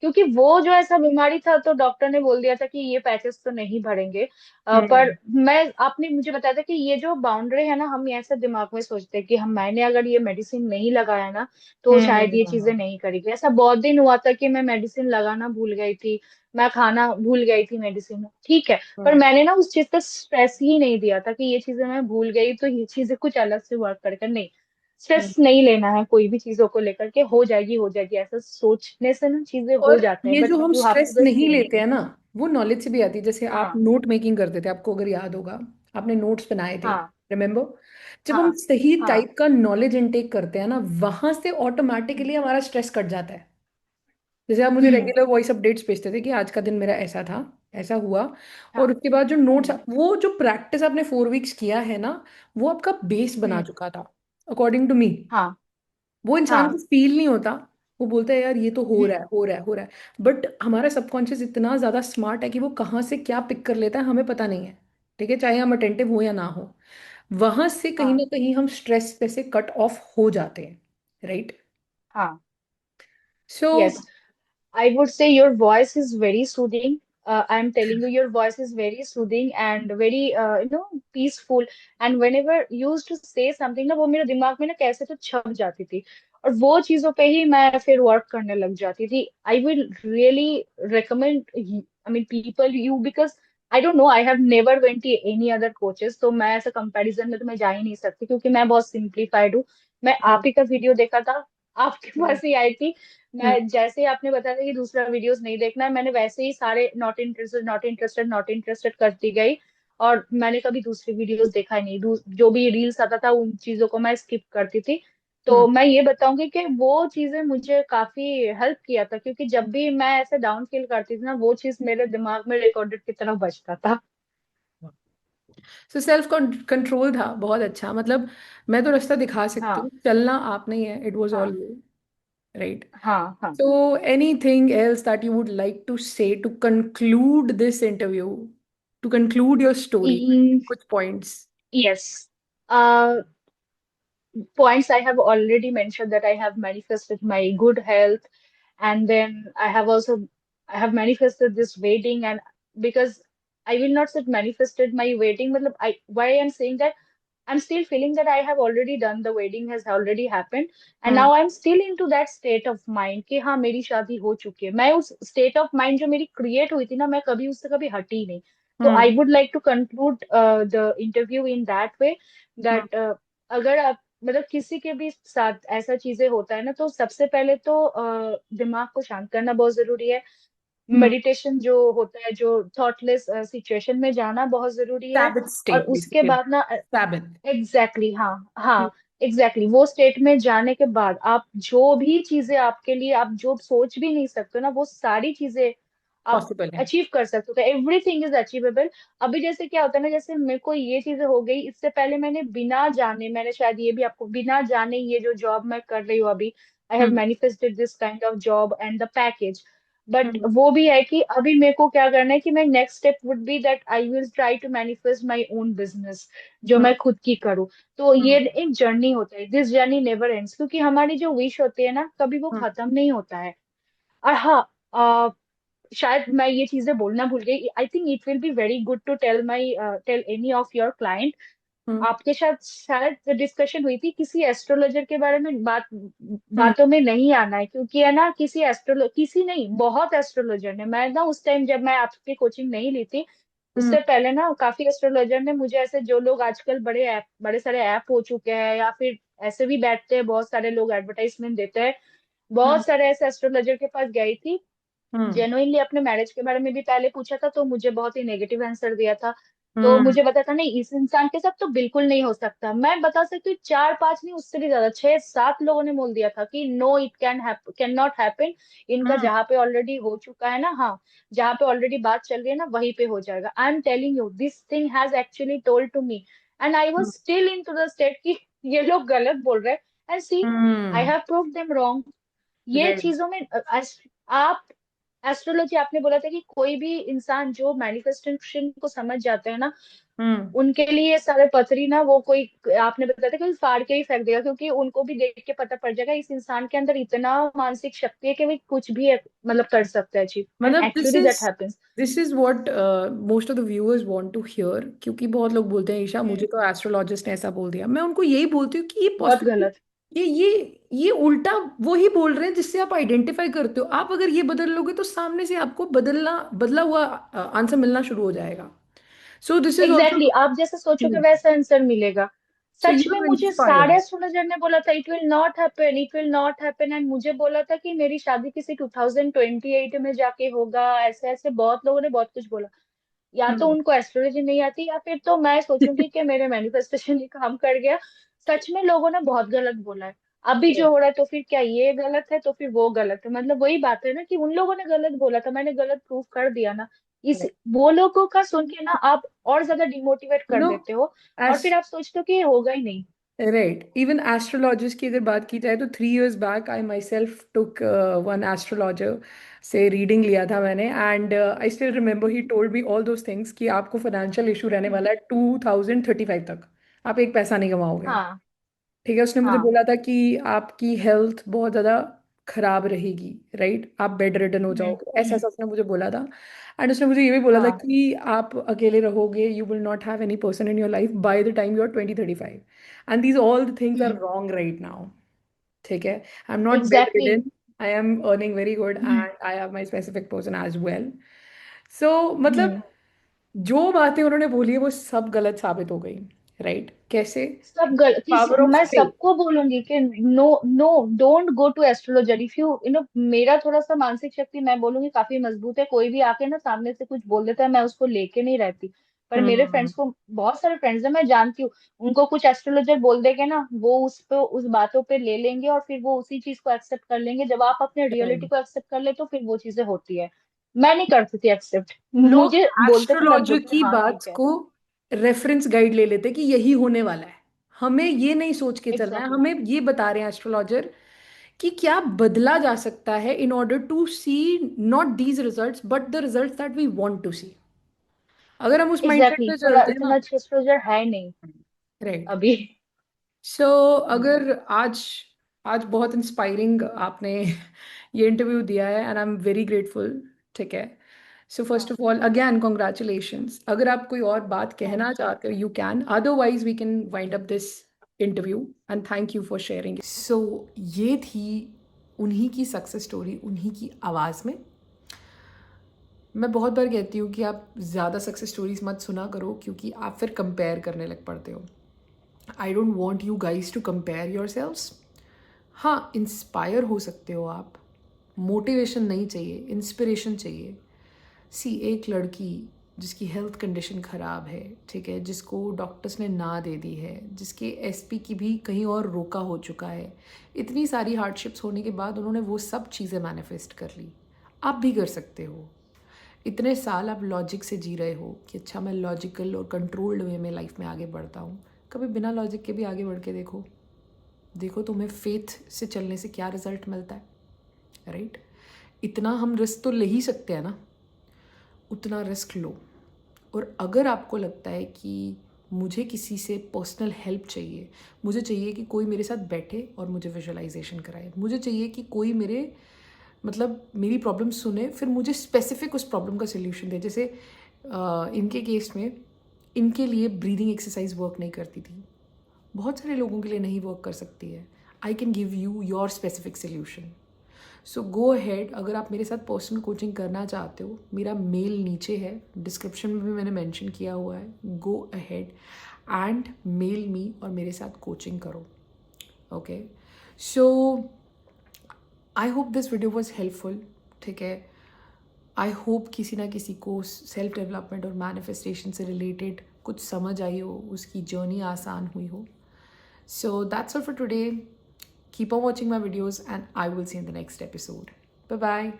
[SPEAKER 2] क्योंकि वो जो ऐसा बीमारी था तो डॉक्टर ने बोल दिया था कि ये पैचेस तो नहीं भरेंगे. पर
[SPEAKER 1] हम्म.
[SPEAKER 2] मैं आपने मुझे बताया था कि ये जो बाउंड्री है ना, हम ऐसे दिमाग में सोचते हैं कि हम मैंने अगर ये मेडिसिन नहीं लगाया ना तो शायद ये चीजें
[SPEAKER 1] हम्म.
[SPEAKER 2] नहीं करेगी. ऐसा बहुत दिन हुआ था कि मैं मेडिसिन लगाना भूल गई थी, मैं खाना भूल गई थी मेडिसिन, ठीक है. पर
[SPEAKER 1] हम्म.
[SPEAKER 2] मैंने ना उस चीज पे स्ट्रेस ही नहीं दिया था कि ये चीजें मैं भूल गई तो ये चीजें कुछ अलग से वर्क करके नहीं.
[SPEAKER 1] हम्म.
[SPEAKER 2] स्ट्रेस नहीं लेना है कोई भी चीजों को लेकर के, हो जाएगी ऐसा सोचने से ना चीजें हो
[SPEAKER 1] और
[SPEAKER 2] जाते हैं,
[SPEAKER 1] ये
[SPEAKER 2] बट
[SPEAKER 1] जो हम
[SPEAKER 2] यू हैव
[SPEAKER 1] स्ट्रेस
[SPEAKER 2] टू बस
[SPEAKER 1] नहीं
[SPEAKER 2] थिंक.
[SPEAKER 1] लेते हैं ना, वो नॉलेज से भी आती है. जैसे आप
[SPEAKER 2] हाँ.
[SPEAKER 1] नोट मेकिंग करते थे, आपको अगर याद होगा, आपने नोट्स बनाए थे,
[SPEAKER 2] हाँ.
[SPEAKER 1] रिमेम्बर? जब हम
[SPEAKER 2] हाँ.
[SPEAKER 1] सही
[SPEAKER 2] हाँ.
[SPEAKER 1] टाइप का नॉलेज इनटेक करते हैं ना, वहां से ऑटोमेटिकली हमारा स्ट्रेस कट जाता है. जैसे आप मुझे
[SPEAKER 2] हम्म.
[SPEAKER 1] रेगुलर वॉइस अपडेट्स भेजते थे कि आज का दिन मेरा ऐसा था, ऐसा हुआ.
[SPEAKER 2] हाँ.
[SPEAKER 1] और उसके बाद जो नोट्स,
[SPEAKER 2] हम्म.
[SPEAKER 1] वो जो प्रैक्टिस आपने 4 वीक्स किया है ना, वो आपका बेस बना
[SPEAKER 2] हम्म.
[SPEAKER 1] चुका था, अकॉर्डिंग टू मी.
[SPEAKER 2] हाँ.
[SPEAKER 1] वो इंसान को
[SPEAKER 2] हाँ.
[SPEAKER 1] फील नहीं होता. वो बोलता है यार ये तो हो रहा
[SPEAKER 2] हम्म.
[SPEAKER 1] है, हो रहा है, हो रहा है. बट हमारा सबकॉन्शियस इतना ज्यादा स्मार्ट है कि वो कहाँ से क्या पिक कर लेता है हमें पता नहीं है. ठीक है, चाहे हम अटेंटिव हो या ना हो, वहां से कहीं
[SPEAKER 2] हाँ.
[SPEAKER 1] ना कहीं हम स्ट्रेस पे से कट ऑफ हो जाते हैं. राइट.
[SPEAKER 2] हाँ.
[SPEAKER 1] सो.
[SPEAKER 2] Yes. I would say your voice is very soothing. I'm telling you, your voice is very soothing and very, peaceful. And whenever you used to say something ना, वो मेरे दिमाग में ना कैसे तो छप जाती थी. और वो चीजों पे ही मैं फिर वर्क करने लग जाती थी. I will really recommend, I mean, people you, because I don't know, I have never went to any other coaches. तो मैं ऐसा कंपैरिजन में तो मैं जा ही नहीं सकती, क्योंकि मैं बहुत सिंप्लीफाइड हूँ. मैं आप ही का वीडियो देखा था, आपके पास ही आई थी. मैं जैसे ही आपने बताया था कि दूसरा वीडियोस नहीं देखना है, मैंने वैसे ही सारे not interested, not interested, not interested करती गई. और मैंने कभी दूसरी वीडियोस देखा ही नहीं. जो भी रील्स आता था उन चीजों को मैं स्किप करती थी. तो मैं ये बताऊंगी कि वो चीजें मुझे काफी हेल्प किया था, क्योंकि जब भी मैं ऐसे डाउन फील करती थी ना, वो चीज मेरे दिमाग में रिकॉर्डेड की तरह बजता था.
[SPEAKER 1] सो सेल्फ कंट्रोल था बहुत अच्छा. मतलब मैं तो रास्ता दिखा सकती
[SPEAKER 2] हाँ.
[SPEAKER 1] हूँ, चलना आप नहीं है. इट वॉज ऑल
[SPEAKER 2] हाँ.
[SPEAKER 1] यू. राइट.
[SPEAKER 2] हाँ. हाँ.
[SPEAKER 1] So, anything else that you would like to say to conclude this interview, to conclude your story? Which points?
[SPEAKER 2] Yes. Points I have already mentioned, that I have manifested my good health, and then I have manifested this wedding. And because I will not say manifested my wedding, but why I'm saying that, I'm still feeling that I have already done, the wedding has already happened, and
[SPEAKER 1] Hmm.
[SPEAKER 2] now I'm still into that state of mind कि हाँ मेरी शादी हो चुकी है. मैं उस state of mind जो मेरी create हुई थी ना, मैं कभी उससे कभी हटी नहीं. तो I
[SPEAKER 1] Hmm.
[SPEAKER 2] would like to conclude the interview in that way,
[SPEAKER 1] Hmm.
[SPEAKER 2] that अगर आप मतलब किसी के भी साथ ऐसा चीजें होता है ना, तो सबसे पहले तो दिमाग को शांत करना बहुत जरूरी है.
[SPEAKER 1] Hmm.
[SPEAKER 2] मेडिटेशन जो होता है, जो थॉटलेस सिचुएशन में जाना बहुत जरूरी है.
[SPEAKER 1] Sabbath
[SPEAKER 2] और
[SPEAKER 1] state,
[SPEAKER 2] उसके
[SPEAKER 1] basically.
[SPEAKER 2] बाद ना,
[SPEAKER 1] Sabbath.
[SPEAKER 2] हाँ.
[SPEAKER 1] Hmm.
[SPEAKER 2] हाँ. वो स्टेट में जाने के बाद आप जो भी चीजें आपके लिए, आप जो सोच भी नहीं सकते ना, वो सारी चीजें आप
[SPEAKER 1] Possible है.
[SPEAKER 2] अचीव कर सकते हो. Everything is achievable. अभी जैसे क्या होता है ना, जैसे मेरे को ये चीजें हो गई, इससे पहले मैंने बिना जाने, मैंने शायद ये भी आपको, बिना जाने ये जो जॉब मैं कर रही हूँ अभी, I have
[SPEAKER 1] Hmm.
[SPEAKER 2] Manifested this kind of job and the package. But
[SPEAKER 1] Hmm.
[SPEAKER 2] वो भी है कि अभी मेरे को क्या करना है कि मैं next step would be that I will try to manifest my own business, जो
[SPEAKER 1] Hmm.
[SPEAKER 2] मैं खुद की करूँ. तो
[SPEAKER 1] Hmm.
[SPEAKER 2] ये एक जर्नी होता है, दिस जर्नी नेवर एंड्स, क्योंकि हमारी जो विश होती है ना, कभी वो
[SPEAKER 1] Hmm.
[SPEAKER 2] खत्म नहीं होता है. और हाँ, शायद मैं ये चीजें बोलना भूल गई. I think it will be very good to tell any of your client.
[SPEAKER 1] Hmm.
[SPEAKER 2] आपके साथ शायद डिस्कशन हुई थी किसी एस्ट्रोलॉजर के बारे में,
[SPEAKER 1] Hmm.
[SPEAKER 2] बातों में नहीं आना है, क्योंकि है ना, किसी नहीं, बहुत एस्ट्रोलॉजर ने, मैं ना उस टाइम जब मैं आपकी कोचिंग नहीं ली थी,
[SPEAKER 1] Hmm.
[SPEAKER 2] उससे पहले ना काफी एस्ट्रोलॉजर ने मुझे, ऐसे जो लोग आजकल बड़े सारे ऐप हो चुके हैं, या फिर ऐसे भी बैठते हैं, बहुत सारे लोग एडवर्टाइजमेंट देते हैं,
[SPEAKER 1] Hmm.
[SPEAKER 2] बहुत सारे ऐसे एस्ट्रोलॉजर के पास गई थी.
[SPEAKER 1] Hmm.
[SPEAKER 2] जेनुइनली अपने मैरिज के बारे में भी पहले पूछा था, तो मुझे बहुत ही नेगेटिव आंसर दिया था. तो
[SPEAKER 1] हम्म।
[SPEAKER 2] मुझे पता था नहीं इस इंसान के साथ तो बिल्कुल नहीं हो सकता। मैं बता सकती हूँ 4-5 नहीं उससे भी ज्यादा 6-7 लोगों ने बोल दिया था कि no it can not happen. इनका
[SPEAKER 1] हम्म।
[SPEAKER 2] जहाँ पे ऑलरेडी हो चुका है ना, हाँ, जहाँ पे ऑलरेडी बात चल रही है ना वहीं पे हो जाएगा। I am telling you this thing has actually told to me and I was still into the state कि ये लोग गलत बोल रहे हैं and see I
[SPEAKER 1] hmm.
[SPEAKER 2] Have prove them wrong. ये
[SPEAKER 1] राइट।
[SPEAKER 2] चीजों में आप एस्ट्रोलॉजी आपने बोला था कि कोई भी इंसान जो मैनिफेस्टेशन को समझ जाते हैं ना
[SPEAKER 1] हम्म।
[SPEAKER 2] उनके लिए ये सारे पथरी ना वो कोई आपने बताया था कि फाड़ के ही फेंक देगा, क्योंकि उनको भी देख के पता पड़ जाएगा इस इंसान के अंदर इतना मानसिक शक्ति है कि वो कुछ भी मतलब कर सकता है अचीव एंड
[SPEAKER 1] मतलब
[SPEAKER 2] actually that happens.
[SPEAKER 1] This is what most of the viewers want to hear, क्योंकि बहुत लोग बोलते हैं ईशा मुझे तो एस्ट्रोलॉजिस्ट ने ऐसा बोल दिया। मैं उनको यही बोलती हूँ कि ये
[SPEAKER 2] बहुत
[SPEAKER 1] पॉसिबल,
[SPEAKER 2] गलत।
[SPEAKER 1] ये उल्टा वो ही बोल रहे हैं जिससे आप आइडेंटिफाई करते हो। आप अगर ये बदल लोगे तो सामने से आपको बदला हुआ आंसर मिलना शुरू हो जाएगा। So this is
[SPEAKER 2] exactly
[SPEAKER 1] also,
[SPEAKER 2] आप जैसे सोचोगे वैसा आंसर मिलेगा।
[SPEAKER 1] सो
[SPEAKER 2] सच
[SPEAKER 1] यू
[SPEAKER 2] में
[SPEAKER 1] आर
[SPEAKER 2] मुझे सारे
[SPEAKER 1] इंस्पायर्ड।
[SPEAKER 2] एस्ट्रोलॉजर ने बोला था it will not happen, it will not happen, and मुझे बोला था कि मेरी शादी किसी 2028 में जाके होगा। ऐसे ऐसे बहुत लोगों ने बहुत कुछ बोला। या तो
[SPEAKER 1] हम्म।
[SPEAKER 2] उनको एस्ट्रोलॉजी नहीं आती या फिर तो मैं सोचूंगी कि मेरे मैनिफेस्टेशन ही काम कर गया। सच में लोगों ने बहुत गलत बोला है। अभी जो हो रहा है तो फिर क्या ये गलत है तो फिर वो गलत है? मतलब वही बात है ना कि उन लोगों ने गलत बोला था, मैंने गलत प्रूफ कर दिया ना। इस वो लोगों का सुन के ना आप और ज्यादा डिमोटिवेट
[SPEAKER 1] यू
[SPEAKER 2] कर
[SPEAKER 1] नो,
[SPEAKER 2] देते हो और फिर आप सोचते हो कि ये होगा ही नहीं।
[SPEAKER 1] राइट, इवन एस्ट्रोलॉजर्स की अगर बात की जाए तो 3 years back I my self took one astrologer से रीडिंग लिया था मैंने, and I still remember he told me all those things कि आपको फाइनेंशियल इशू रहने वाला है 2035 तक, आप एक पैसा नहीं कमाओगे।
[SPEAKER 2] हाँ
[SPEAKER 1] ठीक है, उसने मुझे
[SPEAKER 2] हाँ।
[SPEAKER 1] बोला था कि आपकी हेल्थ बहुत ज़्यादा खराब रहेगी, राइट, आप बेड रिडन हो जाओगे, ऐसा ऐसा उसने मुझे बोला था। एंड उसने मुझे ये भी बोला था
[SPEAKER 2] हाँ।
[SPEAKER 1] कि आप अकेले रहोगे, you will not have any person in your life by the time you are 2035, and these all the things are wrong right now. ठीक है, I am not bad
[SPEAKER 2] exactly.
[SPEAKER 1] Ridden, I am earning very good and I have my specific person as well. So मतलब जो बातें उन्होंने बोली है वो सब गलत साबित हो गई, राइट? कैसे?
[SPEAKER 2] सब गलत
[SPEAKER 1] पावर ऑफ
[SPEAKER 2] मैं
[SPEAKER 1] विल।
[SPEAKER 2] सबको बोलूंगी कि no no don't go to astrologer if you know. मेरा थोड़ा सा मानसिक शक्ति मैं बोलूंगी काफी मजबूत है। कोई भी आके ना सामने से कुछ बोल देता है मैं उसको लेके नहीं रहती। पर मेरे
[SPEAKER 1] हम्म।
[SPEAKER 2] फ्रेंड्स को बहुत सारे फ्रेंड्स है मैं जानती हूँ, उनको कुछ एस्ट्रोलॉजर बोल देंगे ना वो उस पे उस बातों पे ले लेंगे और फिर वो उसी चीज को एक्सेप्ट कर लेंगे। जब आप अपने रियलिटी को एक्सेप्ट कर ले तो फिर वो चीजें होती है। मैं नहीं करती थी एक्सेप्ट,
[SPEAKER 1] लोग
[SPEAKER 2] मुझे बोलते थे मैं
[SPEAKER 1] एस्ट्रोलॉजर
[SPEAKER 2] बोलती थी
[SPEAKER 1] की
[SPEAKER 2] हाँ
[SPEAKER 1] बात
[SPEAKER 2] ठीक है।
[SPEAKER 1] को रेफरेंस गाइड ले लेते कि यही होने वाला है। हमें ये नहीं सोच के चलना है,
[SPEAKER 2] एग्जैक्टली।
[SPEAKER 1] हमें ये बता रहे हैं एस्ट्रोलॉजर कि क्या बदला जा सकता है in order to see not these results but the results that we want to see. अगर हम उस माइंडसेट
[SPEAKER 2] एग्जैक्टली
[SPEAKER 1] पे
[SPEAKER 2] पर
[SPEAKER 1] चलते हैं ना,
[SPEAKER 2] इतना अच्छा एस्ट्रोलॉजर है नहीं
[SPEAKER 1] राइट।
[SPEAKER 2] अभी।
[SPEAKER 1] सो
[SPEAKER 2] हम्म,
[SPEAKER 1] अगर आज आज बहुत इंस्पायरिंग आपने ये इंटरव्यू दिया है and I am very grateful. ठीक है, सो फर्स्ट
[SPEAKER 2] हाँ
[SPEAKER 1] ऑफ ऑल अगेन कॉन्ग्रेचुलेशंस। अगर आप कोई और बात कहना
[SPEAKER 2] थैंक यू।
[SPEAKER 1] चाहते हो you can, otherwise we can wind up this interview and thank you for sharing. So ये थी उन्हीं की सक्सेस स्टोरी, उन्हीं की आवाज़ में। मैं बहुत बार कहती हूँ कि आप ज़्यादा सक्सेस स्टोरीज मत सुना करो क्योंकि आप फिर कंपेयर करने लग पड़ते हो। I don't want you guys to compare yourselves. हाँ, इंस्पायर हो सकते हो आप, मोटिवेशन नहीं चाहिए, इंस्पिरेशन चाहिए। सी, एक लड़की जिसकी हेल्थ कंडीशन ख़राब है, ठीक है, जिसको डॉक्टर्स ने ना दे दी है, जिसके एसपी की भी कहीं और रोका हो चुका है, इतनी सारी हार्डशिप्स होने के बाद उन्होंने वो सब चीज़ें मैनिफेस्ट कर ली। आप भी कर सकते हो। इतने साल आप लॉजिक से जी रहे हो कि अच्छा मैं लॉजिकल और कंट्रोल्ड वे में लाइफ में आगे बढ़ता हूँ, कभी बिना लॉजिक के भी आगे बढ़ के देखो। देखो तुम्हें फेथ से चलने से क्या रिजल्ट मिलता है, राइट? इतना हम रिस्क तो ले ही सकते हैं ना, उतना रिस्क लो। और अगर आपको लगता है कि मुझे किसी से पर्सनल हेल्प चाहिए, मुझे चाहिए कि कोई मेरे साथ बैठे और मुझे विजुअलाइजेशन कराए, मुझे चाहिए कि कोई मेरे मतलब मेरी प्रॉब्लम सुने फिर मुझे स्पेसिफिक उस प्रॉब्लम का सोल्यूशन दे। जैसे इनके केस में इनके लिए ब्रीदिंग एक्सरसाइज वर्क नहीं करती थी, बहुत सारे लोगों के लिए नहीं वर्क कर सकती है। I can give you your specific solution. So go ahead. अगर आप मेरे साथ पर्सनल कोचिंग करना चाहते हो, मेरा मेल नीचे है, डिस्क्रिप्शन में भी मैंने मेंशन किया हुआ है। Go ahead and mail me और मेरे साथ कोचिंग करो। Okay, so I hope this video was helpful. ठीक है, आई होप किसी ना किसी को सेल्फ डेवलपमेंट और मैनिफेस्टेशन से रिलेटेड कुछ समझ आई हो, उसकी जर्नी आसान हुई हो. So that's all for today. Keep on watching my videos and I will see you in the next episode. Bye bye.